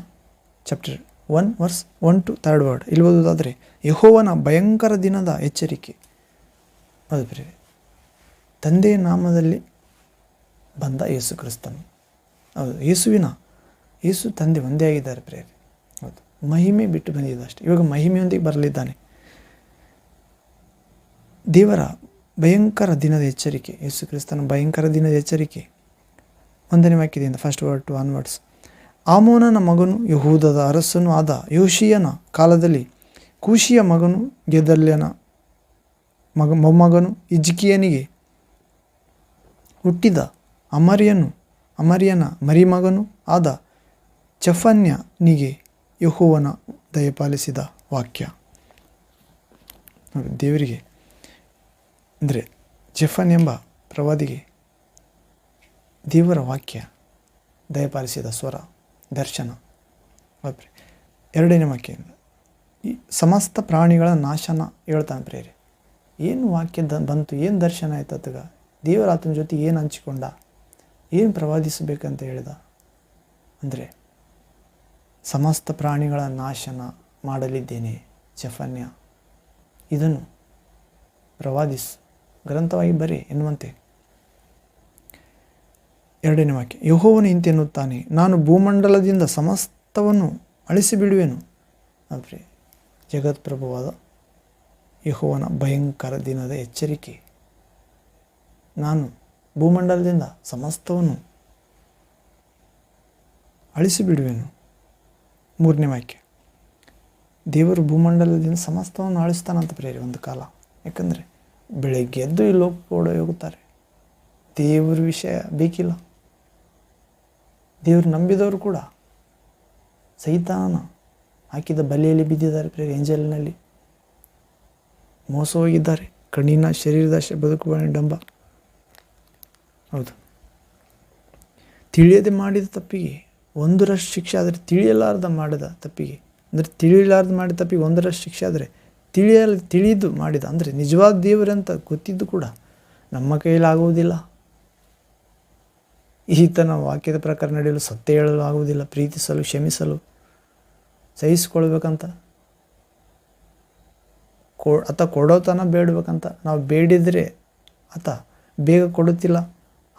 chapter 1 verse 1 to 3rd word. ಇಲ್ಲಿ ಓದೋದಾದರೆ, ಯೆಹೋವನ ಭಯಂಕರ ದಿನದ ಎಚ್ಚರಿಕೆ. ಅದು ಪ್ರೇರೆ, ತಂದೆಯ ನಾಮದಲ್ಲಿ ಬಂದ ಯೇಸು ಕ್ರಿಸ್ತನು. ಹೌದು, ಯೇಸು ತಂದೆ ಒಂದೇ ಆಗಿದ್ದಾರೆ ಪ್ರೇರೆ. ಹೌದು, ಮಹಿಮೆ ಬಿಟ್ಟು ಬಂದಿದ್ದ ಅಷ್ಟೇ. ಇವಾಗ ಮಹಿಮೆಯೊಂದಿಗೆ ಬರಲಿದ್ದಾನೆ. ದೇವರ ಭಯಂಕರ ದಿನದ ಎಚ್ಚರಿಕೆ, ಯೇಸು ಕ್ರಿಸ್ತನ ಭಯಂಕರ ದಿನದ ಎಚ್ಚರಿಕೆ. 1ನೇ ವಾಕ್ಯದಿಂದ ಫಸ್ಟ್ ವರ್ಡ್ ಟು ಆನ್ವರ್ಡ್ಸ್. ಆಮೋನನ ಮಗನು ಯಹೂದದ ಅರಸನೂ ಆದ ಯೋಷಿಯನ ಕಾಲದಲ್ಲಿ ಕೂಶಿಯ ಮಗನು ಗೆದಲ್ಯನ ಮೊಮ್ಮಗನು ಹಿಜ್ಕೀಯನಿಗೆ ಹುಟ್ಟಿದ ಅಮರ್ಯನ ಮರಿಮಗನು ಆದ ಚೆಫನ್ಯನಿಗೆ ಯೆಹೋವನ ದಯಪಾಲಿಸಿದ ವಾಕ್ಯ. ದೇವರಿಗೆ ಅಂದರೆ ಚೆಫನ್ ಎಂಬ ಪ್ರವಾದಿಗೆ ದೇವರ ವಾಕ್ಯ ದಯಪಾಲಿಸಿದ ಸ್ವರ, ದರ್ಶನ. 2ನೇ ವಾಕ್ಯದಿಂದ ಈ ಸಮಸ್ತ ಪ್ರಾಣಿಗಳ ನಾಶನ ಹೇಳ್ತಾನೆ ಪ್ರೇರೆ. ಏನು ವಾಕ್ಯ ಬಂತು, ಏನು ದರ್ಶನ ಆಯ್ತು ಆತಗ, ದೇವರ ಆತನ ಜೊತೆ ಏನು ಹಂಚಿಕೊಂಡ, ಏನು ಪ್ರವಾದಿಸಬೇಕಂತ ಹೇಳಿದ ಅಂದರೆ, ಸಮಸ್ತ ಪ್ರಾಣಿಗಳ ನಾಶನ ಮಾಡಲಿದ್ದೇನೆ ಚೆಫನ್ಯ, ಇದನ್ನು ಪ್ರವಾದಿಸು, ಗ್ರಂಥವಾಗಿ ಬರೀ ಎನ್ನುವಂತೆ. 2ನೇ ವಾಕ್ಯ, ಯೆಹೋವನು ಇಂತೆನ್ನುತ್ತಾನೆ, ನಾನು ಭೂಮಂಡಲದಿಂದ ಸಮಸ್ತವನ್ನು ಅಳಿಸಿಬಿಡುವೆನು. ಅಂದರೆ ಜಗತ್ಪ್ರಭುವಾದ ಯೆಹೋವನ ಭಯಂಕರ ದಿನದ ಎಚ್ಚರಿಕೆ. ನಾನು ಭೂಮಂಡಲದಿಂದ ಸಮಸ್ತವನ್ನು ಅಳಿಸಿಬಿಡುವೆನು. 3ನೇ ವಾಕ್ಯ, ದೇವರು ಭೂಮಂಡಲದಿಂದ ಸಮಸ್ತವನ್ನು ಅಳಿಸ್ತಾನಂತ ಪ್ರೇರಿ ಒಂದು ಕಾಲ. ಯಾಕಂದರೆ ಬೆಳಗ್ಗೆ ಎದ್ದು ಇಲ್ಲಿ ಹೋಗುತ್ತಾರೆ. ದೇವ್ರ ವಿಷಯ ಬೇಕಿಲ್ಲ. ದೇವರು ನಂಬಿದವರು ಕೂಡ ಸೈತಾನ ಹಾಕಿದ ಬಲೆಯಲ್ಲಿ ಬಿದ್ದಿದ್ದಾರೆ ಪ್ರೇರಿ. ಏಂಜಲ್ನಲ್ಲಿ ಮೋಸ ಹೋಗಿದ್ದಾರೆ. ಕಣ್ಣಿನ ಶರೀರದ ಬದುಕುವ ಡಂಬ. ಹೌದು, ತಿಳಿಯದೆ ಮಾಡಿದ ತಪ್ಪಿಗೆ 1ರಷ್ಟು ಶಿಕ್ಷೆ ಆದರೆ, ತಿಳಿಯಲಾರ್ದ ಮಾಡಿದ ತಪ್ಪಿಗೆ ಅಂದರೆ ತಿಳಿಯಲಾರ್ದು ಮಾಡಿದ ತಪ್ಪಿಗೆ 1ರಷ್ಟು ಶಿಕ್ಷೆ ಆದರೆ, ತಿಳಿದು ಮಾಡಿದ ಅಂದರೆ ನಿಜವಾದ ದೇವರಂತ ಗೊತ್ತಿದ್ದು ಕೂಡ ನಮ್ಮ ಕೈಲಾಗುವುದಿಲ್ಲ. ಈತನ ವಾಕ್ಯದ ಪ್ರಕಾರ ನಡೆಯಲು, ಸತ್ಯ ಹೇಳಲು ಆಗುವುದಿಲ್ಲ, ಪ್ರೀತಿಸಲು, ಕ್ಷಮಿಸಲು, ಸಹಿಸಿಕೊಳ್ಬೇಕಂತ, ಆತ ಕೊಡೋತನ ಬೇಡಬೇಕಂತ. ನಾವು ಬೇಡಿದರೆ ಆತ ಬೇಗ ಕೊಡುತ್ತಿಲ್ಲ,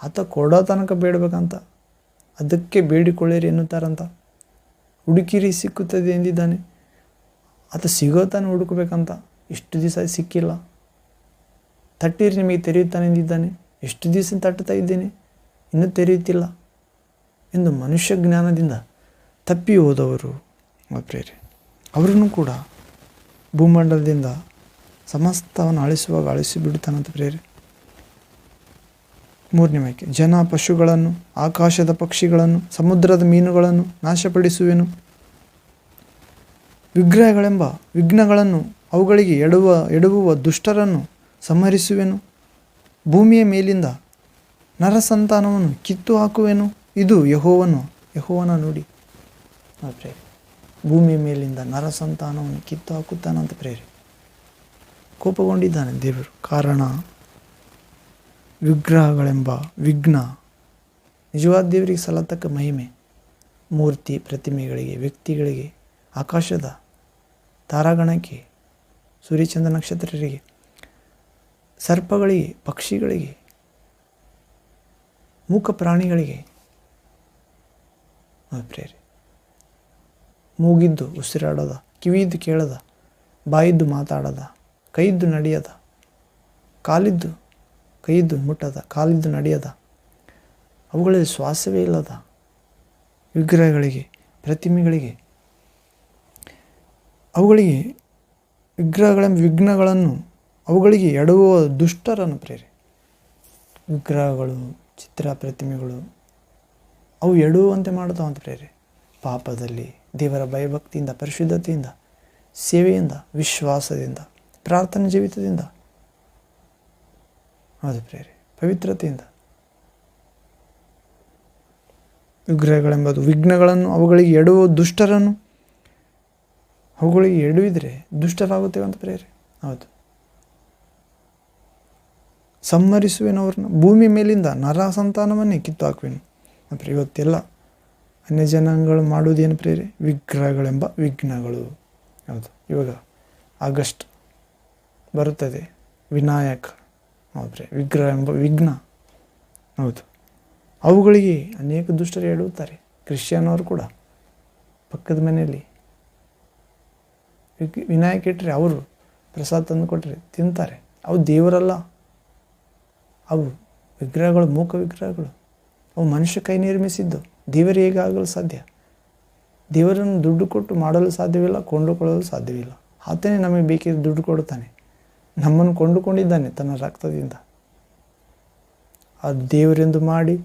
ಆತ ಕೊಡೋ ತನಕ ಬೇಡಬೇಕಂತ. ಅದಕ್ಕೆ ಬೇಡಿಕೊಳ್ಳಿರಿ ಎನ್ನುತ್ತಾರಂತ. ಹುಡುಕಿರಿ ಸಿಕ್ಕುತ್ತದೆ ಎಂದಿದ್ದಾನೆ. ಆತ ಸಿಗೋ ತಾನೆ ಹುಡುಕಬೇಕಂತ. ಇಷ್ಟು ದಿವಸ ಸಿಕ್ಕಿಲ್ಲ. ತಟ್ಟಿರಿ ನಿಮಗೆ ತೆರೆಯುತ್ತಾನೆ ಎಂದಿದ್ದಾನೆ. ಎಷ್ಟು ದಿವಸ ತಟ್ಟುತ್ತಾ ಇದ್ದೇನೆ, ಇನ್ನೂ ತೆರೆಯುತ್ತಿಲ್ಲ ಎಂದು ಮನುಷ್ಯ ಜ್ಞಾನದಿಂದ ತಪ್ಪಿ ಹೋದವರು ಪ್ರೇರೆ, ಅವರನ್ನು ಕೂಡ ಭೂಮಂಡಲದಿಂದ ಸಮಸ್ತವನ್ನು ಅಳಿಸುವಾಗ ಅಳಿಸಿಬಿಡುತ್ತಾನಂತ ಪ್ರೇರೆ. 3ನೇ ವಾಕ್ಯ, ಜನ ಪಶುಗಳನ್ನು, ಆಕಾಶದ ಪಕ್ಷಿಗಳನ್ನು, ಸಮುದ್ರದ ಮೀನುಗಳನ್ನು ನಾಶಪಡಿಸುವೆನು. ವಿಗ್ರಹಗಳೆಂಬ ವಿಘ್ನಗಳನ್ನು, ಅವುಗಳಿಗೆ ಎಡವುವ ದುಷ್ಟರನ್ನು ಸಂಹರಿಸುವೆನು. ಭೂಮಿಯ ಮೇಲಿಂದ ನರಸಂತಾನವನ್ನು ಕಿತ್ತು ಹಾಕುವೆನು. ಇದು ಯೆಹೋವನ ನುಡಿ. ಪ್ರೇರೆ, ಭೂಮಿಯ ಮೇಲಿಂದ ನರಸಂತಾನವನ್ನು ಕಿತ್ತು ಹಾಕುತ್ತಾನಂತ ಪ್ರೇರೆ. ಕೋಪಗೊಂಡಿದ್ದಾನೆ ದೇವರು. ಕಾರಣ ವಿಗ್ರಹಗಳೆಂಬ ವಿಘ್ನ. ನಿಜವಾದ ದೇವರಿಗೆ ಸಲ್ಲತಕ್ಕ ಮಹಿಮೆ ಮೂರ್ತಿ ಪ್ರತಿಮೆಗಳಿಗೆ, ವ್ಯಕ್ತಿಗಳಿಗೆ, ಆಕಾಶದ ತಾರಾಗಣಕ್ಕೆ, ಸೂರ್ಯಚಂದ್ರ ನಕ್ಷತ್ರರಿಗೆ, ಸರ್ಪಗಳಿಗೆ, ಪಕ್ಷಿಗಳಿಗೆ, ಮೂಕ ಪ್ರಾಣಿಗಳಿಗೆ. ಪ್ರೇರೆ, ಮೂಗಿದ್ದು ಉಸಿರಾಡದ, ಕಿವಿಯಿದ್ದು ಕೇಳದ, ಬಾಯಿದ್ದು ಮಾತಾಡದ, ಕೈಯಿದ್ದು ನಡೆಯದ, ಕಾಲಿದ್ದು ಕೈಯಿದ್ದು ಮುಟ್ಟದ, ಕಾಲಿದ್ದು ನಡೆಯದ, ಅವುಗಳಲ್ಲಿ ಶ್ವಾಸವೇ ಇಲ್ಲದ ವಿಗ್ರಹಗಳಿಗೆ, ಪ್ರತಿಮೆಗಳಿಗೆ ಅವುಗಳಿಗೆ ವಿಗ್ರಹಗಳೆಂಬ ವಿಘ್ನಗಳನ್ನು, ಅವುಗಳಿಗೆ ಎಡವುವ ದುಷ್ಟರನ್ನು ಪ್ರೇರೆ. ವಿಗ್ರಹಗಳು, ಚಿತ್ರ ಪ್ರತಿಮೆಗಳು ಅವು ಎಡುವಂತೆ ಮಾಡುತ್ತಾವಂತ ಪ್ರೇರೆ. ಪಾಪದಲ್ಲಿ ದೇವರ ಭಯಭಕ್ತಿಯಿಂದ, ಪರಿಶುದ್ಧತೆಯಿಂದ, ಸೇವೆಯಿಂದ, ವಿಶ್ವಾಸದಿಂದ, ಪ್ರಾರ್ಥನಾ ಜೀವಿತದಿಂದ, ಹೌದು ಪ್ರೇರೆ, ಪವಿತ್ರತೆಯಿಂದ. ವಿಗ್ರಹಗಳೆಂಬುದು ವಿಘ್ನಗಳನ್ನು, ಅವುಗಳಿಗೆ ಎಡುವ ದುಷ್ಟರನ್ನು, ಅವುಗಳಿಗೆ ಎಡುವಿದರೆ ದುಷ್ಟರಾಗುತ್ತೇವೆ ಅಂತ ಪ್ರೇರೆ. ಹೌದು, ಸಂಹರಿಸುವೆನು ಅವ್ರನ್ನ, ಭೂಮಿ ಮೇಲಿಂದ ನರ ಸಂತಾನವನ್ನೇ ಕಿತ್ತು ಹಾಕುವೆನು. ಅಂದರೆ ಇವತ್ತೆಲ್ಲ ಅನ್ಯ ಜನಾಂಗಗಳು ಮಾಡುವುದೇನು ಪ್ರೇರೆ? ವಿಗ್ರಹಗಳೆಂಬ ವಿಘ್ನಗಳು. ಹೌದು, ಇವಾಗ ಆಗಸ್ಟ್ ಬರುತ್ತದೆ, ವಿನಾಯಕ. ಹೌದು, ವಿಗ್ರಹ ಎಂಬ ವಿಘ್ನ. ಹೌದು, ಅವುಗಳಿಗೆ ಅನೇಕ ದುಷ್ಟರು ಎಡುತ್ತಾರೆ. ಕ್ರಿಶ್ಚಿಯನ್ ಅವರು ಕೂಡ ಪಕ್ಕದ ಮನೆಯಲ್ಲಿ ವಿನಾಯಕ ಇಟ್ಟರೆ ಅವರು ಪ್ರಸಾದ ತಂದು ಕೊಟ್ಟರೆ ತಿಂತಾರೆ. ಅವು ದೇವರಲ್ಲ, ಅವು ವಿಗ್ರಹಗಳು, ಮೂಕ ವಿಗ್ರಹಗಳು. ಅವು ಮನುಷ್ಯ ಕೈ ನಿರ್ಮಿಸಿದ್ದು. ದೇವರು ಹೇಗಾಗಲು ಸಾಧ್ಯ? ದೇವರನ್ನು ದುಡ್ಡು ಕೊಟ್ಟು ಮಾಡಲು ಸಾಧ್ಯವಿಲ್ಲ, ಕೊಂಡುಕೊಳ್ಳಲು ಸಾಧ್ಯವಿಲ್ಲ. ಆತನೇ ನಮಗೆ ಬೇಕಿದ್ದ ದುಡ್ಡು ಕೊಡುತ್ತಾನೆ. ನಮ್ಮನ್ನು ಕೊಂಡುಕೊಂಡಿದ್ದಾನೆ ತನ್ನ ರಕ್ತದಿಂದ. ಅದು ದೇವರೆಂದು ಮಾಡಿ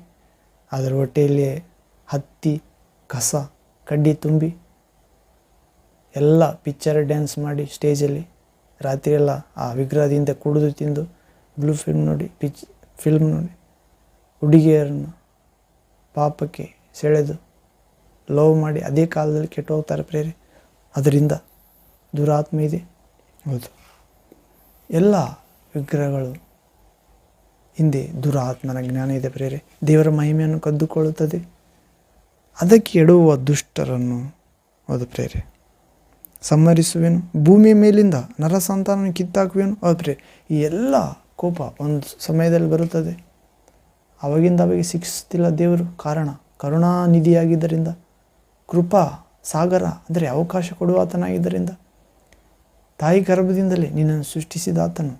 ಅದರ ಹೊಟ್ಟೆಯಲ್ಲಿ ಹತ್ತಿ, ಕಸ, ಕಡ್ಡಿ ತುಂಬಿ ಎಲ್ಲ ಪಿಕ್ಚರ್ ಡ್ಯಾನ್ಸ್ ಮಾಡಿ ಸ್ಟೇಜಲ್ಲಿ ರಾತ್ರಿಯೆಲ್ಲ ಆ ವಿಗ್ರಹದಿಂದ ಕುಡಿದು ತಿಂದು ಬ್ಲೂ ಫಿಲ್ಮ್ ನೋಡಿ, ಫಿಲ್ಮ್ ನೋಡಿ ಹುಡುಗಿಯರನ್ನು ಪಾಪಕ್ಕೆ ಸೆಳೆದು ಲವ್ ಮಾಡಿ ಅದೇ ಕಾಲದಲ್ಲಿ ಕೆಟ್ಟು ಹೋಗ್ತಾರೆ ಪ್ರೇರೆ. ಅದರಿಂದ ದುರಾತ್ಮ ಇದೆ. ಹೌದು, ಎಲ್ಲ ವಿಗ್ರಹಗಳು ಹಿಂದೆ ದುರಾತ್ಮನ ಜ್ಞಾನ ಇದೆ ಪ್ರೇರೆ. ದೇವರ ಮಹಿಮೆಯನ್ನು ಕದ್ದುಕೊಳ್ಳುತ್ತದೆ. ಅದಕ್ಕೆ ಎಡುವ ದುಷ್ಟರನ್ನು, ಹೌದು ಪ್ರೇರೆ, ಸಂಹರಿಸುವೆನು. ಭೂಮಿಯ ಮೇಲಿಂದ ನರ ಸಂತಾನವನ್ನು ಕಿತ್ತಾಕುವೆನು. ಹೌದು ಪ್ರೇರೆ, ಈ ಎಲ್ಲ ಕೋಪ ಒಂದು ಸಮಯದಲ್ಲಿ ಬರುತ್ತದೆ. ಅವಾಗಿಂದ ಅವಾಗ ಶಿಕ್ಷಿಸ್ತಿಲ್ಲ ದೇವರು. ಕಾರಣ ಕರುಣಾನಿಧಿಯಾಗಿದ್ದರಿಂದ, ಕೃಪಾ ಸಾಗರ ಅಂದರೆ ಅವಕಾಶ ಕೊಡುವ ಆತನಾಗಿದ್ದರಿಂದ, ತಾಯಿ ಗರ್ಭದಿಂದಲೇ ನಿನ್ನನ್ನು ಸೃಷ್ಟಿಸಿದ ಆತನು,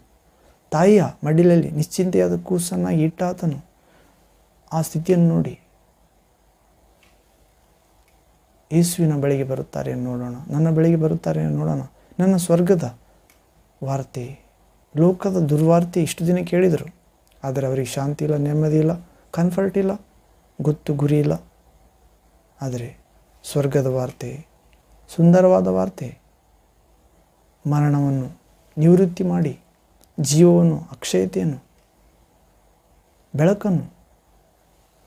ತಾಯಿಯ ಮಡಿಲಲ್ಲಿ ನಿಶ್ಚಿಂತೆಯಾದ ಕೂಸನ್ನಾಗಿ ಇಟ್ಟ ಆತನು. ಆ ಸ್ಥಿತಿಯನ್ನು ನೋಡಿ ಯೇಸುವಿನ ಬಳಿಗೆ ಬರುತ್ತಾರೆ ನೋಡೋಣ, ನನ್ನ ಬಳಿಗೆ ಬರುತ್ತಾರೆ ನೋಡೋಣ. ನನ್ನ ಸ್ವರ್ಗದ ವಾರ್ತೆ, ಲೋಕದ ದುರ್ವಾರ್ತೆ ಇಷ್ಟು ದಿನ ಕೇಳಿದರು. ಆದರೆ ಅವರಿಗೆ ಶಾಂತಿ ಇಲ್ಲ, ನೆಮ್ಮದಿ ಇಲ್ಲ, ಕಂಫರ್ಟ್ ಇಲ್ಲ, ಗೊತ್ತು ಗುರಿ ಇಲ್ಲ. ಆದರೆ ಸ್ವರ್ಗದ ವಾರ್ತೆ, ಸುಂದರವಾದ ವಾರ್ತೆ, ಮರಣವನ್ನು ನಿವೃತ್ತಿ ಮಾಡಿ ಜೀವವನ್ನು, ಅಕ್ಷಯತೆಯನ್ನು, ಬೆಳಕನ್ನು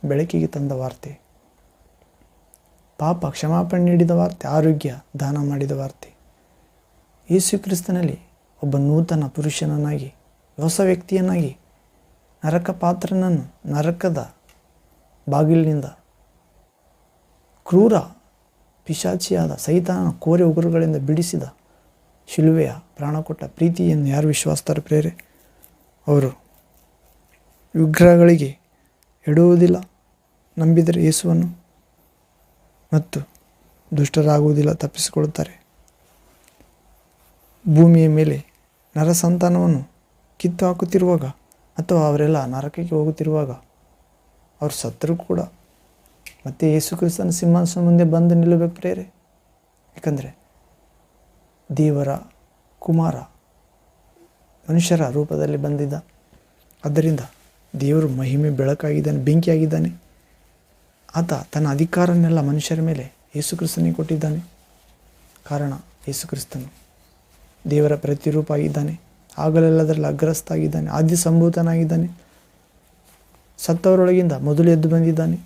ಬೆಳಕಿಗೆ ತಂದ ವಾರ್ತೆ, ಪಾಪ ಕ್ಷಮಾಪಣೆ ನೀಡಿದ ವಾರ್ತೆ, ಆರೋಗ್ಯ ದಾನ ಮಾಡಿದ ವಾರ್ತೆ. ಯೇಸು ಕ್ರಿಸ್ತನಲ್ಲಿ ಒಬ್ಬ ನೂತನ ಪುರುಷನನ್ನಾಗಿ, ಹೊಸ ವ್ಯಕ್ತಿಯನ್ನಾಗಿ, ನರಕ ಪಾತ್ರನನ್ನು ನರಕದ ಬಾಗಿಲಿನಿಂದ, ಕ್ರೂರ ಪಿಶಾಚಿಯಾದ ಸೈತಾನ ಕೋರೆ ಉಗುರುಗಳಿಂದ ಬಿಡಿಸಿದ ಶಿಲುವೆಯ ಪ್ರಾಣ ಕೊಟ್ಟ ಪ್ರೀತಿಯನ್ನು ಯಾರು ವಿಶ್ವಾಸ್ತಾರೆ ಪ್ರೇರೆ? ಅವರು ವಿಗ್ರಹಗಳಿಗೆ ಎಡುವುದಿಲ್ಲ, ನಂಬಿದರೆ ಯೇಸುವನ್ನು, ಮತ್ತು ದುಷ್ಟರಾಗುವುದಿಲ್ಲ, ತಪ್ಪಿಸಿಕೊಳ್ಳುತ್ತಾರೆ. ಭೂಮಿಯ ಮೇಲೆ ನರ ಸಂತಾನವನ್ನು ಕಿತ್ತು ಹಾಕುತ್ತಿರುವಾಗ ಅಥವಾ ಅವರೆಲ್ಲ ನರಕಕ್ಕೆ ಹೋಗುತ್ತಿರುವಾಗ, ಅವರು ಸತ್ತರೂ ಕೂಡ ಮತ್ತೆ ಯೇಸು ಕ್ರಿಸ್ತನ ಸಿಂಹಾಸನ ಮುಂದೆ ಬಂದು ನಿಲ್ಲಬೇಕು ಪ್ರೇರೆ. ಯಾಕಂದರೆ ದೇವರ ಕುಮಾರ ಮನುಷ್ಯರ ರೂಪದಲ್ಲಿ ಬಂದಿದ್ದ. ಆದ್ದರಿಂದ ದೇವರು ಮಹಿಮೆ ಬೆಳಕಾಗಿದ್ದಾನೆ, ಬೆಂಕಿಯಾಗಿದ್ದಾನೆ. ಆತ ತನ್ನ ಅಧಿಕಾರನ್ನೆಲ್ಲ ಮನುಷ್ಯರ ಮೇಲೆ ಯೇಸು ಕ್ರಿಸ್ತನಿಗೆ ಕೊಟ್ಟಿದ್ದಾನೆ. ಕಾರಣ ಯೇಸು ಕ್ರಿಸ್ತನು ದೇವರ ಪ್ರತಿರೂಪ ಆಗಿದ್ದಾನೆ, ಆಗಲೆಲ್ಲದರಲ್ಲಿ ಅಗ್ರಸ್ಥ ಆಗಿದ್ದಾನೆ, ಆದ್ಯ ಸಂಭೂತನಾಗಿದ್ದಾನೆ, ಸತ್ತವರೊಳಗಿಂದ ಮೊದಲು ಎದ್ದು ಬಂದಿದ್ದಾನೆ.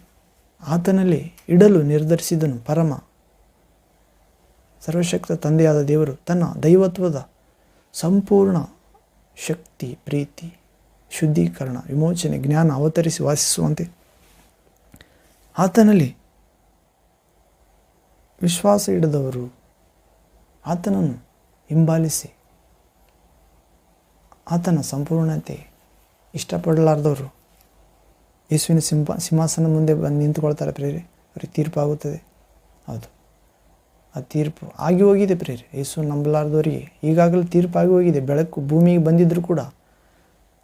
ಆತನಲ್ಲಿ ಇಡಲು ನಿರ್ಧರಿಸಿದನು. ಪರಮ ಸರ್ವಶಕ್ತ ತಂದೆಯಾದ ದೇವರು ತನ್ನ ದೈವತ್ವದ ಸಂಪೂರ್ಣ ಶಕ್ತಿ, ಪ್ರೀತಿ, ಶುದ್ಧೀಕರಣ, ವಿಮೋಚನೆ, ಜ್ಞಾನ ಅವತರಿಸಿ ವಾಸಿಸುವಂತೆ ಆತನಲ್ಲಿ ವಿಶ್ವಾಸ ಇಡದವರು, ಆತನನ್ನು ಹಿಂಬಾಲಿಸಿ ಆತನ ಸಂಪೂರ್ಣತೆ ಇಷ್ಟಪಡಲಾರ್ದವರು ಯೇಸುವಿನ ಸಿಂಹಾಸನ ಮುಂದೆ ಬಂದು ನಿಂತುಕೊಳ್ತಾರೆ ಪ್ರೇರೆ. ಅವರಿಗೆ ತೀರ್ಪಾಗುತ್ತದೆ. ಹೌದು, ಆ ತೀರ್ಪು ಆಗಿ ಹೋಗಿದೆ ಪ್ರೇರೆ. ಯೇಸು ನಂಬಲಾರ್ದವರಿಗೆ ಈಗಾಗಲೇ ತೀರ್ಪಾಗಿ ಹೋಗಿದೆ. ಬೆಳಕು ಭೂಮಿಗೆ ಬಂದಿದ್ದರೂ ಕೂಡ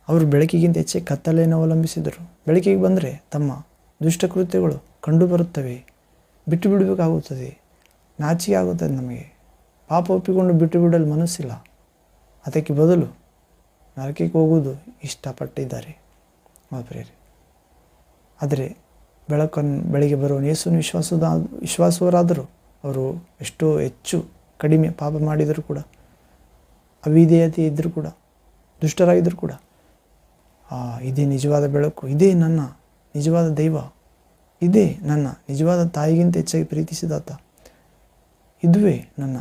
ಅವರು ಬೆಳಕಿಗಿಂತ ಹೆಚ್ಚೆ ಕತ್ತಲೆಯನ್ನು ಅವಲಂಬಿಸಿದರು. ಬೆಳಕಿಗೆ ಬಂದರೆ ತಮ್ಮ ದುಷ್ಟಕೃತ್ಯಗಳು ಕಂಡು ಬರುತ್ತವೆ, ಬಿಟ್ಟು ಬಿಡಬೇಕಾಗುತ್ತದೆ, ನಾಚಿಕೆ ಆಗುತ್ತದೆ ನಮಗೆ. ಪಾಪ ಒಪ್ಪಿಕೊಂಡು ಬಿಟ್ಟು ಬಿಡಲು ಮನಸ್ಸಿಲ್ಲ. ಅದಕ್ಕೆ ಬದಲು ನರಕಕ್ಕೆ ಹೋಗುವುದು ಇಷ್ಟಪಟ್ಟಿದ್ದಾರೆ ಪ್ರಿಯರೇ. ಆದರೆ ಬೆಳಗ್ಗೆ ಬರುವ ಯೇಸುವಿನ ವಿಶ್ವಾಸವರಾದರೂ ಅವರು ಎಷ್ಟೋ ಹೆಚ್ಚು ಕಡಿಮೆ ಪಾಪ ಮಾಡಿದರೂ ಕೂಡ, ಅವಿಧೇಯತೆ ಇದ್ದರೂ ಕೂಡ, ದುಷ್ಟರಾಗಿದ್ದರೂ ಕೂಡ ಇದೇ ನಿಜವಾದ ಬೆಳಕು, ಇದೇ ನನ್ನ ನಿಜವಾದ ದೈವ, ಇದೇ ನನ್ನ ನಿಜವಾದ ತಾಯಿಗಿಂತ ಹೆಚ್ಚಾಗಿ ಪ್ರೀತಿಸಿದಾತ, ಇದುವೇ ನನ್ನ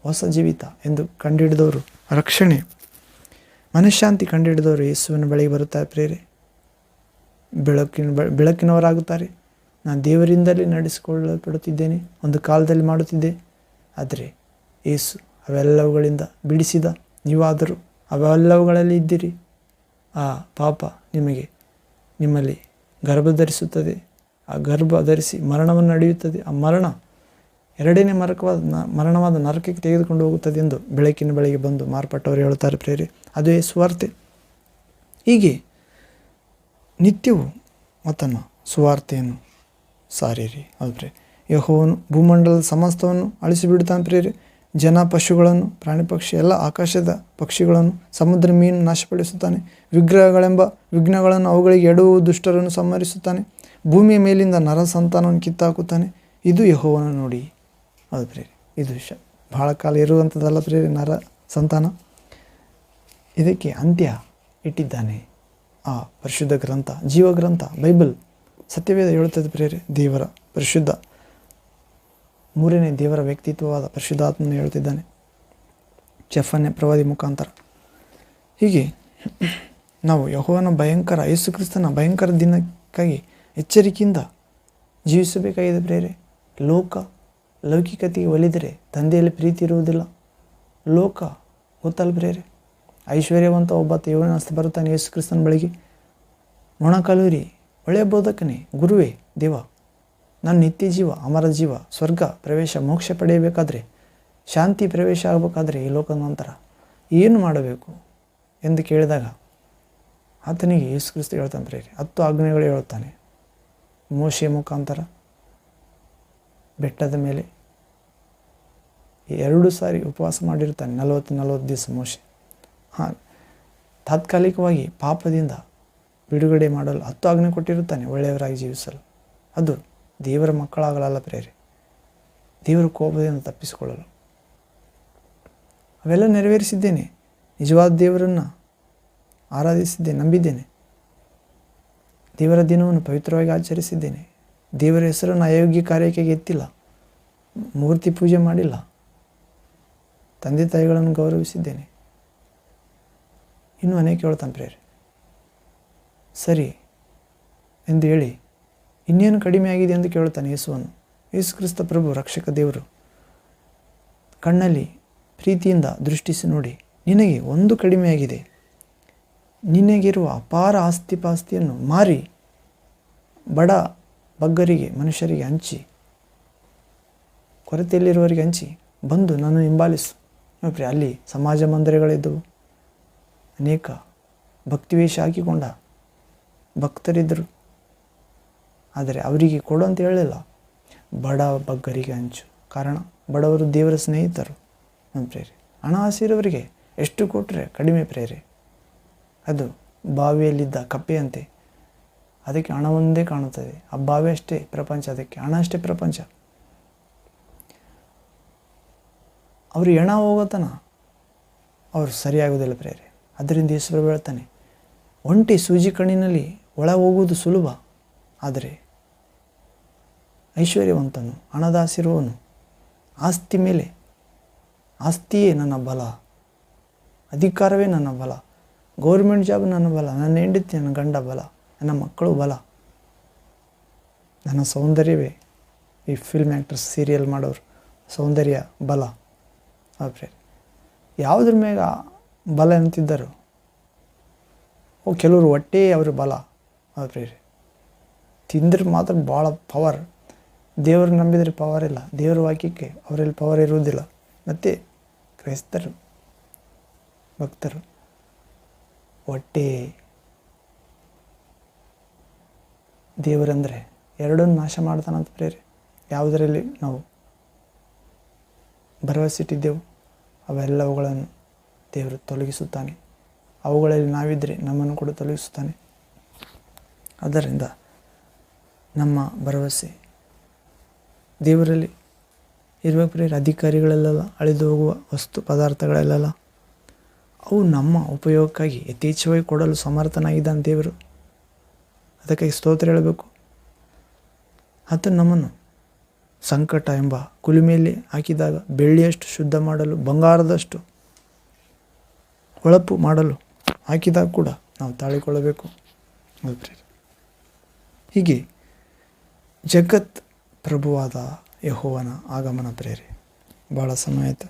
ಹೊಸ ಜೀವಿತ ಎಂದು ಕಂಡುಹಿಡಿದವರು, ರಕ್ಷಣೆ ಮನಃಶಾಂತಿ ಕಂಡುಹಿಡಿದವರು ಯೇಸುವಿನ ಬಳಿಗೆ ಬರುತ್ತಾರೆ ಪ್ರಿಯರೇ. ಬೆಳಕಿನವರಾಗುತ್ತಾರೆ. ನಾನು ದೇವರಿಂದಲೇ ನಡೆಸಿಕೊಳ್ಳಲ್ಪಡುತ್ತಿದ್ದೇನೆ, ಒಂದು ಕಾಲದಲ್ಲಿ ಮಾಡುತ್ತಿದ್ದೆ, ಆದರೆ ಯೇಸು ಅವೆಲ್ಲವುಗಳಿಂದ ಬಿಡಿಸಿದ. ನೀವಾದರೂ ಅವೆಲ್ಲವುಗಳಲ್ಲಿ ಇದ್ದೀರಿ. ಆ ಪಾಪ ನಿಮ್ಮಲ್ಲಿ ಗರ್ಭ ಧರಿಸುತ್ತದೆ. ಆ ಗರ್ಭ ಧರಿಸಿ ಮರಣವನ್ನು ನಡೆಯುತ್ತದೆ. ಆ ಮರಣ ಎರಡನೇ ಮರಣವಾದ ನರಕಕ್ಕೆ ತೆಗೆದುಕೊಂಡು ಹೋಗುತ್ತದೆ ಎಂದು ಬೆಳಕಿನ ಬಳಿಗೆ ಬಂದು ಮಾರ್ಪಟ್ಟವರು ಹೇಳುತ್ತಾರೆ ಪ್ರಿಯರೇ. ಅದುವೇ ಸುವಾರ್ತೆ. ಹೀಗೆ ನಿತ್ಯವೂ ಮತ್ತನ್ನು ಸುವಾರ್ತೆಯನ್ನು ಸಾರಿರಿ. ಹೌದು ಪ್ರಿಯರೇ. ಯೆಹೋವನು ಭೂಮಂಡಲದ ಸಮಸ್ತವನ್ನು ಅಳಿಸಿಬಿಡುತ್ತಾನೆ ಪ್ರಿಯರೇ. ಜನ, ಪಶುಗಳನ್ನು, ಪ್ರಾಣಿ ಪಕ್ಷಿ, ಎಲ್ಲ ಆಕಾಶದ ಪಕ್ಷಿಗಳನ್ನು, ಸಮುದ್ರ ಮೀನು ನಾಶಪಡಿಸುತ್ತಾನೆ. ವಿಗ್ರಹಗಳೆಂಬ ವಿಘ್ನಗಳನ್ನು ಅವುಗಳಿಗೆ ಎಡುವು ದುಷ್ಟರನ್ನು ಸಂಹರಿಸುತ್ತಾನೆ. ಭೂಮಿಯ ಮೇಲಿಂದ ನರ ಸಂತಾನವನ್ನು ಕಿತ್ತಾಕುತ್ತಾನೆ. ಇದು ಯೆಹೋವನ ನುಡಿ. ಹೌದು ಪ್ರಿಯರೇ. ಇದು ಬಹಳ ಕಾಲ ಇರುವಂಥದ್ದಲ್ಲ ಪ್ರಿಯರೇ. ನರ ಸಂತಾನ ಇದಕ್ಕೆ ಅಂತ್ಯ ಇಟ್ಟಿದ್ದಾನೆ ಆ ಪರಿಶುದ್ಧ ಗ್ರಂಥ, ಜೀವ ಗ್ರಂಥ ಬೈಬಲ್, ಸತ್ಯವೇದ ಹೇಳುತ್ತದೆ ಪ್ರಿಯರೇ. ದೇವರ ಪರಿಶುದ್ಧ ಮೂರನೇ ದೇವರ ವ್ಯಕ್ತಿತ್ವವಾದ ಪರಿಶುದ್ಧಾತ್ಮನ ಹೇಳುತ್ತಿದ್ದಾನೆ ಚೆಫನ್ಯ ಪ್ರವಾದಿ ಮುಖಾಂತರ. ಹೀಗೆ ನಾವು ಯೆಹೋವನ ಭಯಂಕರ, ಯೇಸು ಕ್ರಿಸ್ತನ ಭಯಂಕರ ದಿನಕ್ಕಾಗಿ ಎಚ್ಚರಿಕೆಯಿಂದ ಜೀವಿಸಬೇಕಾಗಿದೆ ಪ್ರಿಯರೇ. ಲೌಕಿಕತೆಗೆ ಒಲಿದರೆ ತಂದೆಯಲ್ಲಿ ಪ್ರೀತಿ ಇರುವುದಿಲ್ಲ. ಲೋಕ ಗೊತ್ತಲ್ಲ ಪ್ರಿಯರೇ. ಐಶ್ವರ್ಯವಂತ ಒಬ್ಬ ಯೌವನಸ್ಥ ಬರುತ್ತಾನೆ ಯೇಸು ಕ್ರಿಸ್ತನ ಬಳಿಗೆ. ಮೊಣಕಾಲೂರಿ, ಒಳ್ಳೆಯ ಬೋಧಕನೇ, ಗುರುವೇ, ದೇವ, ನಾನು ನಿತ್ಯ ಜೀವ, ಅಮರ ಜೀವ, ಸ್ವರ್ಗ ಪ್ರವೇಶ, ಮೋಕ್ಷ ಪಡೆಯಬೇಕಾದ್ರೆ, ಶಾಂತಿ ಪ್ರವೇಶ ಆಗಬೇಕಾದ್ರೆ ಈ ಲೋಕದ ನಂತರ ಏನು ಮಾಡಬೇಕು ಎಂದು ಕೇಳಿದಾಗ ಆತನಿಗೆ ಯೇಸು ಕ್ರಿಸ್ತ ಹೇಳ್ತಾನೆ ಪ್ರಿಯರೇ, 10 ಆಜ್ಞೆಗಳು ಹೇಳುತ್ತಾನೆ. ಮೋಶೆಯ ಮುಖಾಂತರ ಬೆಟ್ಟದ ಮೇಲೆ 2 ಸಾರಿ ಉಪವಾಸ ಮಾಡಿರ್ತಾನೆ, 40 ದಿವಸ ಮೋಶೆ. ತಾತ್ಕಾಲಿಕವಾಗಿ ಪಾಪದಿಂದ ಬಿಡುಗಡೆ ಮಾಡಲು 10 ಆಜ್ಞೆ ಕೊಟ್ಟಿರುತ್ತಾನೆ, ಒಳ್ಳೆಯವರಾಗಿ ಜೀವಿಸಲು. ಅದು ದೇವರ ಮಕ್ಕಳಾಗಲಲ್ಲ ಪ್ರೇರೆ, ದೇವರ ಕೋಪದಿಂದ ತಪ್ಪಿಸಿಕೊಳ್ಳಲು. ಅವೆಲ್ಲ ನೆರವೇರಿಸಿದ್ದೇನೆ. ನಿಜವಾದ ದೇವರನ್ನು ಆರಾಧಿಸಿದ್ದೇನೆ, ನಂಬಿದ್ದೇನೆ. ದೇವರ ದಿನವನ್ನು ಪವಿತ್ರವಾಗಿ ಆಚರಿಸಿದ್ದೇನೆ. ದೇವರ ಹೆಸರನ್ನು ಅಯೋಗ್ಯ ಕಾರ್ಯಕ್ಕೆ ಎತ್ತಿಲ್ಲ, ಮೂರ್ತಿ ಪೂಜೆ ಮಾಡಿಲ್ಲ, ತಂದೆ ತಾಯಿಗಳನ್ನು ಗೌರವಿಸಿದ್ದೇನೆ. ಇನ್ನೂ ಅನೇಕ ಹೇಳ್ತಾನೆ ಪ್ರೇರೆ. ಸರಿ ಎಂದು ಹೇಳಿ ಇನ್ನೇನು ಕಡಿಮೆ ಆಗಿದೆ ಎಂದು ಕೇಳುತ್ತಾನೆ ಯೇಸುವನ್ನು. ಯೇಸು ಕ್ರಿಸ್ತ ಪ್ರಭು ರಕ್ಷಕ ದೇವರು ಕಣ್ಣಲ್ಲಿ ಪ್ರೀತಿಯಿಂದ ದೃಷ್ಟಿಸಿ ನೋಡಿ, ನಿನಗೆ ಒಂದು ಕಡಿಮೆ ಆಗಿದೆ. ನಿನಗಿರುವ ಅಪಾರ ಆಸ್ತಿಪಾಸ್ತಿಯನ್ನು ಮಾರಿ ಬಡ ಬಗ್ಗರಿಗೆ, ಮನುಷ್ಯರಿಗೆ ಹಂಚಿ, ಕೊರತೆಯಲ್ಲಿರುವವರಿಗೆ ಹಂಚಿ ಬಂದು ನಾನು ಹಿಂಬಾಲಿಸು. ನೋಡ್ರಿ, ಅಲ್ಲಿ ಸಮಾಜ ಮಂದಿರಗಳಿದ್ದವು. ಅನೇಕ ಭಕ್ತಿವೇಷ ಹಾಕಿಕೊಂಡ ಭಕ್ತರಿದ್ದರು. ಆದರೆ ಅವರಿಗೆ ಕೊಡು ಅಂತ ಹೇಳಲಿಲ್ಲ, ಬಡ ಬಗ್ಗರಿಗೆ ಹಂಚು. ಕಾರಣ ಬಡವರು ದೇವರ ಸ್ನೇಹಿತರು. ನಮ್ಮ ಪ್ರೇರೆ, ಹಣ ಹಸಿರವರಿಗೆ ಎಷ್ಟು ಕೊಟ್ಟರೆ ಕಡಿಮೆ ಪ್ರೇರೆ. ಅದು ಬಾವಿಯಲ್ಲಿದ್ದ ಕಪ್ಪೆಯಂತೆ, ಅದಕ್ಕೆ ಹಣ ಒಂದೇ ಕಾಣುತ್ತದೆ. ಆ ಬಾವಿ ಅಷ್ಟೇ ಪ್ರಪಂಚ, ಅದಕ್ಕೆ ಹಣ ಅಷ್ಟೇ ಪ್ರಪಂಚ. ಅವರು ಹೆಣ ಹೋಗೋತನ ಅವರು ಸರಿಯಾಗುವುದಿಲ್ಲ ಪ್ರೇರೆ. ಅದರಿಂದ ಯೇಸು ಹೇಳ್ತಾನೆ, ಒಂಟಿ ಸೂಜಿ ಕಣ್ಣಿನಲ್ಲಿ ಒಳ ಹೋಗುವುದು ಸುಲಭ, ಆದರೆ ಐಶ್ವರ್ಯವಂತನು, ಹಣದಾಸಿರುವವನು, ಆಸ್ತಿ ಮೇಲೆ, ಆಸ್ತಿಯೇ ನನ್ನ ಬಲ, ಅಧಿಕಾರವೇ ನನ್ನ ಬಲ, ಗೌರ್ಮೆಂಟ್ ಜಾಬ್ ನನ್ನ ಬಲ, ನನ್ನ ಹೆಂಡತಿ, ನನ್ನ ಗಂಡ ಬಲ, ನನ್ನ ಮಕ್ಕಳು ಬಲ, ನನ್ನ ಸೌಂದರ್ಯವೇ, ಈ ಫಿಲ್ಮ್ ಆ್ಯಕ್ಟರ್ಸ್, ಸೀರಿಯಲ್ ಮಾಡೋರು ಸೌಂದರ್ಯ ಬಲ. ಅವ್ರೆ ಯಾವುದ್ರ ಮ್ಯಾಗ ಬಲ ಅಂತಿದ್ದರು. ಕೆಲವರು ಹೊಟ್ಟೆ ಅವ್ರ ಬಲ. ಅವ್ರೆ ತಿಂದ್ರೆ ಮಾತ್ರ ಭಾಳ ಪವರ್. ದೇವ್ರಿಗೆ ನಂಬಿದರೆ ಪವರ್ ಇಲ್ಲ, ದೇವ್ರ ವಾಕ್ಯಕ್ಕೆ ಅವರಲ್ಲಿ ಪವರ್ ಇರುವುದಿಲ್ಲ. ಮತ್ತು ಕ್ರೈಸ್ತರು, ಭಕ್ತರು ಹೊಟ್ಟೆ ದೇವರಂದರೆ ಎರಡನ್ನು ನಾಶ ಮಾಡ್ತಾನಂತ ಪ್ರೇರೆ. ಯಾವುದರಲ್ಲಿ ನಾವು ಭರವಸೆ ಇಟ್ಟಿದ್ದೆವು ಅವೆಲ್ಲವುಗಳನ್ನು ದೇವರು ತೊಲಗಿಸುತ್ತಾನೆ. ಅವುಗಳಲ್ಲಿ ನಾವಿದ್ದರೆ ನಮ್ಮನ್ನು ಕೂಡ ತೊಲಗಿಸುತ್ತಾನೆ. ಆದ್ದರಿಂದ ನಮ್ಮ ಭರವಸೆ ದೇವರಲ್ಲಿ ಇರುವ ಪ್ರಿಯರೇ. ಅಧಿಕಾರಿಗಳಲ್ಲೆಲ್ಲ ಅಳಿದು ಹೋಗುವ ವಸ್ತು ಪದಾರ್ಥಗಳಲ್ಲೆಲ್ಲ ಅವು ನಮ್ಮ ಉಪಯೋಗಕ್ಕಾಗಿ ಯಥೇಚ್ಛವಾಗಿ ಕೊಡಲು ಸಮರ್ಥನಾಗಿದ್ದಾನೆ ದೇವರು. ಅದಕ್ಕಾಗಿ ಸ್ತೋತ್ರ ಹೇಳಬೇಕು. ಆತನು ನಮ್ಮನ್ನು ಸಂಕಟ ಎಂಬ ಕುಲುಮೆಯಲ್ಲಿ ಹಾಕಿದಾಗ ಬೆಳ್ಳಿಯಷ್ಟು ಶುದ್ಧ ಮಾಡಲು, ಬಂಗಾರದಷ್ಟು ಹೊಳಪು ಮಾಡಲು ಹಾಕಿದಾಗ ಕೂಡ ನಾವು ತಾಳಿಕೊಳ್ಳಬೇಕು. ಹೀಗೆ ಜಗತ್ ಪ್ರಭುವಾದ ಯೆಹೋವನ ಆಗಮನ ಪ್ರೇರೆ. ಭಾಳ ಸಮಯ ಆಯಿತು.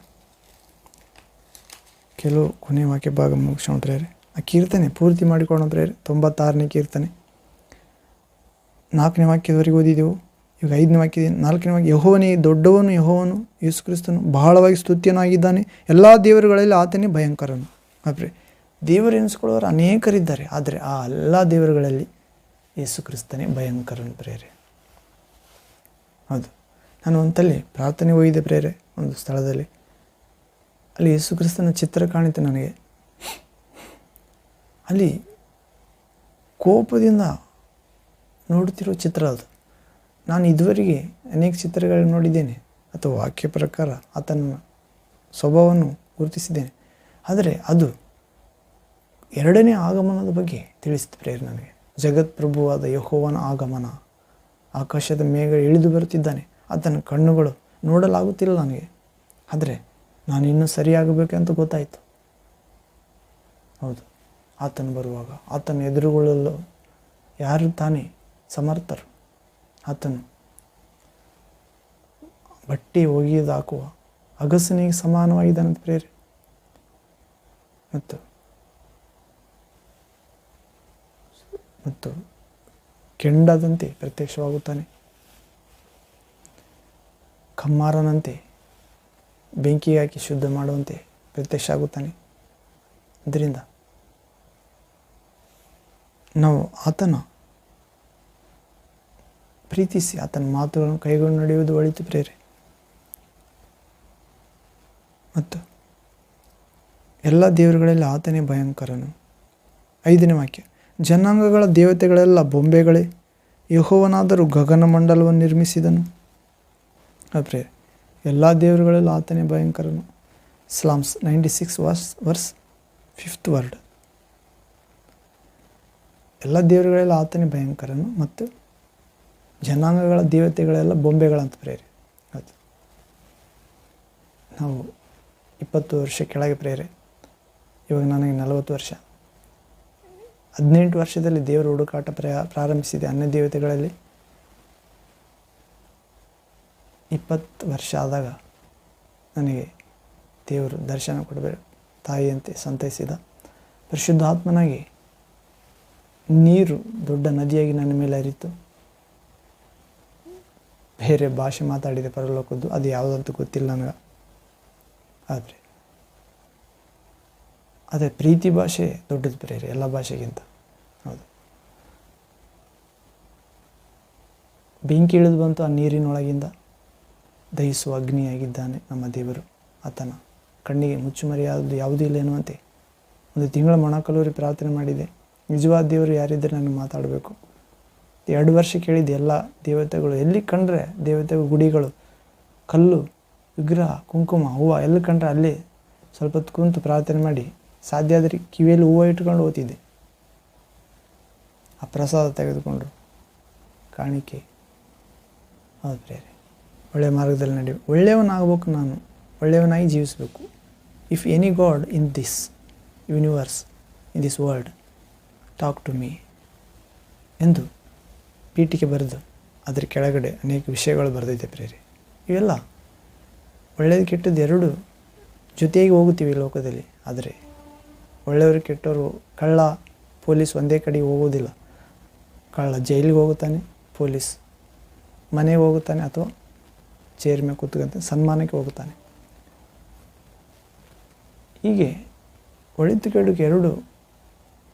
ಕೆಲವು ಕೊನೆ ವಾಕ್ಯ ಭಾಗ ಮುಗಿಸೋಣ ಪ್ರೇರೆ. ಆ ಕೀರ್ತನೆ ಪೂರ್ತಿ ಮಾಡಿಕೊಳ್ಳೋಣ ಪ್ರೇರೆ. 96ನೇ ಕೀರ್ತನೆ 4ನೇ ವಾಕ್ಯದವರೆಗೆ ಓದಿದೆವು. ಈಗ 5ನೇ ವಾಕ್ಯ 4ನೇ ವಾಕ್ಯ. ಯೆಹೋವನೇ ದೊಡ್ಡವನು, ಯೆಹೋವನು ಯೇಸು ಕ್ರಿಸ್ತನು ಬಹಳವಾಗಿ ಸ್ತುತ್ಯನಾಗಿದ್ದಾನೆ. ಎಲ್ಲ ದೇವರುಗಳಲ್ಲಿ ಆತನೇ ಭಯಂಕರನು. ಆದರೆ ದೇವರು ಎನಿಸ್ಕೊಳ್ಳೋರು ಅನೇಕರಿದ್ದಾರೆ, ಆದರೆ ಆ ಎಲ್ಲ ದೇವರುಗಳಲ್ಲಿ ಯೇಸು ಕ್ರಿಸ್ತನೇ ಭಯಂಕರನು ಪ್ರೇರೆ. ಹೌದು, ನಾನು ಒಂದಲ್ಲಿ ಪ್ರಾರ್ಥನೆ ಹೋಗಿದ್ದೆ ಪ್ರೇರೆ. ಒಂದು ಸ್ಥಳದಲ್ಲಿ ಅಲ್ಲಿ ಯೇಸು ಕ್ರಿಸ್ತನ ಚಿತ್ರ ಕಾಣಿತು ನನಗೆ. ಅಲ್ಲಿ ಕೋಪದಿಂದ ನೋಡುತ್ತಿರೋ ಚಿತ್ರ ಅದು. ನಾನು ಇದುವರೆಗೆ ಅನೇಕ ಚಿತ್ರಗಳನ್ನು ನೋಡಿದ್ದೇನೆ ಅಥವಾ ವಾಕ್ಯ ಪ್ರಕಾರ ಆತನ ಸ್ವಭಾವವನ್ನು ಗುರುತಿಸಿದ್ದೇನೆ. ಆದರೆ ಅದು 2ನೇ ಆಗಮನದ ಬಗ್ಗೆ ತಿಳಿಸಿತು ಪ್ರೇರೆ ನನಗೆ. ಜಗತ್ಪ್ರಭುವಾದ ಯೆಹೋವನ ಆಗಮನ. ಆಕಾಶದ ಮೇಘ ಇಳಿದು ಬರುತ್ತಿದ್ದಾನೆ. ಆತನ ಕಣ್ಣುಗಳು ನೋಡಲಾಗುತ್ತಿಲ್ಲ ನನಗೆ, ಆದರೆ ನಾನು ಇನ್ನೂ ಸರಿಯಾಗಬೇಕಂತ ಗೊತ್ತಾಯಿತು. ಹೌದು, ಆತನು ಬರುವಾಗ ಆತನು ಎದುರುಗೊಳ್ಳಲು ಯಾರು ತಾನೇ ಸಮರ್ಥರು? ಆತನು ಬಟ್ಟೆ ಒಗೆದು ಹಾಕುವ ಅಗಸನಿಗೆ ಸಮಾನವಾಗಿದ್ದಾನಂತ ಪ್ರೇರೆ. ಮತ್ತು ಕೆಂಡದಂತೆ ಪ್ರತ್ಯಕ್ಷವಾಗುತ್ತಾನೆ. ಕಮ್ಮಾರನಂತೆ ಬೆಂಕಿಗೆ ಹಾಕಿ ಶುದ್ಧ ಮಾಡುವಂತೆ ಪ್ರತ್ಯಕ್ಷ ಆಗುತ್ತಾನೆ. ಇದರಿಂದ ನಾವು ಆತನ ಪ್ರೀತಿಸಿ ಆತನ ಮಾತುಗಳನ್ನು ಕೈಗೊಂಡು ನಡೆಯುವುದು ಒಳಿತು ಪ್ರೇರೆ. ಮತ್ತು ಎಲ್ಲ ದೇವರುಗಳಲ್ಲಿ ಆತನೇ ಭಯಂಕರನು. 5ನೇ ವಾಕ್ಯ. ಜನಾಂಗಗಳ ದೇವತೆಗಳೆಲ್ಲ ಬೊಂಬೆಗಳೇ, ಯೆಹೋವನಾದರೂ ಗಗನಮಂಡಲವನ್ನು ನಿರ್ಮಿಸಿದನು. ಪ್ರೇರೆ, ಎಲ್ಲ ದೇವರುಗಳೆಲ್ಲ ಆತನೇ ಭಯಂಕರನು. Slams 96 verse 5th word. ಎಲ್ಲ ದೇವರುಗಳೆಲ್ಲ ಆತನೇ ಭಯಂಕರನು ಮತ್ತು ಜನಾಂಗಗಳ ದೇವತೆಗಳೆಲ್ಲ ಬೊಂಬೆಗಳಂತ ಪ್ರೇರೆ. ಅದು ನಾವು 20 ವರ್ಷ ಕೆಳಗೆ ಪ್ರೇರೆ. ಇವಾಗ ನನಗೆ 40 ವರ್ಷ. 18 ವರ್ಷದಲ್ಲಿ ದೇವರ ಹುಡುಕಾಟ ಪ್ರಾರಂಭಿಸಿದೆ ಅನ್ಯ ದೇವತೆಗಳಲ್ಲಿ. 20 ವರ್ಷ ಆದಾಗ ನನಗೆ ದೇವರು ದರ್ಶನ ಕೊಡಬೇಕು ತಾಯಿಯಂತೆ ಸಂತೈಸಿದ. ಪರಿಶುದ್ಧಾತ್ಮನಾಗಿ ನೀರು ದೊಡ್ಡ ನದಿಯಾಗಿ ನನ್ನ ಮೇಲೆ ಹರಿತು. ಬೇರೆ ಭಾಷೆ ಮಾತಾಡಿದೆ ಪರಲೋಕದ್ದು, ಅದು ಯಾವುದಂತ ಗೊತ್ತಿಲ್ಲ ನನಗೆ. ಅದೇ ಪ್ರೀತಿ ಭಾಷೆ ದೊಡ್ಡದು ಪ್ರೇರೆ ಎಲ್ಲ ಭಾಷೆಗಿಂತ. ಹೌದು, ಬೆಂಕಿ ಇಳಿದು ಬಂತು ಆ ನೀರಿನೊಳಗಿಂದ. ದಹಿಸುವ ಅಗ್ನಿಯಾಗಿದ್ದಾನೆ ನಮ್ಮ ದೇವರು. ಆತನ ಕಣ್ಣಿಗೆ ಮುಚ್ಚುಮರೆಯಾದದ್ದು ಯಾವುದೂ ಇಲ್ಲ ಎನ್ನುವಂತೆ 1 ತಿಂಗಳ ಮೊಣಕಾಲೂರಿ ಪ್ರಾರ್ಥನೆ ಮಾಡಿದೆ. ನಿಜವಾದ ದೇವರು ಯಾರಿದ್ದರೆ ನಾನು ಮಾತಾಡಬೇಕು. 2 ವರ್ಷ ಕೇಳಿದ್ದೆ. ಎಲ್ಲ ದೇವತೆಗಳು ಎಲ್ಲಿ ಕಂಡ್ರೆ ದೇವತೆಗಳು, ಗುಡಿಗಳು, ಕಲ್ಲು, ವಿಗ್ರಹ, ಕುಂಕುಮ, ಹೂವು ಎಲ್ಲಿ ಕಂಡ್ರೆ ಅಲ್ಲಿ ಸ್ವಲ್ಪ ಹೊತ್ತು ಕುಂತು ಪ್ರಾರ್ಥನೆ ಮಾಡಿ, ಸಾಧ್ಯ ಆದರೆ ಕಿವಿಯಲ್ಲಿ ಹೂವು ಇಟ್ಕೊಂಡು ಓದ್ತಿದ್ದೆ. ಆ ಪ್ರಸಾದ ತೆಗೆದುಕೊಂಡು ಕಾಣಿಕೆ. ಹೌದು ಪ್ರೇರೆ, ಒಳ್ಳೆಯ ಮಾರ್ಗದಲ್ಲಿ ನಡೆಯಬೇಕು. ಒಳ್ಳೆಯವನಾಗಬೇಕು. ನಾನು ಒಳ್ಳೆಯವನಾಗಿ ಜೀವಿಸಬೇಕು. If any god in this universe, in this world, talk to me ಎಂದು ಪೀಠಿಕೆ ಬರೆದು ಅದರ ಕೆಳಗಡೆ ಅನೇಕ ವಿಷಯಗಳು ಬರೆದಿದೆ ಪ್ರೇರೆ. ಇವೆಲ್ಲ ಒಳ್ಳೆಯದು ಕೆಟ್ಟದ್ದು ಎರಡೂ ಜೊತೆಗೆ ಹೋಗುತ್ತೀವಿ ಲೋಕದಲ್ಲಿ. ಆದರೆ ಒಳ್ಳೆಯವರು ಕೆಟ್ಟವರು, ಕಳ್ಳ ಪೊಲೀಸ್ ಒಂದೇ ಕಡೆಗೆ ಹೋಗೋದಿಲ್ಲ. ಕಳ್ಳ ಜೈಲಿಗೆ ಹೋಗುತ್ತಾನೆ, ಪೊಲೀಸ್ ಮನೆಗೆ ಹೋಗುತ್ತಾನೆ, ಅಥವಾ ಚೇರ್ ಮೇಲೆ ಕೂತ್ಕೊಂತ ಸನ್ಮಾನಕ್ಕೆ ಹೋಗುತ್ತಾನೆ. ಹೀಗೆ ಒಳಿತು ಕೆಡುಕು ಎರಡು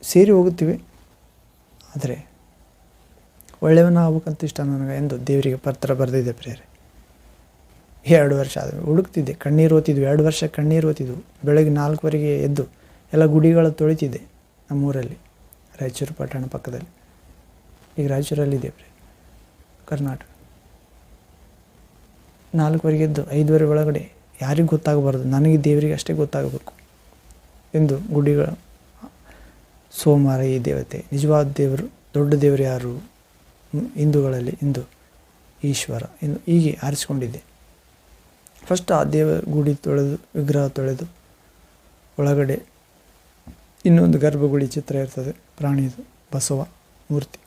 ಸೇರಿ ಹೋಗುತ್ತಿವೆ. ಆದರೆ ಒಳ್ಳೆಯವನ ಆಗ್ಬೇಕಂತ ಇಷ್ಟ ನನಗೆ ಎಂದು ದೇವರಿಗೆ ಪತ್ರ ಬರೆದಿದೆ ಪ್ರೇರೆ. 2 ವರ್ಷ ಆದಮೇಲೆ ಹುಡುಕ್ತಿದ್ದೆ, ಕಣ್ಣೀರು ಓದ್ತಿದ್ವು, 2 ವರ್ಷ ಕಣ್ಣೀರು ಓದ್ತಿದ್ವು. ಬೆಳಗ್ಗೆ 4 ಎದ್ದು ಎಲ್ಲ ಗುಡಿಗಳು ತೊಳಿತಿದ್ದೆ ನಮ್ಮೂರಲ್ಲಿ, ರಾಯಚೂರು ಪಟ್ಟಣ ಪಕ್ಕದಲ್ಲಿ. ಈಗ ರಾಯಚೂರಲ್ಲಿದೆ ಕರ್ನಾಟಕ. 4 ಎದ್ದು 5 ಒಳಗಡೆ ಯಾರಿಗೂ ಗೊತ್ತಾಗಬಾರ್ದು, ನನಗೆ ದೇವರಿಗೆ ಅಷ್ಟೇ ಗೊತ್ತಾಗಬೇಕು ಎಂದು ಗುಡಿಗಳ ಸೋಮವಾರ ಈ ದೇವತೆ, ನಿಜವಾದ ದೇವರು, ದೊಡ್ಡ ದೇವರು ಯಾರು ಹಿಂದೂಗಳಲ್ಲಿ, ಇಂದು ಈಶ್ವರ ಎಂದು ಹೀಗೆ ಆರಿಸಿಕೊಂಡಿದ್ದೆ. ಫಸ್ಟ್ ಆ ದೇವರ ಗುಡಿ ತೊಳೆದು, ವಿಗ್ರಹ ತೊಳೆದು, ಒಳಗಡೆ ಇನ್ನೊಂದು ಗರ್ಭಗುಡಿ ಚಿತ್ರ ಇರ್ತದೆ, ಪ್ರಾಣಿದು, ಬಸವ ಮೂರ್ತಿ.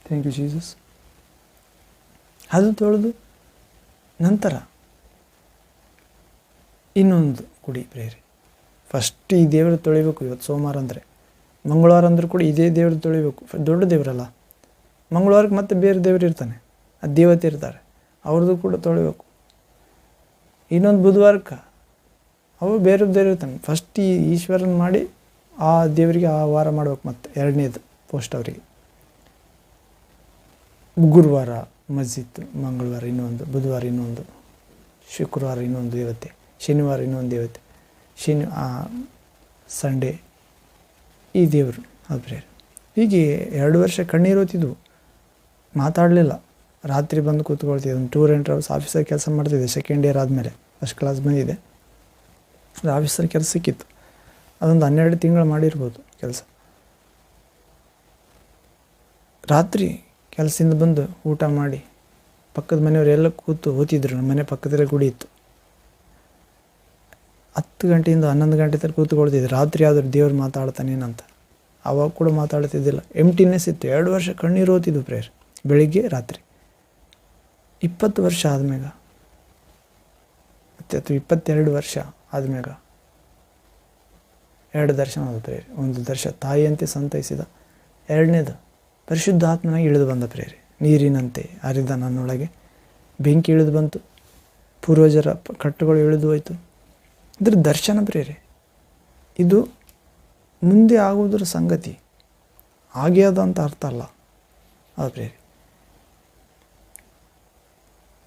Thank you Jesus. ಅದು ತೊಳೆದು ನಂತರ ಇನ್ನೊಂದು ಗುಡಿ ಪ್ರೇರಿ. ಫಸ್ಟ್ ಈ ದೇವರು ತೊಳಿಬೇಕು. ಇವತ್ತು ಸೋಮವಾರ ಅಂದರೆ, ಮಂಗಳವಾರ ಅಂದರೂ ಕೂಡ ಇದೇ ದೇವರು ತೊಳಿಬೇಕು. ದೊಡ್ಡ ದೇವರಲ್ಲ, ಮಂಗಳವಾರಕ್ಕೆ ಮತ್ತೆ ಬೇರೆ ದೇವರು ಇರ್ತಾನೆ, ಅದು ದೇವತೆ ಇರ್ತಾರೆ, ಅವ್ರದ್ದು ಕೂಡ ತೊಳಿಬೇಕು. ಇನ್ನೊಂದು ಬುಧವಾರಕ್ಕೆ ಅವರು ಬೇರೆ ಇರ್ತಾನೆ. ಫಸ್ಟ್ ಈ ಈಶ್ವರನ ಮಾಡಿ ಆ ದೇವರಿಗೆ ಆ ವಾರ ಮಾಡ್ಬೇಕು. ಮತ್ತು 2ನೇದು ಪೋಸ್ಟ್ ಅವರಿಗೆ. ಗುರುವಾರ ಮಸ್ಜಿದ್, ಮಂಗಳವಾರ ಇನ್ನೊಂದು, ಬುಧವಾರ ಇನ್ನೊಂದು, ಶುಕ್ರವಾರ ಇನ್ನೊಂದು ದೇವತೆ, ಶನಿವಾರ ಇನ್ನೊಂದು ದೇವತೆ, ಸಂಡೇ ಈ ದೇವರು. ಅದು ಹೀಗೆ 2 ವರ್ಷ ಕಣ್ಣೀರು ಓದ್ತಿದ್ವು. ಮಾತಾಡಲಿಲ್ಲ. ರಾತ್ರಿ ಬಂದು ಕೂತ್ಕೊಳ್ತಿದ್ದೆ. ಒಂದು ಟೂರ್ ಆ್ಯಂಡ್ ಟ್ರಾವೆಲ್ಸ್ ಆಫೀಸರ್ ಕೆಲಸ ಮಾಡ್ತಿದ್ದೆ. 2nd ಇಯರ್ ಆದಮೇಲೆ ಫಸ್ಟ್ ಕ್ಲಾಸ್ ಬಂದಿದೆ. ಅದು ಆಫೀಸರ್ ಕೆಲಸ ಸಿಕ್ಕಿತ್ತು. ಅದೊಂದು 12 ತಿಂಗಳು ಮಾಡಿರ್ಬೋದು ಕೆಲಸ. ರಾತ್ರಿ ಕೆಲಸದಿಂದ ಬಂದು ಊಟ ಮಾಡಿ ಪಕ್ಕದ ಮನೆಯವರೆಲ್ಲ ಕೂತು ಓದ್ತಿದ್ರು. ನಮ್ಮ ಮನೆ ಪಕ್ಕದಲ್ಲೇ ಗುಡಿ ಇತ್ತು. 10 ಗಂಟೆಯಿಂದ 11 ಗಂಟೆ ತನಕ ಕೂತ್ಕೊಳ್ತಿದ್ದೆ. ರಾತ್ರಿ ಆದರೂ ದೇವ್ರು ಮಾತಾಡ್ತಾನೇನಂತ. ಆವಾಗ ಕೂಡ ಮಾತಾಡ್ತಿದ್ದಿಲ್ಲ. ಎಂಟಿನೆಸ್ ಇತ್ತು. 2 ವರ್ಷ ಕಣ್ಣೀರು ಓದ್ತಿದ್ವು ಪ್ರೇಯರ್, ಬೆಳಿಗ್ಗೆ ರಾತ್ರಿ. 20 ವರ್ಷ ಆದ್ಮ್ಯಾಗ, ಅಥವಾ 22 ವರ್ಷ ಆದ್ಮ್ಯಾಗ 2 ದರ್ಶನ ಆದ ಪ್ರೇಯರ್. ಒಂದು ದರ್ಶನ ತಾಯಿಯಂತೆ ಸಂತೈಸಿದ, 2ನೇದು ಪರಿಶುದ್ಧಾತ್ಮನಾಗಿ ಇಳಿದು ಬಂದ ಪ್ರೇಯರ್. ನೀರಿನಂತೆ ಹರಿದ ನನ್ನೊಳಗೆ ಬೆಂಕಿ ಇಳಿದು ಬಂತು, ಪೂರ್ವಜರ ಕಟ್ಟುಗಳು ಇಳಿದು ಹೋಯಿತು. ಇದ್ರ ದರ್ಶನ ಪ್ರೇರೆ. ಇದು ಮುಂದೆ ಆಗುವುದರ ಸಂಗತಿ, ಹಾಗೆ ಅದಂತ ಅರ್ಥ ಅಲ್ಲ. ಅದು ಪ್ರೇರೆ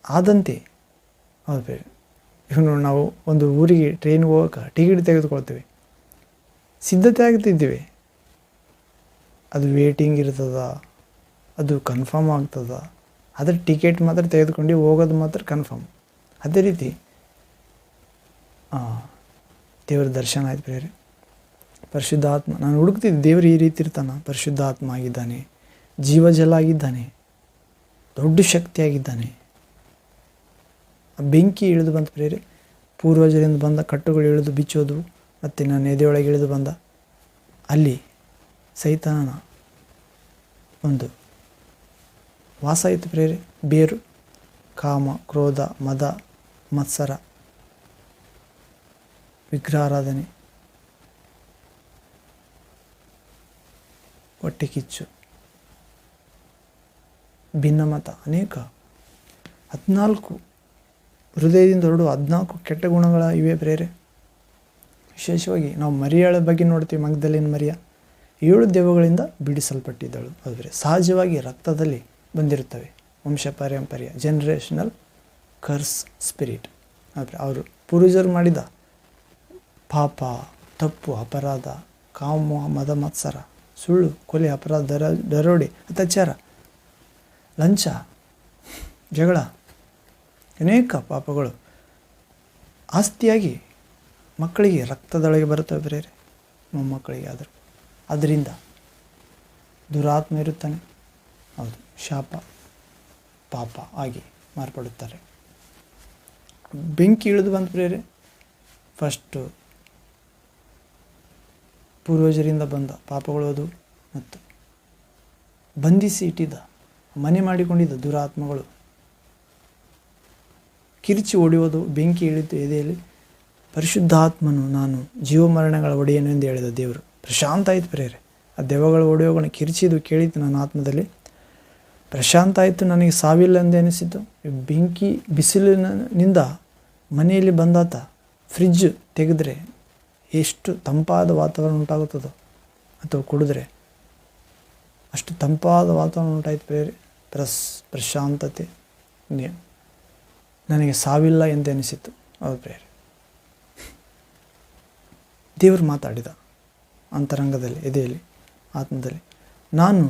ಆದಂತೆ. ಹೌದು ಪ್ರೇರೆ. ಇವನು ನಾವು ಒಂದು ಊರಿಗೆ ಟ್ರೈನ್ಗೆ ಹೋಗೋಕೆ ಟಿಕೆಟ್ ತೆಗೆದುಕೊಳ್ತೀವಿ, ಸಿದ್ಧತೆ ಆಗ್ತಿದ್ದೀವಿ. ಅದು ವೇಟಿಂಗ್ ಇರ್ತದ, ಅದು ಕನ್ಫರ್ಮ್ ಆಗ್ತದ, ಅದ್ರ ಟಿಕೆಟ್ ಮಾತ್ರ ತೆಗೆದುಕೊಂಡು ಹೋಗೋದು ಮಾತ್ರ ಕನ್ಫರ್ಮ್. ಅದೇ ರೀತಿ ದೇವರ ದರ್ಶನ ಆಯ್ತು ಪ್ರೇರೆ. ಪರಿಶುದ್ಧಾತ್ಮ, ನಾನು ಹುಡುಕ್ತಿದ್ದೆ ದೇವರು ಈ ರೀತಿ ಇರ್ತಾನೆ. ಪರಿಶುದ್ಧಾತ್ಮ ಆಗಿದ್ದಾನೆ, ಜೀವಜಲ ಆಗಿದ್ದಾನೆ, ದೊಡ್ಡ ಶಕ್ತಿಯಾಗಿದ್ದಾನೆ. ಬೆಂಕಿ ಇಳಿದು ಬಂತ ಪ್ರೇರೆ. ಪೂರ್ವಜರಿಂದ ಬಂದ ಕಟ್ಟುಗಳು ಇಳಿದು ಬಿಚ್ಚೋದು, ಮತ್ತು ನನ್ನ ಎದೆಯೊಳಗೆ ಇಳಿದು ಬಂದ. ಅಲ್ಲಿ ಸೈತಾನನ ಒಂದು ವಾಸ ಇತ್ತು ಪ್ರೇರೆ. ಬೇರು, ಕಾಮ, ಕ್ರೋಧ, ಮದ, ಮತ್ಸರ, ವಿಗ್ರಹಾರಾಧನೆ, ಹೊಟ್ಟೆ ಕಿಚ್ಚು, ಭಿನ್ನಮತ, ಅನೇಕ 14 ಹೃದಯದಿಂದ ಹೊರಡುವ 14 ಕೆಟ್ಟ ಗುಣಗಳ ಇವೆ ಪ್ರೇರೆ. ವಿಶೇಷವಾಗಿ ನಾವು ಮರಿಯಾಳ ಬಗ್ಗೆ ನೋಡ್ತೀವಿ. ಮಗ್ದಲಿನ ಮರಿಯ 7 ದೆವ್ವಗಳಿಂದ ಬಿಡಿಸಲ್ಪಟ್ಟಿದ್ದಳು. ಆದರೆ ಸಹಜವಾಗಿ ರಕ್ತದಲ್ಲಿ ಬಂದಿರುತ್ತವೆ, ವಂಶ ಪಾರಂಪರ್ಯ, ಜನರೇಷನಲ್ ಕರ್ಸ್ ಸ್ಪಿರಿಟ್. ಆದರೆ ಅವರು ಪೂರ್ವಜರು ಮಾಡಿದ ಪಾಪ, ತಪ್ಪು, ಅಪರಾಧ, ಕಾಮ, ಮದ, ಮತ್ಸರ, ಸುಳ್ಳು, ಕೊಲೆ, ಅಪರಾಧ, ದರೋಡೆ, ಅತ್ಯಾಚಾರ, ಲಂಚ, ಜಗಳ, ಅನೇಕ ಪಾಪಗಳು ಆಸ್ತಿಯಾಗಿ ಮಕ್ಕಳಿಗೆ ರಕ್ತದೊಳಗೆ ಬರುತ್ತವೆ ಬೇರೆ, ಮೊಮ್ಮಕ್ಕಳಿಗೆ. ಆದರೂ ಅದರಿಂದ ದುರಾತ್ಮ ಇರುತ್ತಾನೆ. ಹೌದು, ಶಾಪ, ಪಾಪ ಆಗಿ ಮಾರ್ಪಡುತ್ತಾರೆ. ಬೆಂಕಿ ಇಳಿದು ಬಂದ ಪ್ರೇರೆ. ಫಸ್ಟು ಪೂರ್ವಜರಿಂದ ಬಂದ ಪಾಪಗಳು ಅದು, ಮತ್ತು ಬಂಧಿಸಿ ಇಟ್ಟಿದ್ದ, ಮನೆ ಮಾಡಿಕೊಂಡಿದ್ದ ದುರಾತ್ಮಗಳು ಕಿರಿಚಿ ಹೊಡೆಯುವುದು. ಬೆಂಕಿ ಇಳಿದು ಎದೆಯಲ್ಲಿ ಪರಿಶುದ್ಧಾತ್ಮನು ನಾನು ಜೀವಮರಣಗಳ ಒಡೆಯನು ಎಂದು ಹೇಳಿದ ದೇವರು. ಪ್ರಶಾಂತ ಆಯಿತು ಪ್ರೇರೆ. ಆ ದೆವ್ವಗಳ ಒಡೆಯೋಗಳನ್ನ ಕಿರಿಚಿದು ಕೇಳಿತು ನನ್ನ ಆತ್ಮದಲ್ಲಿ. ಪ್ರಶಾಂತ ಆಯಿತು, ನನಗೆ ಸಾವಿಲ್ಲ ಎಂದು ಅನಿಸಿತು. ಬೆಂಕಿ ಬಿಸಿಲಿನಿಂದ ಮನೆಯಲ್ಲಿ ಬಂದಾತ ಫ್ರಿಜ್ ತೆಗೆದ್ರೆ ಎಷ್ಟು ತಂಪಾದ ವಾತಾವರಣ ಉಂಟಾಗುತ್ತದೋ, ಅಥವಾ ಕುಡಿದ್ರೆ ಅಷ್ಟು ತಂಪಾದ ವಾತಾವರಣ ಉಂಟಾಯ್ತು ಬೇರೆ. ಪ್ರಶಾಂತತೆ, ನನಗೆ ಸಾವಿಲ್ಲ ಎಂದು ಅನಿಸಿತು. ಹೌದು ಪ್ರೇರೆ, ದೇವರು ಮಾತಾಡಿದ ಅಂತರಂಗದಲ್ಲಿ, ಎದೆಯಲ್ಲಿ, ಆತ್ಮದಲ್ಲಿ. ನಾನು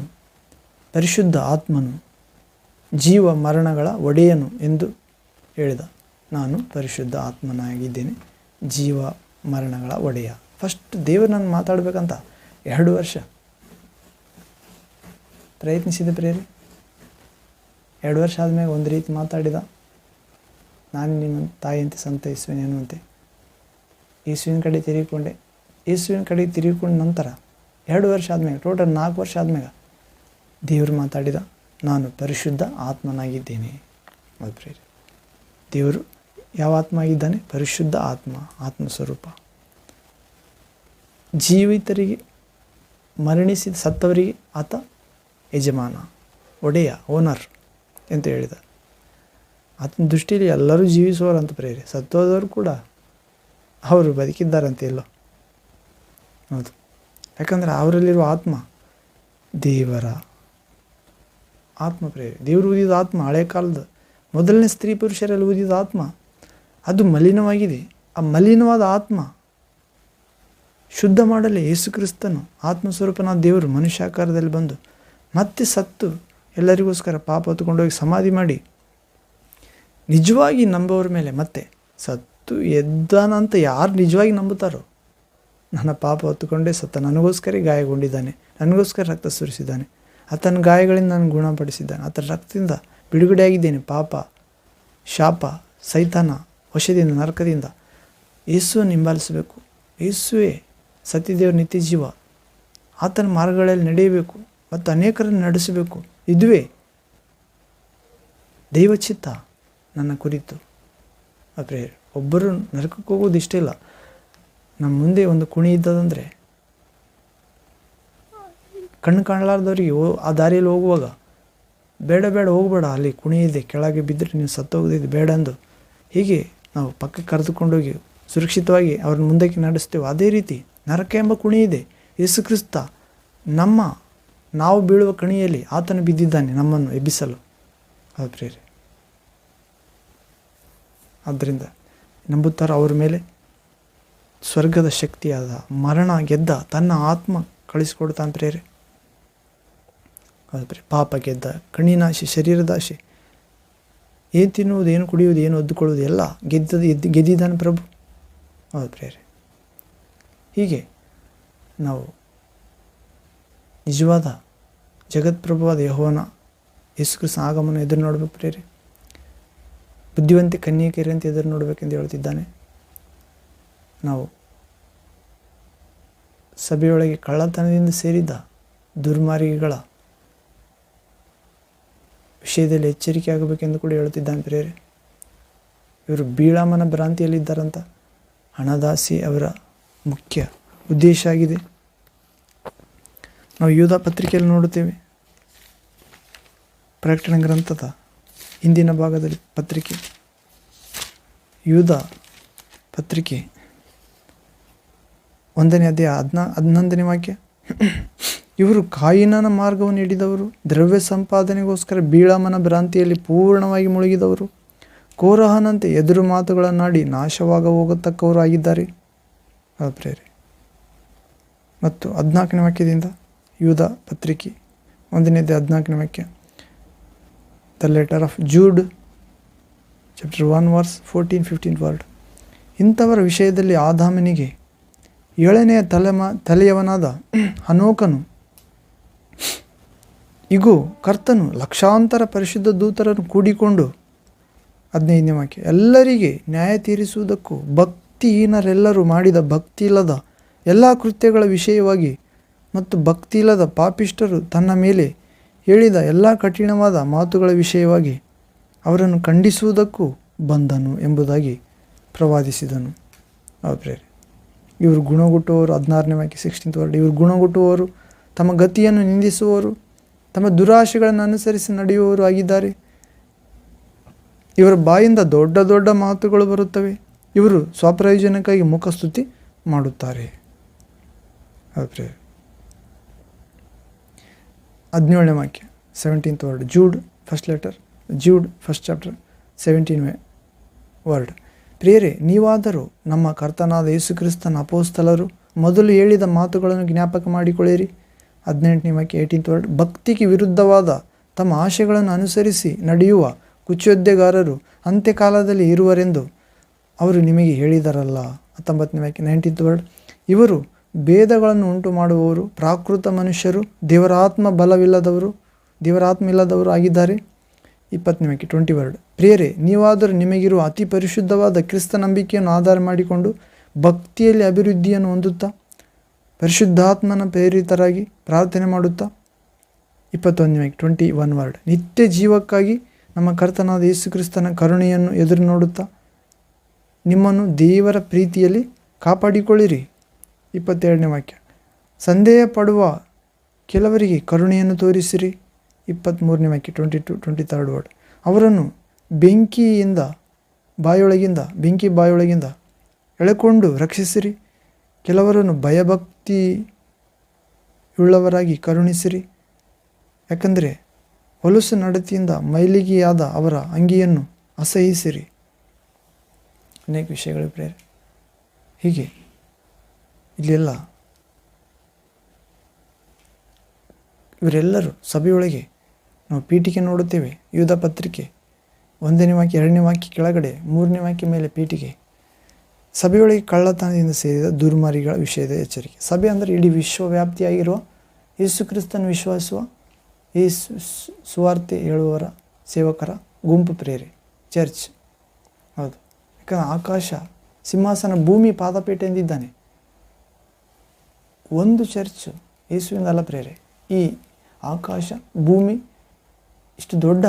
ಪರಿಶುದ್ಧ ಆತ್ಮನು, ಜೀವ ಮರಣಗಳ ಒಡೆಯನು ಎಂದು ಹೇಳಿದ. ನಾನು ಪರಿಶುದ್ಧ ಆತ್ಮನಾಗಿದ್ದೇನೆ, ಜೀವ ಮರಣಗಳ ಒಡೆಯ. ಫಸ್ಟ್ ದೇವರು ನಾನು ಮಾತಾಡಬೇಕಂತ 2 ವರ್ಷ ಪ್ರಯತ್ನಿಸಿದೆ ಪ್ರೇರಿ. 2 ವರ್ಷ ಆದಮೇಲೆ ಒಂದು ರೀತಿ ಮಾತಾಡಿದ. ನಾನು ನಿಮ್ಮ ತಾಯಿಯಂತೆ ಸಂತೈಸುವೆನು ಎನ್ನುವಂತೆ ಯೇಸುವಿನ ಕಡೆ ತಿರುಗಿಕೊಂಡೆ. ಯೇಸುವಿನ ಕಡೆ ತಿರುಗಿಕೊಂಡ ನಂತರ 2 ವರ್ಷ ಆದಮೇಲೆ, ಟೋಟಲ್ 4 ವರ್ಷ ಆದಮೇಲೆ ದೇವರು ಮಾತಾಡಿದ, ನಾನು ಪರಿಶುದ್ಧ ಆತ್ಮನಾಗಿದ್ದೇನೆ. ಅದು ಪ್ರೇರಿ, ದೇವರು ಯಾವ ಆತ್ಮ ಆಗಿದ್ದಾನೆ? ಪರಿಶುದ್ಧ ಆತ್ಮ, ಆತ್ಮಸ್ವರೂಪ. ಜೀವಿತರಿಗೆ, ಮರಣಿಸಿದ ಸತ್ತವರಿಗೆ ಆತ ಯಜಮಾನ, ಒಡೆಯ, ಓನರ್ ಅಂತ ಹೇಳಿದ. ಆತನ ದೃಷ್ಟಿಯಲ್ಲಿ ಎಲ್ಲರೂ ಜೀವಿಸುವವರಂತ ಪ್ರೇರಿ, ಸತ್ತೋದವರು ಕೂಡ ಅವರು ಬದುಕಿದ್ದಾರಂತೆ ಎಲ್ಲೋ. ಹೌದು, ಯಾಕಂದರೆ ಅವರಲ್ಲಿರುವ ಆತ್ಮ ದೇವರ ಆತ್ಮ ಪ್ರೇರಿ. ದೇವರು ಊದಿದ ಆತ್ಮ, ಹಳೆ ಕಾಲದ ಮೊದಲನೇ ಸ್ತ್ರೀ ಪುರುಷರಲ್ಲಿ ಊದಿದ ಆತ್ಮ ಅದು ಮಲಿನವಾಗಿದೆ. ಆ ಮಲಿನವಾದ ಆತ್ಮ ಶುದ್ಧ ಮಾಡಲಿ ಯೇಸು ಕ್ರಿಸ್ತನು, ಆತ್ಮಸ್ವರೂಪನಾದ ದೇವರು ಮನುಷ್ಯಾಕಾರದಲ್ಲಿ ಬಂದು ಮತ್ತೆ ಸತ್ತು ಎಲ್ಲರಿಗೋಸ್ಕರ ಪಾಪ ಹೊತ್ತುಕೊಂಡೋಗಿ ಸಮಾಧಿ ಮಾಡಿ ನಿಜವಾಗಿ ನಂಬೋರ ಮೇಲೆ ಮತ್ತೆ ಸತ್ತು ಎದ್ದಾನಂತ ಯಾರು ನಿಜವಾಗಿ ನಂಬುತ್ತಾರೋ, ನನ್ನ ಪಾಪ ಹೊತ್ತುಕೊಂಡೇ ಸತ್ತ, ನನಗೋಸ್ಕರ ಗಾಯಗೊಂಡಿದ್ದಾನೆ, ನನಗೋಸ್ಕರ ರಕ್ತ ಸುರಿಸಿದ್ದಾನೆ, ಆತನ ಗಾಯಗಳಿಂದ ನಾನು ಗುಣಪಡಿಸಿದ್ದಾನೆ, ಆತನ ರಕ್ತದಿಂದ ಬಿಡುಗಡೆಯಾಗಿದ್ದೇನೆ, ಪಾಪ, ಶಾಪ, ಸೈತಾನ ವಶದಿಂದ, ನರಕದಿಂದ ಯೇಸುವನ್ನು ಹಿಂಬಾಲಿಸಬೇಕು. ಯೇಸುವೇ ಸತ್ಯದೇವರ ನಿತ್ಯ ಜೀವ, ಆತನ ಮಾರ್ಗಗಳಲ್ಲಿ ನಡೆಯಬೇಕು ಮತ್ತು ಅನೇಕರನ್ನು ನಡೆಸಬೇಕು. ಇದುವೇ ದೈವಚಿತ್ತ ನನ್ನ ಕುರಿತು. ಪ್ರೇಯರ್, ಒಬ್ಬರು ನರಕಕ್ಕೆ ಹೋಗೋದು ಇಷ್ಟ ಇಲ್ಲ. ನಮ್ಮ ಮುಂದೆ ಒಂದು ಕುಣಿ ಇದ್ದದಂದರೆ ಕಣ್ಣು ಕಾಣಲಾರ್ದವರಿಗೆ ಆ ದಾರಿಯಲ್ಲಿ ಹೋಗುವಾಗ ಬೇಡ ಹೋಗಬೇಡ, ಅಲ್ಲಿ ಕುಣಿ ಇದೆ, ಕೆಳಗೆ ಬಿದ್ದರೆ ನೀವು ಸತ್ತೋಗೋದಿದೆ, ಬೇಡ ಅಂದು ಹೀಗೆ ನಾವು ಪಕ್ಕಕ್ಕೆ ಕರೆದುಕೊಂಡೋಗಿ ಸುರಕ್ಷಿತವಾಗಿ ಅವ್ರನ್ನ ಮುಂದಕ್ಕೆ ನಡೆಸ್ತೇವೆ. ಅದೇ ರೀತಿ ನರಕ ಎಂಬ ಕುಣಿ ಇದೆ. ಯೇಸು ಕ್ರಿಸ್ತ ನಾವು ಬೀಳುವ ಕಣಿಯಲ್ಲಿ ಆತನು ಬಿದ್ದಿದ್ದಾನೆ ನಮ್ಮನ್ನು ಎಬ್ಬಿಸಲು. ಅದು ಪ್ರೇರೆ, ಆದ್ದರಿಂದ ನಂಬುತ್ತಾರೋ ಅವ್ರ ಮೇಲೆ ಸ್ವರ್ಗದ ಶಕ್ತಿಯಾದ ಮರಣ ಗೆದ್ದ ತನ್ನ ಆತ್ಮ ಕಳಿಸಿಕೊಡ್ತಾನೆ ಪ್ರೇರೆ. ಅದು ಪ್ರೇರೆ, ಪಾಪ ಗೆದ್ದ, ಕಣ್ಣಿನಾಶೆ, ಶರೀರದಾಶೆ, ಏನು ತಿನ್ನುವುದು, ಏನು ಕುಡಿಯುವುದು, ಏನು ಒದ್ದುಕೊಳ್ಳುವುದು ಎಲ್ಲ ಗೆದ್ದಿದ್ದಾನೆ ಪ್ರಭು. ಹೌದು ಪ್ರೇರೆ, ಹೀಗೆ ನಾವು ನಿಜವಾದ ಜಗತ್ಪ್ರಭುವಾದ ಯೆಹೋವನ ಯೇಸು ಕ್ರಿಸ್ತನ ಆಗಮನ ಎದುರು ನೋಡಬೇಕು ಪ್ರೇರೆ. ಬುದ್ಧಿವಂತೆ ಕನ್ಯಕೆಯರಂತೆ ಎದುರು ನೋಡಬೇಕೆಂದು ಹೇಳ್ತಿದ್ದಾನೆ. ನಾವು ಸಭೆಯೊಳಗೆ ಕಳ್ಳತನದಿಂದ ಸೇರಿದ್ದ ದುರ್ಮಾರ್ಗಿಗಳ ವಿಷಯದಲ್ಲಿ ಎಚ್ಚರಿಕೆ ಆಗಬೇಕೆಂದು ಕೂಡ ಹೇಳ್ತಿದ್ದಾನೆ ಪ್ರೇರೆ. ಇವರು ಬೀಳಾಮನ ಭ್ರಾಂತಿಯಲ್ಲಿದ್ದಾರಂತ. ಹಣದಾಸೆ ಅವರ ಮುಖ್ಯ ಉದ್ದೇಶ ಆಗಿದೆ. ನಾವು ಯೂದ ಪತ್ರಿಕೆಯಲ್ಲಿ ನೋಡುತ್ತೇವೆ, ಪ್ರಕಟಣೆ ಗ್ರಂಥದ ಹಿಂದಿನ ಭಾಗದಲ್ಲಿ ಪತ್ರಿಕೆ, ಯೂದ ಪತ್ರಿಕೆ 1ನೇ ಅಧ್ಯಾಯ 11ನೇ ವಾಕ್ಯ. ಇವರು ಕಾಯಿನನ ಮಾರ್ಗವನ್ನು ಹಿಡಿದವರು, ದ್ರವ್ಯ ಸಂಪಾದನೆಗೋಸ್ಕರ ಬೀಳಾಮನ ಭ್ರಾಂತಿಯಲ್ಲಿ ಪೂರ್ಣವಾಗಿ ಮುಳುಗಿದವರು, ಕೋರಹನಂತೆ ಎದುರು ಮಾತುಗಳನ್ನಾಡಿ ನಾಶವಾಗ ಹೋಗತಕ್ಕವರು ಆಗಿದ್ದಾರೆ. ಪ್ರೇರೆ, ಮತ್ತು 14ನೇ ವಾಕ್ಯದಿಂದ ಯೂದ ಪತ್ರಿಕೆ 1ನೇ ಅಧ್ಯಾಯ 14ನೇ ವಾಕ್ಯ. The letter of Jude chapter 1 verse 14-15 word. ಇಂಥವರ ವಿಷಯದಲ್ಲಿ ಆದಾಮನಿಗೆ 7ನೆಯ ತಲೆಯವನಾದ ಹನೋಕನು, ಇಗೋ ಕರ್ತನು ಲಕ್ಷಾಂತರ ಪರಿಶುದ್ಧ ದೂತರನ್ನು ಕೂಡಿಕೊಂಡು 15ನೇ ವಾಕ್ಯ, ಎಲ್ಲರಿಗೆ ನ್ಯಾಯ ತೀರಿಸುವುದಕ್ಕೂ ಭಕ್ತಿಹೀನರೆಲ್ಲರೂ ಮಾಡಿದ ಭಕ್ತಿಯಿಲ್ಲದ ಎಲ್ಲ ಕೃತ್ಯಗಳ ವಿಷಯವಾಗಿ ಮತ್ತು ಭಕ್ತಿಯಿಲ್ಲದ ಪಾಪಿಷ್ಠರು ತನ್ನ ಮೇಲೆ ಹೇಳಿದ ಎಲ್ಲ ಕಠಿಣವಾದ ಮಾತುಗಳ ವಿಷಯವಾಗಿ ಅವರನ್ನು ಖಂಡಿಸುವುದಕ್ಕೂ ಬಂದನು ಎಂಬುದಾಗಿ ಪ್ರವಾದಿಸಿದನು. ಪ್ರೇರೆ, ಇವರು ಗುಣಗುಟ್ಟುವವರು. 16ನೇ ವಾಕ್ಯ 16th ವರ್ಡ್. ಇವರು ಗುಣಗುಟ್ಟುವವರು, ತಮ್ಮ ಗತಿಯನ್ನು ನಿಂದಿಸುವವರು, ತಮ್ಮ ದುರಾಶೆಗಳನ್ನು ಅನುಸರಿಸಿ ನಡೆಯುವವರು ಆಗಿದ್ದಾರೆ. ಇವರ ಬಾಯಿಂದ ದೊಡ್ಡ ದೊಡ್ಡ ಮಾತುಗಳು ಬರುತ್ತವೆ. ಇವರು ಸ್ವಪ್ರಯೋಜನಕ್ಕಾಗಿ ಮುಖಸ್ತುತಿ ಮಾಡುತ್ತಾರೆ. 17ನೇ ವಾಕ್ಯ 17th word. Jude first letter Jude 1st chapter 17 word. ಪ್ರಿಯರೇ, ನೀವಾದರೂ ನಮ್ಮ ಕರ್ತನಾದ ಯೇಸುಕ್ರಿಸ್ತನ ಅಪೊಸ್ತಲರು ಮೊದಲು ಹೇಳಿದ ಮಾತುಗಳನ್ನು ಜ್ಞಾಪಕ ಮಾಡಿಕೊಳ್ಳಿರಿ. 18ನೇ ವಾಕ್ಯ 18th ವರ್ಡ್. ಭಕ್ತಿಗೆ ವಿರುದ್ಧವಾದ ತಮ್ಮ ಆಶೆಗಳನ್ನು ಅನುಸರಿಸಿ ನಡೆಯುವ ಕುಚೋದ್ಯಗಾರರು ಅಂತ್ಯಕಾಲದಲ್ಲಿ ಇರುವರೆಂದು ಅವರು ನಿಮಗೆ ಹೇಳಿದರಲ್ಲ. 19ನೇ ವಾಕ್ಯ 19th ವರ್ಡ್. ಇವರು ಭೇದಗಳನ್ನು ಉಂಟು ಮಾಡುವವರು, ಪ್ರಾಕೃತ ಮನುಷ್ಯರು, ದೇವರಾತ್ಮ ಇಲ್ಲದವರು ಆಗಿದ್ದಾರೆ. 20ನೇ ವಾಕ್ಯ 20 ವರ್ಡ್. ಪ್ರಿಯರೇ, ನೀವಾದರೂ ನಿಮಗಿರುವ ಅತಿ ಪರಿಶುದ್ಧವಾದ ಕ್ರಿಸ್ತ ನಂಬಿಕೆಯನ್ನು ಆಧಾರ ಮಾಡಿಕೊಂಡು ಭಕ್ತಿಯಲ್ಲಿ ಅಭಿವೃದ್ಧಿಯನ್ನು ಹೊಂದುತ್ತಾ ಪರಿಶುದ್ಧಾತ್ಮನ ಪ್ರೇರಿತರಾಗಿ ಪ್ರಾರ್ಥನೆ ಮಾಡುತ್ತಾ. 21ನೇ ವಾಕ್ಯ 21 ವರ್ಡ್. ನಿತ್ಯ ಜೀವಕ್ಕಾಗಿ ನಮ್ಮ ಕರ್ತನಾದ ಯೇಸು ಕ್ರಿಸ್ತನ ಕರುಣೆಯನ್ನು ಎದುರು ನೋಡುತ್ತಾ ನಿಮ್ಮನ್ನು ದೇವರ ಪ್ರೀತಿಯಲ್ಲಿ ಕಾಪಾಡಿಕೊಳ್ಳಿರಿ. 22ನೇ ವಾಕ್ಯ. ಸಂದೇಹ ಪಡುವ ಕೆಲವರಿಗೆ ಕರುಣೆಯನ್ನು ತೋರಿಸಿರಿ. 23ನೇ ವಾಕ್ಯ 22-23 ವರ್ಡ್. ಅವರನ್ನು ಬೆಂಕಿ ಬಾಯೊಳಗಿಂದ ಎಳೆಕೊಂಡು ರಕ್ಷಿಸಿರಿ. ಕೆಲವರನ್ನು ಭಯಭಕ್ತಿಯುಳ್ಳವರಾಗಿ ಕರುಣಿಸಿರಿ. ಯಾಕಂದರೆ ಹೊಲಸು ನಡತೆಯಿಂದ ಮೈಲಿಗೆಯಾದ ಅವರ ಅಂಗಿಯನ್ನು ಅಸಹಿಸಿರಿ. ಅನೇಕ ವಿಷಯಗಳು ಪ್ರೇರೆ. ಹೀಗೆ ಇಲ್ಲೆಲ್ಲ ಇವರೆಲ್ಲರೂ ಸಭೆಯೊಳಗೆ ನಾವು ಪೀಠಿಕೆ ನೋಡುತ್ತೇವೆ. ಯೂದ ಪತ್ರಿಕೆ 1ನೇ ವಾಕ್ಯ 2ನೇ ವಾಕ್ಯ ಕೆಳಗಡೆ 3ನೇ ವಾಕ್ಯ ಮೇಲೆ ಪೀಠಿಕೆ. ಸಭೆಯೊಳಗೆ ಕಳ್ಳತನದಿಂದ ಸೇರಿದ ದುರ್ಮಾರ್ಗಿಗಳ ವಿಷಯದ ಎಚ್ಚರಿಕೆ. ಸಭೆ ಅಂದರೆ ಇಡೀ ವಿಶ್ವವ್ಯಾಪ್ತಿಯಾಗಿರುವ ಯೇಸು ಕ್ರಿಸ್ತನ ವಿಶ್ವಾಸುವ ಈ ಸುವಾರ್ತೆ ಹೇಳುವವರ ಸೇವಕರ ಗುಂಪು ಪ್ರೇರೆ, ಚರ್ಚ್. ಹೌದು, ಯಾಕಂದರೆ ಆಕಾಶ ಸಿಂಹಾಸನ, ಭೂಮಿ ಪಾದಪೇಟೆ ಎಂದಿದ್ದಾನೆ. ಒಂದು ಚರ್ಚ್ ಯೇಸುವಿಂದ ಅಲ್ಲ ಪ್ರೇರೆ. ಈ ಆಕಾಶ ಭೂಮಿ ಇಷ್ಟು ದೊಡ್ಡ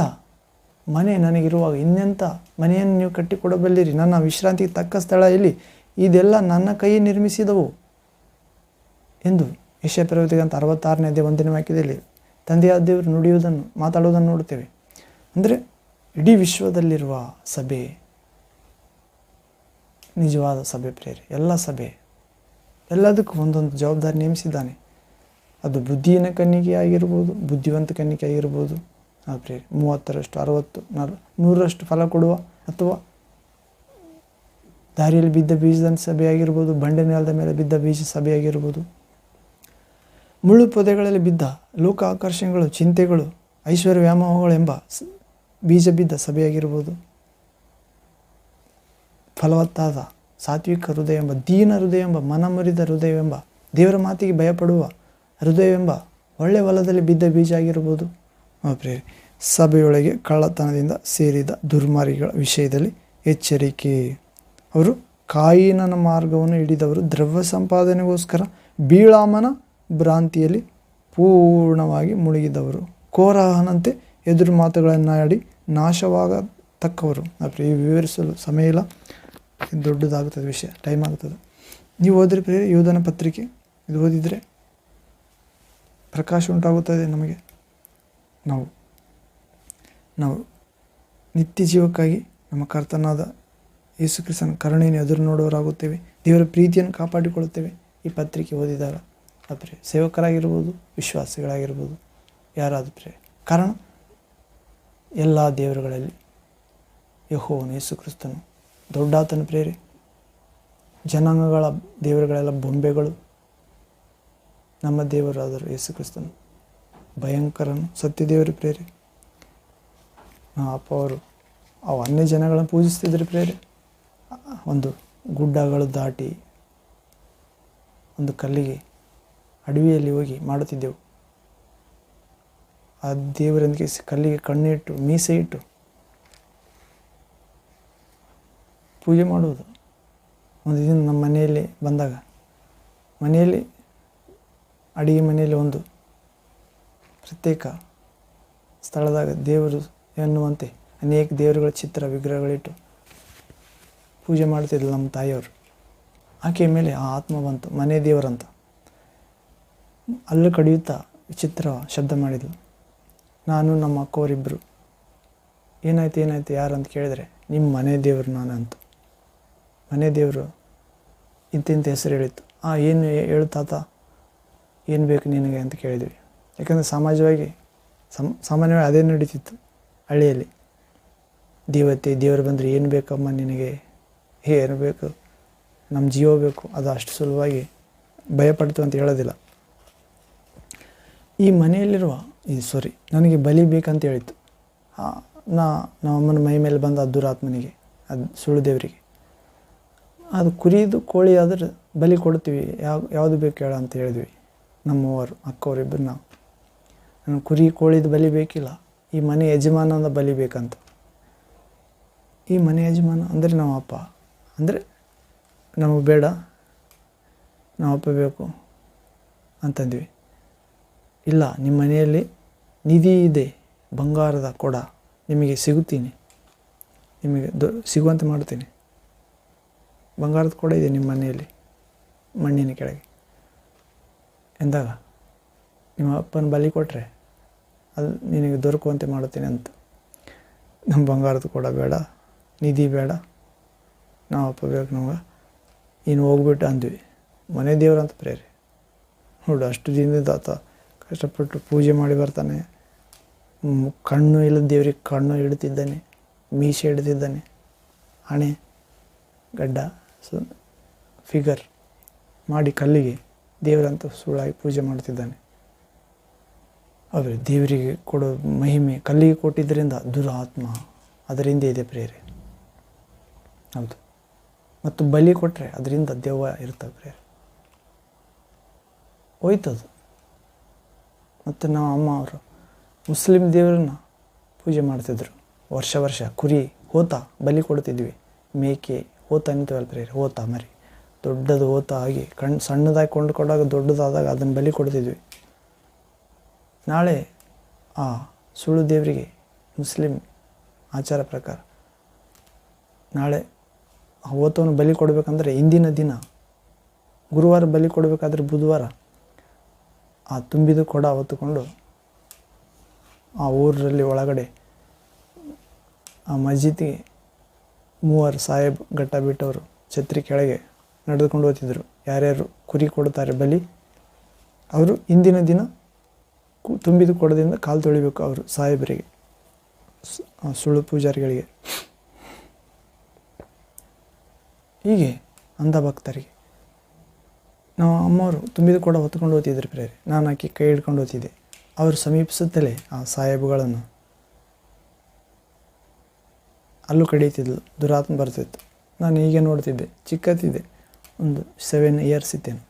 ಮನೆ ನನಗಿರುವಾಗ ಇನ್ನೆಂಥ ಮನೆಯನ್ನು ನೀವು ಕಟ್ಟಿಕೊಡಬಲ್ಲಿರಿ? ನನ್ನ ವಿಶ್ರಾಂತಿಗೆ ತಕ್ಕ ಸ್ಥಳ ಎಲ್ಲಿ? ಇದೆಲ್ಲ ನನ್ನ ಕೈ ನಿರ್ಮಿಸಿದವು ಎಂದು ಯೆಶಾಯ ಪ್ರವಾದಿಗಂತ 66ನೇ ಅಧ್ಯಾಯ 1ನೇ ವಾಕ್ಯದಲ್ಲಿ ತಂದೆಯಾದ ದೇವರು ಮಾತಾಡುವುದನ್ನು ನೋಡುತ್ತೇವೆ. ಅಂದರೆ ಇಡೀ ವಿಶ್ವದಲ್ಲಿರುವ ಸಭೆ ನಿಜವಾದ ಸಭೆ ಪ್ರೇರೆ. ಎಲ್ಲ ಸಭೆ ಎಲ್ಲದಕ್ಕೂ ಒಂದೊಂದು ಜವಾಬ್ದಾರಿ ನೇಮಿಸಿದ್ದಾನೆ. ಅದು ಬುದ್ಧಿಯಿನ ಕನ್ನಿಕೆ ಆಗಿರ್ಬೋದು, ಬುದ್ಧಿವಂತ ಕನ್ನಿಕೆ ಆಗಿರ್ಬೋದು. ಪ್ರೇರೆ 30ರಷ್ಟು 60 100ರಷ್ಟು ಫಲ ಕೊಡುವ, ಅಥವಾ ದಾರಿಯಲ್ಲಿ ಬಿದ್ದ ಬೀಜದ ಸಭೆ ಆಗಿರ್ಬೋದು, ಬಂಡೆ ನೆಲದ ಮೇಲೆ ಬಿದ್ದ ಬೀಜ ಸಭೆ ಆಗಿರ್ಬೋದು, ಮುಳ್ಳು ಪೊದೆಗಳಲ್ಲಿ ಬಿದ್ದ ಲೋಕ ಆಕರ್ಷಣೆಗಳು, ಚಿಂತೆಗಳು, ಐಶ್ವರ್ಯ ವ್ಯಾಮೋಹಗಳು ಎಂಬ ಬೀಜ ಬಿದ್ದ ಸಭೆಯಾಗಿರ್ಬೋದು, ಫಲವತ್ತಾದ ಸಾತ್ವಿಕ ಹೃದಯ ಎಂಬ, ದೀನ ಹೃದಯ ಎಂಬ, ಮನಮುರಿದ ಹೃದಯವೆಂಬ, ದೇವರ ಮಾತಿಗೆ ಭಯಪಡುವ ಹೃದಯವೆಂಬ ಒಳ್ಳೆ ಹೊಲದಲ್ಲಿ ಬಿದ್ದ ಬೀಜ ಆಗಿರ್ಬೋದು. ಪ್ರಿಯರೇ, ಸಭೆಯೊಳಗೆ ಕಳ್ಳತನದಿಂದ ಸೇರಿದ ದುರ್ಮಾರ್ಗಿಗಳ ವಿಷಯದಲ್ಲಿ ಎಚ್ಚರಿಕೆ. ಅವರು ಕಾಯಿನನ ಮಾರ್ಗವನ್ನು ಹಿಡಿದವರು, ದ್ರವ್ಯ ಸಂಪಾದನೆಗೋಸ್ಕರ ಬೀಳಾಮನ ಭ್ರಾಂತಿಯಲ್ಲಿ ಪೂರ್ಣವಾಗಿ ಮುಳುಗಿದವರು, ಕೋರಹನಂತೆ ಎದುರು ಮಾತುಗಳನ್ನಾಡಿ ನಾಶವಾಗತಕ್ಕವರು. ವಿವರಿಸಲು ಸಮಯ ಇಲ್ಲ, ದೊಡ್ಡದಾಗುತ್ತದೆ ವಿಷಯ, ಟೈಮ್ ಆಗ್ತದೆ. ನೀವು ಓದಿದ್ರೆ ಪ್ರಿಯರೇ, ಯೂದನ ಪತ್ರಿಕೆ ಇದು ಓದಿದರೆ ಪ್ರಕಾಶ ಉಂಟಾಗುತ್ತದೆ ನಮಗೆ. ನಾವು ನಿತ್ಯ ಜೀವಕ್ಕಾಗಿ ನಮ್ಮ ಕರ್ತನಾದ ಯೇಸು ಕ್ರಿಸ್ತನ ಕರುಣೆಯನ್ನು ಎದುರು ನೋಡುವವರಾಗುತ್ತೇವೆ. ದೇವರ ಪ್ರೀತಿಯನ್ನು ಕಾಪಾಡಿಕೊಳ್ಳುತ್ತೇವೆ ಈ ಪತ್ರಿಕೆ ಓದಿದಾಗ. ಪ್ರಿಯ ಸೇವಕರಾಗಿರ್ಬೋದು, ವಿಶ್ವಾಸಿಗಳಾಗಿರ್ಬೋದು, ಯಾರಾದರೂ ಪ್ರಿಯ. ಕಾರಣ ಎಲ್ಲ ದೇವರುಗಳಲ್ಲಿ ಯೆಹೋವನು ಯೇಸು ಕ್ರಿಸ್ತನು ದೊಡ್ಡಾತನ ಪ್ರೇರೆ. ಜನಾಂಗಗಳ ದೇವರುಗಳೆಲ್ಲ ಬೊಂಬೆಗಳು. ನಮ್ಮ ದೇವರಾದರು ಯೇಸು ಕ್ರಿಸ್ತನು ಭಯಂಕರನು, ಸತ್ಯದೇವರು ಪ್ರೇರೆ. ಅಪ್ಪ ಅವರು ಅನ್ಯ ಜನಗಳನ್ನು ಪೂಜಿಸ್ತಿದ್ರು ಪ್ರೇರೆ. ಒಂದು ಗುಡ್ಡಗಳು ದಾಟಿ ಒಂದು ಕಲ್ಲಿಗೆ ಅಡವಿಯಲ್ಲಿ ಹೋಗಿ ಮಾಡುತ್ತಿದ್ದೆವು. ಆ ದೇವರೊಂದಿಗೆ ಕಲ್ಲಿಗೆ ಕಣ್ಣಿಟ್ಟು ಮೀಸೆ ಇಟ್ಟು ಪೂಜೆ ಮಾಡುವುದು. ಒಂದು ದಿನ ನಮ್ಮ ಮನೆಯಲ್ಲಿ ಬಂದಾಗ, ಮನೆಯಲ್ಲಿ ಅಡಿಗೆ ಮನೆಯಲ್ಲಿ ಒಂದು ಪ್ರತ್ಯೇಕ ಸ್ಥಳದಾಗ ದೇವರು ಎನ್ನುವಂತೆ ಅನೇಕ ದೇವರುಗಳ ಚಿತ್ರ ವಿಗ್ರಹಗಳಿಟ್ಟು ಪೂಜೆ ಮಾಡ್ತಿದ್ಲು ನಮ್ಮ ತಾಯಿಯವರು. ಆಕೆಯ ಮೇಲೆ ಆ ಆತ್ಮ ಬಂತು, ಮನೆ ದೇವರಂತ. ಅಲ್ಲೂ ಕಡಿಯುತ್ತಾ ವಿಚಿತ್ರ ಶಬ್ದ ಮಾಡಿದ್ಲು. ನಾನು ನಮ್ಮ ಅಕ್ಕವರಿಬ್ಬರು ಏನಾಯ್ತು ಯಾರು ಅಂತ ಕೇಳಿದರೆ, ನಿಮ್ಮ ಮನೆ ದೇವರು ನಾನು ಅಂತ. ಮನೆ ದೇವರು ಇಂತಿಂಥ ಹೆಸರು ಹೇಳಿತ್ತು. ಏನು ಹೇಳು ತಾತ, ಏನು ಬೇಕು ನಿನಗೆ ಅಂತ ಕೇಳಿದ್ವಿ. ಯಾಕಂದರೆ ಸಾಮಾನ್ಯವಾಗಿ ಅದೇ ನಡೀತಿತ್ತು ಹಳ್ಳಿಯಲ್ಲಿ. ದೇವರು ಬಂದರೆ ಏನು ಬೇಕಮ್ಮ ನಿನಗೆ, ಏನು ಬೇಕು, ನಮ್ಮ ಜೀವ ಬೇಕು, ಅದು ಅಷ್ಟು ಸುಲಭವಾಗಿ ಭಯಪಡ್ತು ಅಂತ ಹೇಳೋದಿಲ್ಲ. ಈ ಮನೆಯಲ್ಲಿರುವ ನನಗೆ ಬಲಿ ಬೇಕಂತ ಹೇಳಿತ್ತು. ನಮ್ಮಮ್ಮನ ಮೈ ಮೇಲೆ ಬಂದ ಆ ದುರಾತ್ಮನಿಗೆ, ಅದು ಸುಳ್ಳು ದೇವರಿಗೆ. ಅದು ಕುರಿದು ಕೋಳಿ ಆದ್ರೆ ಬಲಿ ಕೊಡ್ತೀವಿ, ಯಾವುದು ಬೇಕು ಹೇಳ ಅಂತ ಹೇಳಿದ್ವಿ. ನಮ್ಮವರು ಅಕ್ಕವರಿಬ್ಬರು ನಾವು. ನನಗೆ ಕುರಿ ಕೋಳಿದು ಬಲಿ ಬೇಕಿಲ್ಲ, ಈ ಮನೆ ಯಜಮಾನನ ಬಲಿ ಬೇಕಂತ. ಈ ಮನೆ ಯಜಮಾನ ಅಂದರೆ ನಮ್ಮ ಅಪ್ಪ, ಅಂದರೆ ನಮಗೆ ಬೇಡ, ನಮ್ಮ ಅಪ್ಪ ಬೇಕು ಅಂತಂದ್ವಿ. ಇಲ್ಲ, ನಿಮ್ಮ ಮನೆಯಲ್ಲಿ ನಿಧಿ ಇದೆ, ಬಂಗಾರದ ಕೊಡ ನಿಮಗೆ ಸಿಗುತ್ತೀನಿ, ನಿಮಗೆ ಸಿಗುವಂತೆ ಮಾಡ್ತೀನಿ. ಬಂಗಾರದ ಕೊಡ ಇದೆ ನಿಮ್ಮ ಮನೆಯಲ್ಲಿ ಮಣ್ಣಿನ ಕೆಳಗೆ ಎಂದಾಗ, ನಿಮ್ಮ ಅಪ್ಪನ ಬಲಿ ಕೊಟ್ಟರೆ ಅದು ನಿನಗೆ ದೊರಕುವಂತೆ ಮಾಡುತ್ತೇನೆ ಅಂತ. ನಮ್ಮ ಬಂಗಾರದ ಕೊಡ ಬೇಡ, ನಿಧಿ ಬೇಡ, ನಾವು ಅಪ್ಪ ಬೇಕು ನಮಗೆ, ಇನ್ನು ಹೋಗ್ಬಿಟ್ಟು ಅಂದ್ವಿ. ಮನೆ ದೇವ್ರಂತ ಪ್ರೇರೆ ನೋಡು, ಅಷ್ಟು ದಿನದಿಂದ ಆತ ಕಷ್ಟಪಟ್ಟು ಪೂಜೆ ಮಾಡಿ ಬರ್ತಾನೆ. ಕಣ್ಣು ಇಲ್ಲದ ದೇವ್ರಿಗೆ ಕಣ್ಣು ಇಡ್ತಿದ್ದಾನೆ, ಮೀಸೆ ಇಡ್ತಿದ್ದಾನೆ, ಹಣೆ ಗಡ್ಡ ಫಿಗರ್ ಮಾಡಿ ಕಲ್ಲಿಗೆ ದೇವರಂತ ಸುಳ್ಳಾಗಿ ಪೂಜೆ ಮಾಡ್ತಿದ್ದಾನೆ. ಆದರೆ ದೇವರಿಗೆ ಕೊಡೋ ಮಹಿಮೆ ಕಲ್ಲಿಗೆ ಕೊಟ್ಟಿದ್ದರಿಂದ ದುರಾತ್ಮ ಅದರಿಂದ ಇದೆ ಪ್ರೇರೆ. ಹೌದು, ಮತ್ತು ಬಲಿ ಕೊಟ್ಟರೆ ಅದರಿಂದ ದೆವ್ವ ಇರ್ತವೆ ಪ್ರೇರೆ, ಹೋಯ್ತದು. ಮತ್ತು ನಾವು ಅಮ್ಮ ಅವರು ಮುಸ್ಲಿಂ ದೇವರನ್ನ ಪೂಜೆ ಮಾಡ್ತಿದ್ರು. ವರ್ಷ ಕುರಿ ಹೋತ ಬಲಿ ಕೊಡ್ತಿದ್ವಿ. ಮೇಕೆ ಹೋತ ಅಂತೀವಲ್ಲ ಪ್ರೇರೆ, ಹೋತ ಮರಿ, ದೊಡ್ಡದು ಹೋತ ಆಗಿ ಸಣ್ಣದಾಗಿ ಕೊಂಡುಕೊಂಡಾಗ ದೊಡ್ಡದಾದಾಗ ಅದನ್ನು ಬಲಿ ಕೊಡ್ತಿದ್ವಿ. ನಾಳೆ ಆ ಸುಳ್ಳು ದೇವರಿಗೆ ಮುಸ್ಲಿಂ ಆಚಾರ ಪ್ರಕಾರ ನಾಳೆ ಆ ಹೋತವನ್ನು ಬಲಿ ಕೊಡಬೇಕಂದ್ರೆ ಇಂದಿನ ದಿನ ಗುರುವಾರ ಬಲಿ ಕೊಡಬೇಕಾದ್ರೆ ಬುಧವಾರ ಆ ತುಂಬಿದ ಕೊಡ ಹೊತ್ತುಕೊಂಡು ಆ ಊರಲ್ಲಿ ಒಳಗಡೆ ಆ ಮಸ್ಜಿದ್ಗೆ ಮೂವರು ಸಾಹೇಬ್ ಗಟ್ಟ ಬಿಟ್ಟವರು ಛತ್ರಿ ಕೆಳಗೆ ನಡೆದುಕೊಂಡು ಹೋಗ್ತಿದ್ರು. ಯಾರ್ಯಾರು ಕುರಿ ಕೊಡ್ತಾರೆ ಬಲಿ, ಅವರು ಇಂದಿನ ದಿನ ತುಂಬಿದ ಕೊಡದಿಂದ ಕಾಲು ತೊಳಿಬೇಕು ಅವರು ಸಾಹೇಬರಿಗೆ, ಸುಳ್ಳು ಪೂಜಾರಿಗಳಿಗೆ. ಹೀಗೆ ಅಂಧ ಭಕ್ತರಿಗೆ ನಾವು ಅಮ್ಮವರು ತುಂಬಿದ ಕೊಡ ಹೊತ್ಕೊಂಡು ಹೋಗ್ತಿದ್ರು ಪ್ರೇರೆ. ನಾನು ಆಕೆ ಕೈ ಹಿಡ್ಕೊಂಡು ಹೋಗ್ತಿದ್ದೆ. ಅವರು ಸಮೀಪಿಸುತ್ತಲೇ ಆ ಸಾಹೇಬುಗಳನ್ನು ಅಲ್ಲೂ ಕಡಿತಿದ್ಲು, ದುರಾತ್ಮ ಬರ್ತಿತ್ತು. ನಾನು ಹೀಗೆ ನೋಡ್ತಿದ್ದೆ, ಚಿಕ್ಕತ್ತಿದ್ದೆ, ಒಂದು 7 ಇಯರ್ಸ್ ಇತ್ತೇನು.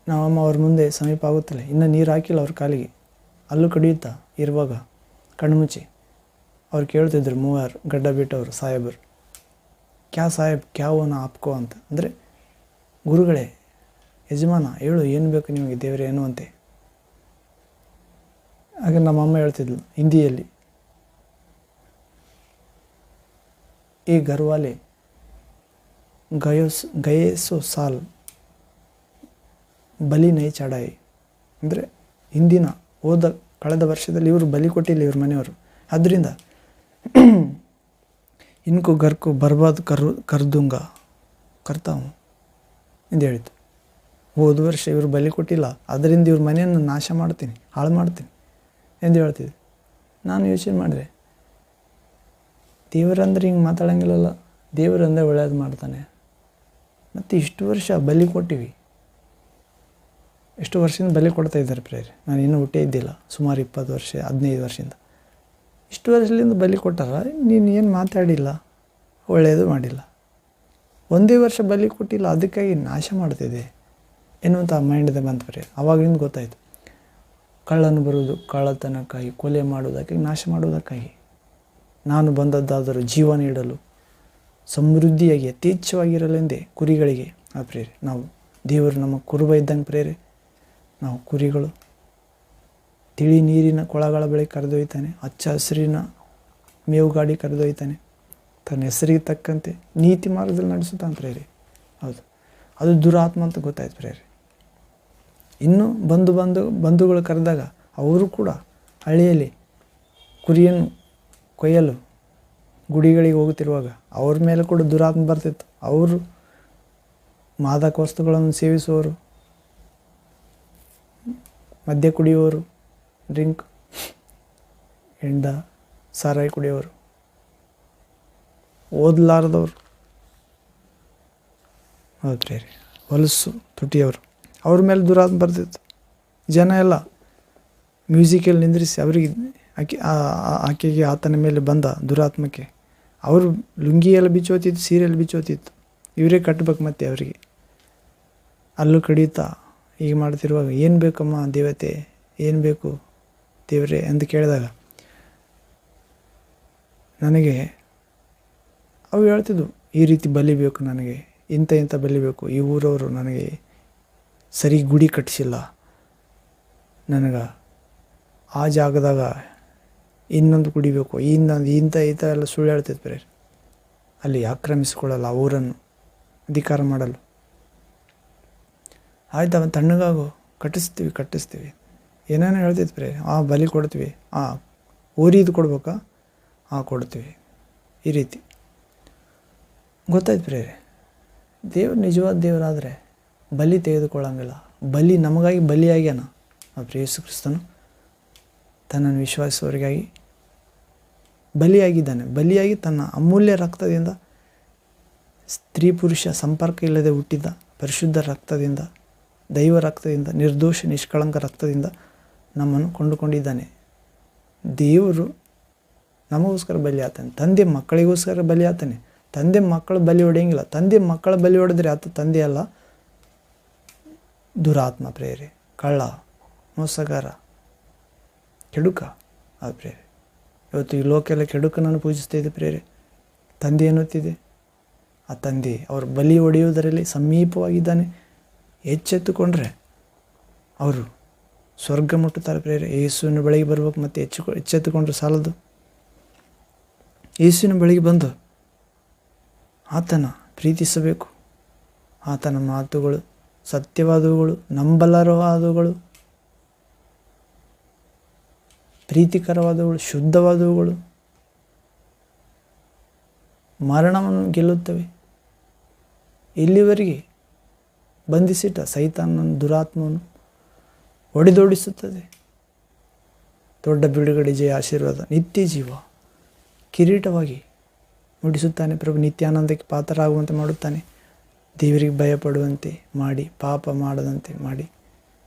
ನಾವಮ್ಮ ಅವ್ರ ಮುಂದೆ ಸಮೀಪ ಆಗುತ್ತಲೇ, ಇನ್ನೂ ನೀರು ಹಾಕಿಲ್ಲ ಅವ್ರ ಕಾಲಿಗೆ, ಅಲ್ಲೂ ಕಡಿಯುತ್ತಾ ಇರುವಾಗ ಕಣ್ಮುಚ್ಚಿ ಅವ್ರು ಕೇಳ್ತಿದ್ರು, ಮೂವರು ಗಡ್ಡ ಬಿಟ್ಟವರು ಸಾಹೇಬರು, ಕ್ಯಾ ಸಾಹೇಬ್ ಕ್ಯಾವನ ಆಪ್ಕೋ ಅಂತ. ಅಂದರೆ ಗುರುಗಳೇ, ಯಜಮಾನ ಹೇಳು, ಏನು ಬೇಕು ನಿಮಗೆ ದೇವರೇ ಏನು ಅಂತೆ. ಆಗ ನಮ್ಮಮ್ಮ ಹೇಳ್ತಿದ್ಲು ಹಿಂದಿಯಲ್ಲಿ, ಈ ಗರ್ವಾಲೆ ಗಯೇಸೋ ಸಾಲ್ ಬಲಿ ನೈ ಚಡಾಯಿ. ಅಂದರೆ ಹಿಂದಿನ ಕಳೆದ ವರ್ಷದಲ್ಲಿ ಇವರು ಬಲಿ ಕೊಟ್ಟಿಲ್ಲ ಇವ್ರ ಮನೆಯವರು, ಆದ್ದರಿಂದ ಇನ್ಕು ಗರ್ಕು ಬರ್ಬಾದ್ ಕರ್ದುಂಗ ಕರ್ತಾವು ಎಂದು ಹೇಳಿತು. ಹೋದ ವರ್ಷ ಇವರು ಬಲಿ ಕೊಟ್ಟಿಲ್ಲ, ಅದರಿಂದ ಇವ್ರ ಮನೆಯನ್ನು ನಾಶ ಮಾಡ್ತೀನಿ, ಹಾಳು ಮಾಡ್ತೀನಿ ಎಂದು ಹೇಳ್ತಿದ್ದೆ. ನಾನು ಯೋಚನೆ ಮಾಡಿದೆ, ದೇವರಂದ್ರೆ ಹಿಂಗೆ ಮಾತಾಡೋಂಗಿಲ್ಲಲ್ಲ, ದೇವರಂದ್ರೆ ಒಳ್ಳೇದು ಮಾಡ್ತಾನೆ. ಮತ್ತು ಇಷ್ಟು ವರ್ಷ ಬಲಿ ಕೊಟ್ಟಿವಿ, ಎಷ್ಟು ವರ್ಷದಿಂದ ಬಲಿ ಕೊಡ್ತಾ ಇದ್ದಾರೆ ಪ್ರೇರೆ. ನಾನು ಇನ್ನೂ ಹುಟ್ಟೇ ಇದ್ದಿಲ್ಲ, ಸುಮಾರು 20 ವರ್ಷ 15 ವರ್ಷದಿಂದ. ಇಷ್ಟು ವರ್ಷದಿಂದ ಬಲಿ ಕೊಟ್ಟಾರ, ನೀನು ಏನು ಮಾತಾಡಿಲ್ಲ, ಒಳ್ಳೆಯದು ಮಾಡಿಲ್ಲ, ಒಂದೇ ವರ್ಷ ಬಲಿ ಕೊಟ್ಟಿಲ್ಲ, ಅದಕ್ಕಾಗಿ ನಾಶ ಮಾಡ್ತಿದ್ದೆ ಎನ್ನುವಂಥ ಮೈಂಡ್ದೆ ಬಂತು ಪ್ರೇರೆ. ಆವಾಗಲಿಂದ ಗೊತ್ತಾಯಿತು, ಕಳ್ಳನು ಬರುವುದು ಕಳ್ಳತನಕ್ಕಾಗಿ, ಕೊಲೆ ಮಾಡುವುದಕ್ಕಾಗಿ, ನಾಶ ಮಾಡುವುದಕ್ಕಾಗಿ. ನಾನು ಬಂದದ್ದಾದರೂ ಜೀವ ನೀಡಲು, ಸಮೃದ್ಧಿಯಾಗಿ ಯಥೇಚ್ಛವಾಗಿರಲೆಂದೇ ಕುರಿಗಳಿಗೆ. ಆ ಪ್ರೇರೆ, ನಾವು ದೇವರು ನಮ್ಮ ಕುರುಬ ಇದ್ದಂಗೆ ಪ್ರೇರೆ. ನಾವು ಕುರಿಗಳು ತಿಳಿ ನೀರಿನ ಕೊಳಗಳ ಬಳಿ ಕರೆದೊಯ್ತಾನೆ, ಹಚ್ಚ ಹಸಿರಿನ ಮೇವುಗಾಡಿ ಕರೆದೊಯ್ತಾನೆ, ತನ್ನ ಹೆಸರಿಗೆ ತಕ್ಕಂತೆ ನೀತಿ ಮಾರ್ಗದಲ್ಲಿ ನಡೆಸುತ್ತಾನೆ ಪ್ರೇರೆ. ಹೌದು, ಅದು ದುರಾತ್ಮ ಅಂತ ಗೊತ್ತಾಯ್ತು ಪ್ರೇರೆ. ಇನ್ನು ಬಂಧುಗಳು ಕರೆದಾಗ ಅವರು ಕೂಡ ಹಳ್ಳಿಯಲ್ಲಿ ಕುರಿಯನ್ನು ಕೊಯ್ಯಲು ಗುಡಿಗಳಿಗೆ ಹೋಗುತ್ತಿರುವಾಗ ಅವ್ರ ಮೇಲೆ ಕೂಡ ದುರಾತ್ಮ ಬರ್ತಿತ್ತು. ಅವರು ಮಾದಕ ವಸ್ತುಗಳನ್ನು ಸೇವಿಸುವವರು, ಮದ್ಯ ಕುಡಿಯುವವರು, ಡ್ರಿಂಕ್, ಸಾರಾಯಿ ಕುಡಿಯೋರು, ಓದಲಾರ್ದವ್ರು, ಹೌದು ಪ್ರೇರಿ, ಹೊಲಸು ತುಟಿಯವರು, ಅವ್ರ ಮೇಲೆ ದುರಾತ್ಮ ಬರ್ತಿತ್ತು. ಜನ ಎಲ್ಲ ಮ್ಯೂಸಿಕಲ್ಲಿ ನಿಂದ್ರಿಸಿ ಅವರಿಗೆ ಆಕೆಗೆ ಆತನ ಮೇಲೆ ಬಂದ ದುರಾತ್ಮಕ್ಕೆ ಅವರು ಲುಂಗಿ ಎಲ್ಲ ಬಿಚ್ಚೋತಿತ್ತು, ಸೀರೆಯಲ್ಲಿ ಬಿಚ್ಚೋತಿತ್ತು. ಇವರೇ ಕಟ್ಟಬೇಕು ಮತ್ತೆ ಅವರಿಗೆ. ಅಲ್ಲೂ ಕಡಿಯುತ್ತಾ ಹೀಗೆ ಮಾಡ್ತಿರುವಾಗ, ಏನು ಬೇಕಮ್ಮ ದೇವತೆ, ಏನು ಬೇಕು ದೇವರೇ ಎಂದು ಕೇಳಿದಾಗ ನನಗೆ ಅವು ಹೇಳ್ತಿದ್ವು, ಈ ರೀತಿ ಬಲಿ ಬೇಕು ನನಗೆ, ಇಂಥ ಬಲಿ ಬೇಕು, ಈ ಊರವರು ನನಗೆ ಸರಿ ಗುಡಿ ಕಟ್ಟಿಸಿಲ್ಲ, ನನಗೆ ಆ ಜಾಗದಾಗ ಇನ್ನೊಂದು ಗುಡಿ ಬೇಕು, ಇಂಥ ಎಲ್ಲ ಸುಳ್ಳು ಹೇಳ್ತಿತ್ತು ಬೇರೆ. ಅಲ್ಲಿ ಆಕ್ರಮಿಸಿಕೊಳ್ಳಲ್ಲ ಆ ಊರನ್ನು, ಅಧಿಕಾರ ಮಾಡಲು. ಆಯ್ತು ಅವನು ತಣ್ಣಗಾಗು, ಕಟ್ಟಿಸ್ತೀವಿ ಏನೇನೋ ಹೇಳ್ತಿತ್ತು ಬೇರೆ. ಬಲಿ ಕೊಡ್ತೀವಿ, ಓರಿದು ಕೊಡ್ಬೇಕಾ, ಕೊಡ್ತೀವಿ, ಈ ರೀತಿ ಗೊತ್ತಾಯ್ತು ಪ್ರೇರೆ. ದೇವ್ರು ನಿಜವಾದ ದೇವರಾದರೆ ಬಲಿ ತೆಗೆದುಕೊಳ್ಳಂಗಿಲ್ಲ. ಬಲಿ ನಮಗಾಗಿ ಬಲಿಯಾಗ್ಯಾನ ಯೇಸು ಕ್ರಿಸ್ತನು. ತನ್ನನ್ನು ವಿಶ್ವಾಸಿಸೋರಿಗಾಗಿ ಬಲಿಯಾಗಿದ್ದಾನೆ. ಬಲಿಯಾಗಿ ತನ್ನ ಅಮೂಲ್ಯ ರಕ್ತದಿಂದ, ಸ್ತ್ರೀ ಪುರುಷ ಸಂಪರ್ಕ ಇಲ್ಲದೆ ಹುಟ್ಟಿದ ಪರಿಶುದ್ಧ ರಕ್ತದಿಂದ, ದೈವ ರಕ್ತದಿಂದ, ನಿರ್ದೋಷ ನಿಷ್ಕಳಂಕ ರಕ್ತದಿಂದ ನಮ್ಮನ್ನು ಕೊಂಡುಕೊಂಡಿದ್ದಾನೆ. ದೇವರು ನಮಗೋಸ್ಕರ ಬಲಿ ಆತಾನೆ, ತಂದೆ ಮಕ್ಕಳಿಗೋಸ್ಕರ ಬಲಿ ಆತಾನೆ. ತಂದೆ ಮಕ್ಕಳು ಬಲಿ ಹೊಡೆಯಂಗಿಲ್ಲ. ತಂದೆ ಮಕ್ಕಳ ಬಲಿ ಹೊಡೆದ್ರೆ ಆತ ತಂದೆ ಅಲ್ಲ, ದುರಾತ್ಮ ಪ್ರೇರೆ, ಕಳ್ಳ, ಮೋಸಗಾರ, ಕೆಡುಕ ಆ ಪ್ರೇರೆ. ಇವತ್ತು ಈ ಲೋಕೆಲ್ಲ ಕೆಡುಕನನ್ನು ಪೂಜಿಸ್ತಾ ಇದೆ ಪ್ರೇರೆ. ತಂದೆ ಎನ್ನುತ್ತಿದೆ, ಆ ತಂದೆ ಅವರು ಬಲಿ ಹೊಡೆಯುವುದರಲ್ಲಿ ಸಮೀಪವಾಗಿದ್ದಾನೆ. ಎಚ್ಚೆತ್ತುಕೊಂಡ್ರೆ ಅವರು ಸ್ವರ್ಗ ಮುಟ್ಟುತ್ತಾರೆ ಪ್ರೇರೆ. ಯೇಸುವಿನ ಬಳಿಗೆ ಬರ್ಬೇಕು, ಮತ್ತು ಎಚ್ಚೆತ್ತುಕೊಂಡ್ರೆ ಸಾಲದು. ಯೇಸುವಿನ ಬಳಿಗೆ ಬಂದು ಆತನ ಪ್ರೀತಿಸಬೇಕು. ಆತನ ಮಾತುಗಳು ಸತ್ಯವಾದವುಗಳು, ನಂಬಲರವಾದವುಗಳು, ಪ್ರೀತಿಕರವಾದವುಗಳು, ಶುದ್ಧವಾದವುಗಳು, ಮರಣವನ್ನು ಗೆಲ್ಲುತ್ತವೆ. ಇಲ್ಲಿವರೆಗೆ ಬಂಧಿಸಿಟ್ಟ ಸೈತಾನನ ದುರಾತ್ಮವನ್ನು ಹೊಡೆದೋಡಿಸುತ್ತದೆ. ದೊಡ್ಡ ಬಿಡುಗಡೆ, ಜಯ, ಆಶೀರ್ವಾದ, ನಿತ್ಯ ಜೀವ ಕಿರೀಟವಾಗಿ ನುಡಿಸುತ್ತಾನೆ ಪ್ರಭು. ನಿತ್ಯಾನಂದಕ್ಕೆ ಪಾತ್ರರಾಗುವಂತೆ ಮಾಡುತ್ತಾನೆ. ದೇವರಿಗೆ ಭಯಪಡುವಂತೆ ಮಾಡಿ, ಪಾಪ ಮಾಡದಂತೆ ಮಾಡಿ,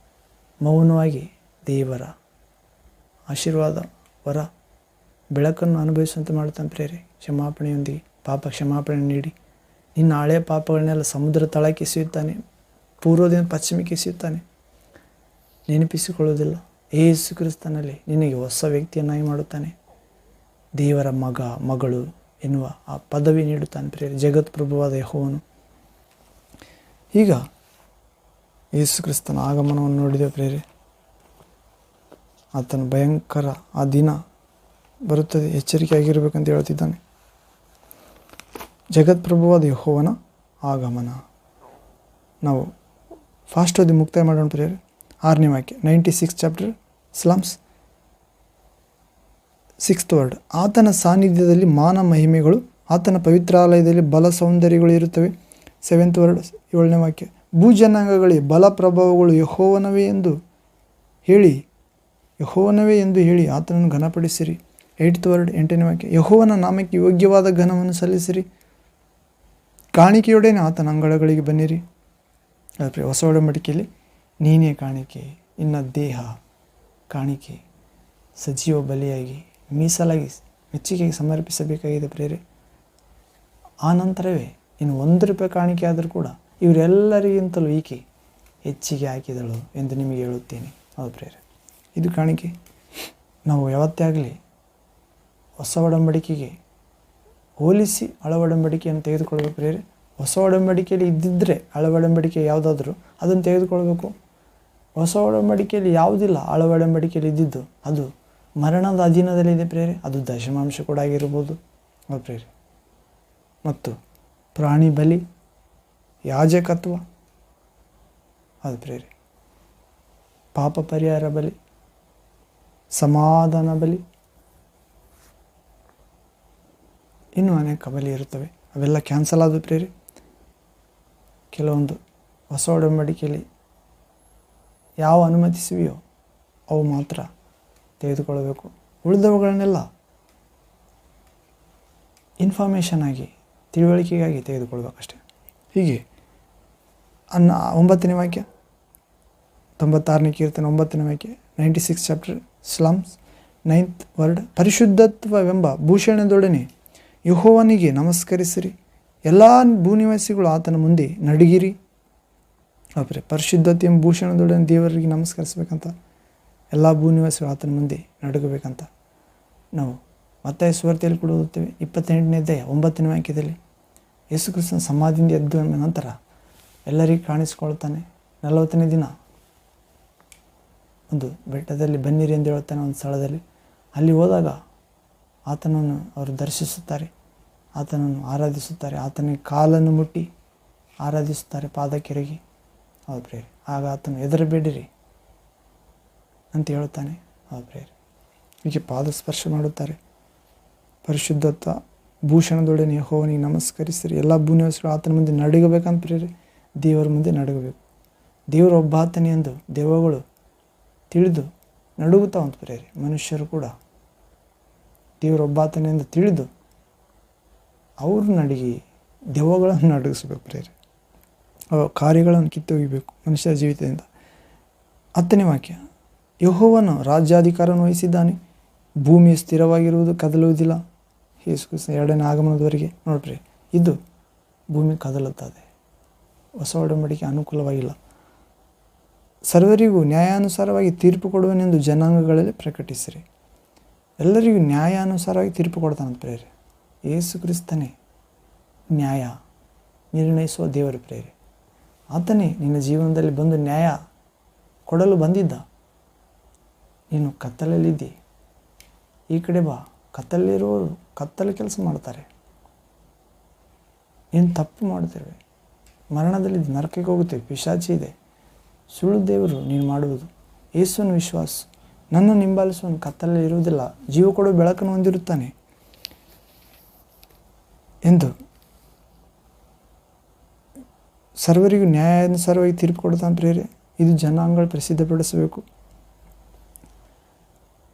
ಮೌನವಾಗಿ ದೇವರ ಆಶೀರ್ವಾದ, ವರ, ಬೆಳಕನ್ನು ಅನುಭವಿಸುವಂತೆ ಮಾಡುತ್ತಾನೆ ಪ್ರೇರೆ. ಕ್ಷಮಾಪಣೆಯೊಂದಿಗೆ ಪಾಪ ಕ್ಷಮಾಪಣೆ ನೀಡಿ ನಿನ್ನ ಹಳೆಯ ಪಾಪಗಳನ್ನೆಲ್ಲ ಸಮುದ್ರ ತಳಕ್ಕೆ ಎಸೆಯುತ್ತಾನೆ, ಪೂರ್ವದಿಂದ ಪಶ್ಚಿಮಕ್ಕೆ ಎಸೆಯುತ್ತಾನೆ. ನೆನಪಿಸಿಕೊಳ್ಳುವುದಿಲ್ಲ. ಯೇಸು ಕ್ರಿಸ್ತನಲ್ಲಿ ನಿನಗೆ ಹೊಸ ವ್ಯಕ್ತಿಯನ್ನಾಗಿ ಮಾಡುತ್ತಾನೆ. ದೇವರ ಮಗ, ಮಗಳು ಎನ್ನುವ ಆ ಪದವಿ ನೀಡುತ್ತಾನೆ ಪ್ರೇರೆ. ಜಗತ್ ಪ್ರಭುವಾದ ಯೆಹೋವನು. ಈಗ ಯೇಸು ಕ್ರಿಸ್ತನ ಆಗಮನವನ್ನು ನೋಡಿದೆ ಪ್ರೇರೆ. ಆತನ ಭಯಂಕರ ಆ ದಿನ ಬರುತ್ತದೆ, ಎಚ್ಚರಿಕೆಯಾಗಿರಬೇಕಂತ ಹೇಳ್ತಿದ್ದಾನೆ. ಜಗತ್ ಪ್ರಭುವಾದ ಯೆಹೋವನ ಆಗಮನ. ನಾವು ಫಾಸ್ಟ್ ಓದಿ ಮುಕ್ತಾಯ ಮಾಡೋಣ ಪ್ರೇರೆ. 6ನೇ ವಾಕ್ಯ, 96 ಚಾಪ್ಟರ್, ಸ್ಲಮ್ಸ್, 6th ವರ್ಡ್. ಆತನ ಸಾನ್ನಿಧ್ಯದಲ್ಲಿ ಮಾನ ಮಹಿಮೆಗಳು, ಆತನ ಪವಿತ್ರಾಲಯದಲ್ಲಿ ಬಲ ಸೌಂದರ್ಯಗಳು ಇರುತ್ತವೆ. 7th ವರ್ಡ್, 7ನೇ ವಾಕ್ಯ. ಭೂಜನಾಂಗಗಳಿಗೆ ಬಲ ಪ್ರಭಾವಗಳು ಯೆಹೋವನವೇ ಎಂದು ಹೇಳಿ ಆತನನ್ನು ಘನಪಡಿಸಿರಿ. 8th ವರ್ಡ್, 8ನೇ ವಾಕ್ಯ. ಯೆಹೋವನ ನಾಮಕ್ಕೆ ಯೋಗ್ಯವಾದ ಘನವನ್ನು ಸಲ್ಲಿಸಿರಿ. ಕಾಣಿಕೆಯೊಡನೆ ಆತನ ಅಂಗಳಗಳಿಗೆ ಬನ್ನಿರಿ. ಹೊಸ ಒಡಂಬಡಿಕೆಯಲ್ಲಿ ನೀನೇ ಕಾಣಿಕೆ, ನಿನ್ನ ದೇಹ ಕಾಣಿಕೆ, ಸಜೀವ ಬಲಿಯಾಗಿ ಮೀಸಲಾಗಿ ಮೆಚ್ಚುಗೆಗೆ ಸಮರ್ಪಿಸಬೇಕಾಗಿದೆ ಪ್ರೇರೆ. ಆ ನಂತರವೇ ಇನ್ನು ₹1 ಕಾಣಿಕೆ ಆದರೂ ಕೂಡ ಇವರೆಲ್ಲರಿಗಿಂತಲೂ ಈಕೆ ಹೆಚ್ಚಿಗೆ ಹಾಕಿದಳು ಎಂದು ನಿಮಗೆ ಹೇಳುತ್ತೇನೆ. ಹೌದು ಪ್ರೇರೆ, ಇದು ಕಾಣಿಕೆ. ನಾವು ಯಾವತ್ತೇ ಆಗಲಿ ಹೊಸ ಒಡಂಬಡಿಕೆಗೆ ಹೋಲಿಸಿ ಹಳ ಒಡಂಬಡಿಕೆಯನ್ನು ತೆಗೆದುಕೊಳ್ಬೇಕು ಪ್ರೇರೆ. ಹೊಸ ಒಡಂಬಡಿಕೆಯಲ್ಲಿ ಇದ್ದಿದ್ದರೆ ಹಳ ಒಡಂಬಡಿಕೆ ಯಾವುದಾದ್ರೂ ಅದನ್ನು ತೆಗೆದುಕೊಳ್ಬೇಕು. ಹೊಸ ಒಡಂಬಡಿಕೆಯಲ್ಲಿ ಯಾವುದಿಲ್ಲ, ಹಳ ಒಡಂಬಡಿಕೆಯಲ್ಲಿ ಇದ್ದಿದ್ದು ಅದು ಮರಣದ ಅಧೀನದಲ್ಲಿದೆ ಪ್ರೇರೆ. ಅದು ದಶಮಾಂಶ ಕೂಡ ಆಗಿರ್ಬೋದು. ಹೌದು ಪ್ರೇರೆ. ಮತ್ತು ಪ್ರಾಣಿ ಬಲಿ, ಯಾಜಕತ್ವ, ಅದು ಪ್ರೇರೆ, ಪಾಪ ಪರಿಹಾರ ಬಲಿ, ಸಮಾಧಾನ ಬಲಿ, ಇನ್ನೂ ಅನೇಕ ಬಲಿ ಇರುತ್ತವೆ. ಅವೆಲ್ಲ ಕ್ಯಾನ್ಸಲ್ ಆದವು ಪ್ರೇರೆ. ಕೆಲವೊಂದು ಹೊಸ ಒಡಂಬಡಿಕೆಯಲ್ಲಿ ಯಾವ ಅನುಮತಿಸುವೆಯೋ ಅವು ಮಾತ್ರ ತೆಗೆದುಕೊಳ್ಳಬೇಕು. ಉಳಿದವುಗಳನ್ನೆಲ್ಲ ಇನ್ಫಾರ್ಮೇಷನ್ ಆಗಿ, ತಿಳುವಳಿಕೆಗಾಗಿ ತೆಗೆದುಕೊಳ್ಬೇಕಷ್ಟೆ. ಹೀಗೆ 9ನೇ ವಾಕ್ಯ, 96ನೇ ಕೀರ್ತನೆ 9ನೇ ವಾಕ್ಯ, 96 ಚಾಪ್ಟರ್ ಸ್ಲಮ್ಸ್ 9th ವರ್ಡ್, ಪರಿಶುದ್ಧತ್ವವೆಂಬ ಭೂಷಣದೊಡನೆ ಯೆಹೋವನಿಗೆ ನಮಸ್ಕರಿಸಿರಿ, ಎಲ್ಲ ಭೂನಿವಾಸಿಗಳು ಆತನ ಮುಂದೆ ನಡುಗಿರಿ. ಪರಿಶುದ್ಧತೆ ಎಂಬ ಭೂಷಣದೊಡನೆ ದೇವರಿಗೆ ನಮಸ್ಕರಿಸ್ಬೇಕಂತ, ಎಲ್ಲ ಭೂನಿವಾಸಿಗಳು ಆತನ ಮುಂದೆ ನಡುಗಬೇಕಂತ ನಾವು ಮತ್ತಾಯ ಸುವಾರ್ತೆಯಲ್ಲಿ ಕೂಡ ಓದುತ್ತೇವೆ. 28ನೇ ಅಧ್ಯಾಯ 9ನೇ ವಾಕ್ಯದಲ್ಲಿ ಯೇಸು ಕ್ರಿಸ್ತನ ಸಮಾಧಿಯಿಂದ ಎದ್ದ ನಂತರ ಎಲ್ಲರಿಗೂ ಕಾಣಿಸ್ಕೊಳ್ತಾನೆ. 40ನೇ ದಿನ ಒಂದು ಬೆಟ್ಟದಲ್ಲಿ ಬನ್ನಿರಿ ಎಂದು ಹೇಳ್ತಾನೆ, ಒಂದು ಸ್ಥಳದಲ್ಲಿ. ಅಲ್ಲಿ ಹೋದಾಗ ಆತನನ್ನು ಅವರು ದರ್ಶಿಸುತ್ತಾರೆ, ಆತನನ್ನು ಆರಾಧಿಸುತ್ತಾರೆ, ಆತನಿಗೆ ಕಾಲನ್ನು ಮುಟ್ಟಿ ಆರಾಧಿಸುತ್ತಾರೆ, ಪಾದಕ್ಕೆರಗಿ. ಹೌದು ಪ್ರೇರೆ. ಆಗ ಆತನು ಹೆದರಬೇಡಿರಿ ಅಂತ ಹೇಳುತ್ತಾನೆ. ಹೌದು ಪ್ರೇರೆ. ಹೀಗೆ ಪಾದ ಸ್ಪರ್ಶ ಮಾಡುತ್ತಾರೆ. ಪರಿಶುದ್ಧತ್ವ ಭೂಷಣದೊಡನೆ ಯೆಹೋವನಿಗೆ ನಮಸ್ಕರಿಸಿರಿ, ಎಲ್ಲ ಭೂನಿವಾಸಿಗಳು ಆತನ ಮುಂದೆ ನಡುಗಬೇಕಂತ ಪ್ರೇರೆ. ದೇವರ ಮುಂದೆ ನಡುಗಬೇಕು. ದೇವರು ಒಬ್ಬ ಆತನೇ ಎಂದು ದೆವ್ವಗಳು ತಿಳಿದು ನಡುಗುತ್ತಾವಂತ ಪ್ರೇರೆ. ಮನುಷ್ಯರು ಕೂಡ ದೇವರೊಬ್ಬಾತನೇ ಎಂದು ತಿಳಿದು ಅವರು ನಡುಗಿ ದೆವ್ವಗಳನ್ನು ನಡುಗಿಸ್ಬೇಕು ಪ್ರೇರೆ. ಕಾರ್ಯಗಳನ್ನು ಕಿತ್ತೊಗಿಬೇಕು ಮನುಷ್ಯರ ಜೀವಿತದಿಂದ. 10ನೇ ವಾಕ್ಯ, ಯೆಹೋವನು ರಾಜ್ಯಾಧಿಕಾರವನ್ನು ವಹಿಸಿದ್ದಾನೆ, ಭೂಮಿ ಸ್ಥಿರವಾಗಿರುವುದು, ಕದಲುವುದಿಲ್ಲ. ಯೇಸು ಕ್ರಿಸ್ತನ 2ನೇ ಆಗಮನದವರೆಗೆ ನೋಡ್ರಿ, ಇದು ಭೂಮಿ ಕದಲುತ್ತದೆ. ಹೊಸ ಒಡಂಬಡಿಕೆ ಅನುಕೂಲವಾಗಿಲ್ಲ. ಸರ್ವರಿಗೂ ನ್ಯಾಯಾನುಸಾರವಾಗಿ ತೀರ್ಪು ಕೊಡುವನೆಂದು ಜನಾಂಗಗಳಲ್ಲಿ ಪ್ರಕಟಿಸಿರಿ. ಎಲ್ಲರಿಗೂ ನ್ಯಾಯಾನುಸಾರವಾಗಿ ತೀರ್ಪು ಕೊಡ್ತಾನಂತ ಪ್ರೇರೆ. ಯೇಸು ಕ್ರಿಸ್ತನೇ ನ್ಯಾಯ ನಿರ್ಣಯಿಸುವ ದೇವರು ಪ್ರೇರೆ. ಆತನೇ ನಿನ್ನ ಜೀವನದಲ್ಲಿ ಬಂದು ನ್ಯಾಯ ಕೊಡಲು ಬಂದಿದ್ದ. ನೀನು ಕತ್ತಲಲ್ಲಿದ್ದಿ, ಈ ಕಡೆ ಬಾ. ಕತ್ತಲಿರುವವರು ಕತ್ತಲು ಕೆಲಸ ಮಾಡ್ತಾರೆ. ಏನು ತಪ್ಪು ಮಾಡ್ತೇವೆ, ಮರಣದಲ್ಲಿ ನರಕಕ್ಕೆ ಹೋಗುತ್ತೇವೆ, ಪಿಶಾಚಿ ಇದೆ. ಸುಳ್ಳು ದೇವರು ನೀನು ಮಾಡುವುದು. ಯೇಸುವಿನ ವಿಶ್ವಾಸ, ನನ್ನ ಹಿಂಬಾಲಿಸುವನು ಕತ್ತಲಲ್ಲಿ ಇರುವುದಿಲ್ಲ, ಜೀವ ಕೊಡುವ ಬೆಳಕನ್ನು ಹೊಂದಿರುತ್ತಾನೆ ಎಂದು ಸರ್ವರಿಗೂ ನ್ಯಾಯಾನುಸಾರವಾಗಿ ತೀರ್ಪು ಕೊಡ್ತಾನೆ ಪ್ರೇರೆ. ಇದು ಜನಾಂಗಗಳು ಪ್ರಸಿದ್ಧಪಡಿಸಬೇಕು.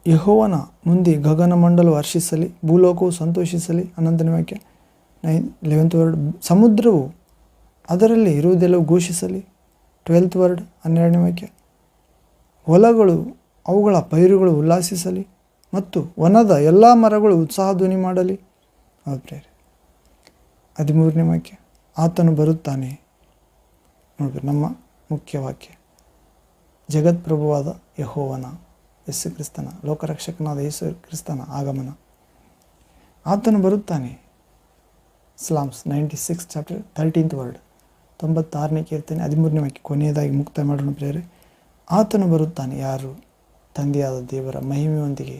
ಯೆಹೋವನ ಮುಂದೆ ಗಗನ ಮಂಡಲವು ಹರ್ಷಿಸಲಿ, ಭೂಲೋಕವು ಸಂತೋಷಿಸಲಿ. 11ನೇ ವಾಕ್ಯ 11th ವರ್ಡ್, ಸಮುದ್ರವು ಅದರಲ್ಲಿ ಇರುವುದೆಲ್ಲವೂ ಘೋಷಿಸಲಿ. 12th ವರ್ಡ್ 12ನೇ ವಾಕ್ಯ, ಹೊಲಗಳು ಅವುಗಳ ಪೈರುಗಳು ಉಲ್ಲಾಸಿಸಲಿ ಮತ್ತು ವನದ ಎಲ್ಲ ಮರಗಳು ಉತ್ಸಾಹ ಧ್ವನಿ ಮಾಡಲಿ. ಹೌದು ಪ್ರೇರೆ. 13ನೇ ವಾಕ್ಯ, ಆತನು ಬರುತ್ತಾನೆ. ನೋಡ್ರಿ, ನಮ್ಮ ಮುಖ್ಯ ವಾಕ್ಯ ಜಗತ್ಪ್ರಭುವಾದ ಯೆಹೋವನ ಯೇಸು ಕ್ರಿಸ್ತನ, ಲೋಕರಕ್ಷಕನಾದ ಯೇಸು ಕ್ರಿಸ್ತನ ಆಗಮನ. ಆತನು ಬರುತ್ತಾನೆ. ಸ್ಲಾಮ್ಸ್ 96 ಚಾಪ್ಟರ್ 13th ವರ್ಡ್, 96ನೇ ಕೀರ್ತನೆ 13ನೇ ವಾಕ್ಯ ಕೊನೆಯದಾಗಿ ಮುಕ್ತಾಯ ಮಾಡೋಣ ಪ್ರೇರೆ. ಆತನು ಬರುತ್ತಾನೆ. ಯಾರು? ತಂದೆಯಾದ ದೇವರ ಮಹಿಮೆಯೊಂದಿಗೆ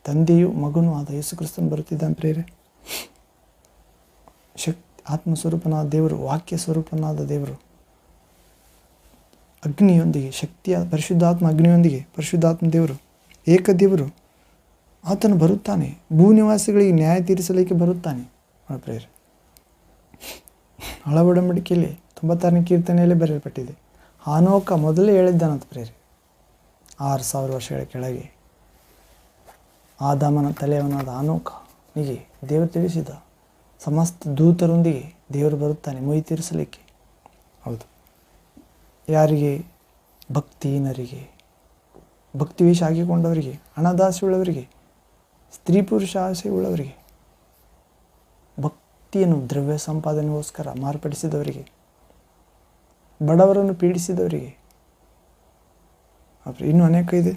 ತಂದೆಯು ಮಗನೂ ಆದ ಯೇಸು ಕ್ರಿಸ್ತನು ಬರುತ್ತಿದ್ದಾನೆ ಪ್ರೇರೆ. ಆತ್ಮಸ್ವರೂಪನಾದ ದೇವರು, ವಾಕ್ಯ ಸ್ವರೂಪನಾದ ದೇವರು ಅಗ್ನಿಯೊಂದಿಗೆ, ಶಕ್ತಿಯ ಪರಿಶುದ್ಧಾತ್ಮ ಅಗ್ನಿಯೊಂದಿಗೆ, ಪರಿಶುದ್ಧಾತ್ಮ ದೇವರು, ಏಕದೇವರು ಆತನು ಬರುತ್ತಾನೆ. ಭೂನಿವಾಸಿಗಳಿಗೆ ನ್ಯಾಯ ತೀರಿಸಲಿಕ್ಕೆ ಬರುತ್ತಾನೆ ಪ್ರೇರೆ. ಹಳ ಒಡಂಬಡಿಕೆಯಲ್ಲಿ 96ನೇ ಕೀರ್ತನೆಯಲ್ಲೇ ಬರೆಯಲ್ಪಟ್ಟಿದೆ. ಹಾನೋಕ ಮೊದಲೇ ಹೇಳಿದ್ದಾನಂತ ಪ್ರೇರೆ. 6000 ವರ್ಷಗಳ ಕೆಳಗೆ ಆದಾಮನ ತಲೆಯವನಾದ ಹಾನೋಕನಿಗೆ ದೇವರು ತಿಳಿಸಿದ, ಸಮಸ್ತ ದೂತರೊಂದಿಗೆ ದೇವರು ಬರುತ್ತಾನೆ ಮೊಯ್ ತೀರಿಸಲಿಕ್ಕೆ. ಹೌದು. ಯಾರಿಗೆ? ಭಕ್ತಿಹೀನರಿಗೆ, ಭಕ್ತಿವೇಷ ಹಾಕಿಕೊಂಡವರಿಗೆ, ಹಣದಾಸೆ ಉಳ್ಳವರಿಗೆ, ಸ್ತ್ರೀ ಪುರುಷ ಆಸೆ ಉಳ್ಳವರಿಗೆ, ಭಕ್ತಿಯನ್ನು ದ್ರವ್ಯ ಸಂಪಾದನೆಗೋಸ್ಕರ ಮಾರ್ಪಡಿಸಿದವರಿಗೆ, ಬಡವರನ್ನು ಪೀಡಿಸಿದವರಿಗೆ. ಇನ್ನೂ ಅನೇಕ ಇದೆ.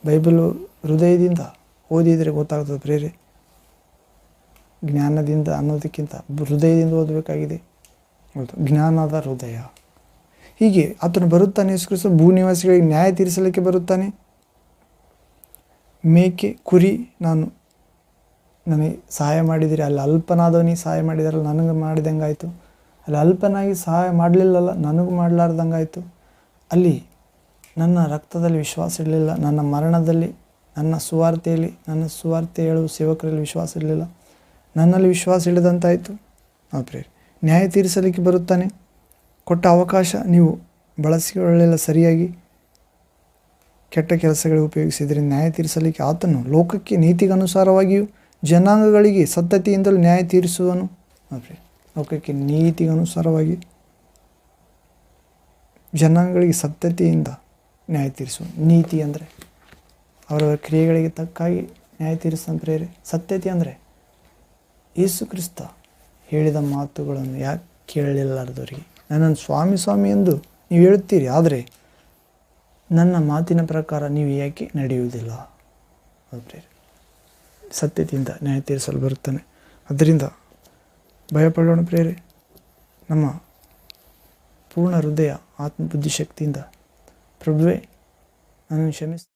ಬೈಬಲು ಹೃದಯದಿಂದ ಓದಿದರೆ ಗೊತ್ತಾಗ್ತದೆ ಪ್ರೇರೆ. ಜ್ಞಾನದಿಂದ ಅನ್ನೋದಕ್ಕಿಂತ ಹೃದಯದಿಂದ ಓದಬೇಕಾಗಿದೆ. ಹೌದು, ಜ್ಞಾನದ ಹೃದಯ. ಹೀಗೆ ಆತನು ಬರುತ್ತಾನೆ. ಯೇಸು ಕ್ರಿಸ್ತ ಭೂನಿವಾಸಿಗಳಿಗೆ ನ್ಯಾಯ ತೀರಿಸಲಿಕ್ಕೆ ಬರುತ್ತಾನೆ. ಮೇಕೆ, ಕುರಿ, ನನಗೆ ಸಹಾಯ ಮಾಡಿದಿರಿ, ಅಲ್ಲಿ ಅಲ್ಪನಾದವನಿಗೆ ಸಹಾಯ ಮಾಡಿದಾರಲ್ಲ, ನನಗೆ ಮಾಡಿದಂಗಾಯಿತು. ಅಲ್ಲಿ ಅಲ್ಪನಾಗಿ ಸಹಾಯ ಮಾಡಲಿಲ್ಲಲ್ಲ, ನನಗೂ ಮಾಡಲಾರ್ದಂಗಾಯಿತು. ಅಲ್ಲಿ ನನ್ನ ರಕ್ತದಲ್ಲಿ ವಿಶ್ವಾಸ ಇರಲಿಲ್ಲ, ನನ್ನ ಮರಣದಲ್ಲಿ, ನನ್ನ ಸುವಾರ್ತೆ ಹೇಳುವ ಸೇವಕರಲ್ಲಿ ವಿಶ್ವಾಸ ಇರಲಿಲ್ಲ, ನನ್ನಲ್ಲಿ ವಿಶ್ವಾಸ ಇಲ್ಲದಂತಾಯಿತು. ಪ್ರೇರೆ. ನ್ಯಾಯ ತೀರಿಸಲಿಕ್ಕೆ ಬರುತ್ತಾನೆ. ಕೊಟ್ಟ ಅವಕಾಶ ನೀವು ಬಳಸಿಕೊಳ್ಳಲಿಲ್ಲ, ಸರಿಯಾಗಿ ಕೆಟ್ಟ ಕೆಲಸಗಳಿಗೆ ಉಪಯೋಗಿಸಿದರೆ ನ್ಯಾಯ ತೀರಿಸಲಿಕ್ಕೆ ಆತನು ಲೋಕಕ್ಕೆ ನೀತಿಗನುಸಾರವಾಗಿಯೂ ಜನಾಂಗಗಳಿಗೆ ಸತ್ತತೆಯಿಂದಲೂ ನ್ಯಾಯ ತೀರಿಸುವನು. ನೋಡ್ರಿ, ಲೋಕಕ್ಕೆ ನೀತಿಗೆ ಅನುಸಾರವಾಗಿ ಜನಾಂಗಗಳಿಗೆ ಸತ್ಯತೆಯಿಂದ ನ್ಯಾಯ ತೀರಿಸುವನು. ನೀತಿ ಅಂದರೆ ಅವರವರ ಕ್ರಿಯೆಗಳಿಗೆ ತಕ್ಕಾಗಿ ನ್ಯಾಯ ತೀರಿಸ್ತಾನೆ ಪ್ರೇರೆ. ಸತ್ಯತೆ ಅಂದರೆ ಯೇಸು ಕ್ರಿಸ್ತ ಹೇಳಿದ ಮಾತುಗಳನ್ನು ಯಾಕೆ ಕೇಳಲಿಲ್ಲಾರ್ದವರಿಗೆ, ನನ್ನನ್ನು ಸ್ವಾಮಿ ಸ್ವಾಮಿ ಎಂದು ನೀವು ಹೇಳುತ್ತೀರಿ, ಆದರೆ ನನ್ನ ಮಾತಿನ ಪ್ರಕಾರ ನೀವು ಯಾಕೆ ನಡೆಯುವುದಿಲ್ಲ? ಪ್ರೇರೆ, ಸತ್ಯತೆಯಿಂದ ನ್ಯಾಯ ತೀರಿಸಲು ಬರುತ್ತಾನೆ. ಅದರಿಂದ ಭಯಪಡೋಣ ಪ್ರೇರೆ. ನಮ್ಮ ಪೂರ್ಣ ಹೃದಯ ಆತ್ಮ ಬುದ್ಧಿಶಕ್ತಿಯಿಂದ ಪ್ರಭುವೇ ನನ್ನನ್ನು ಕ್ಷಮಿಸಿ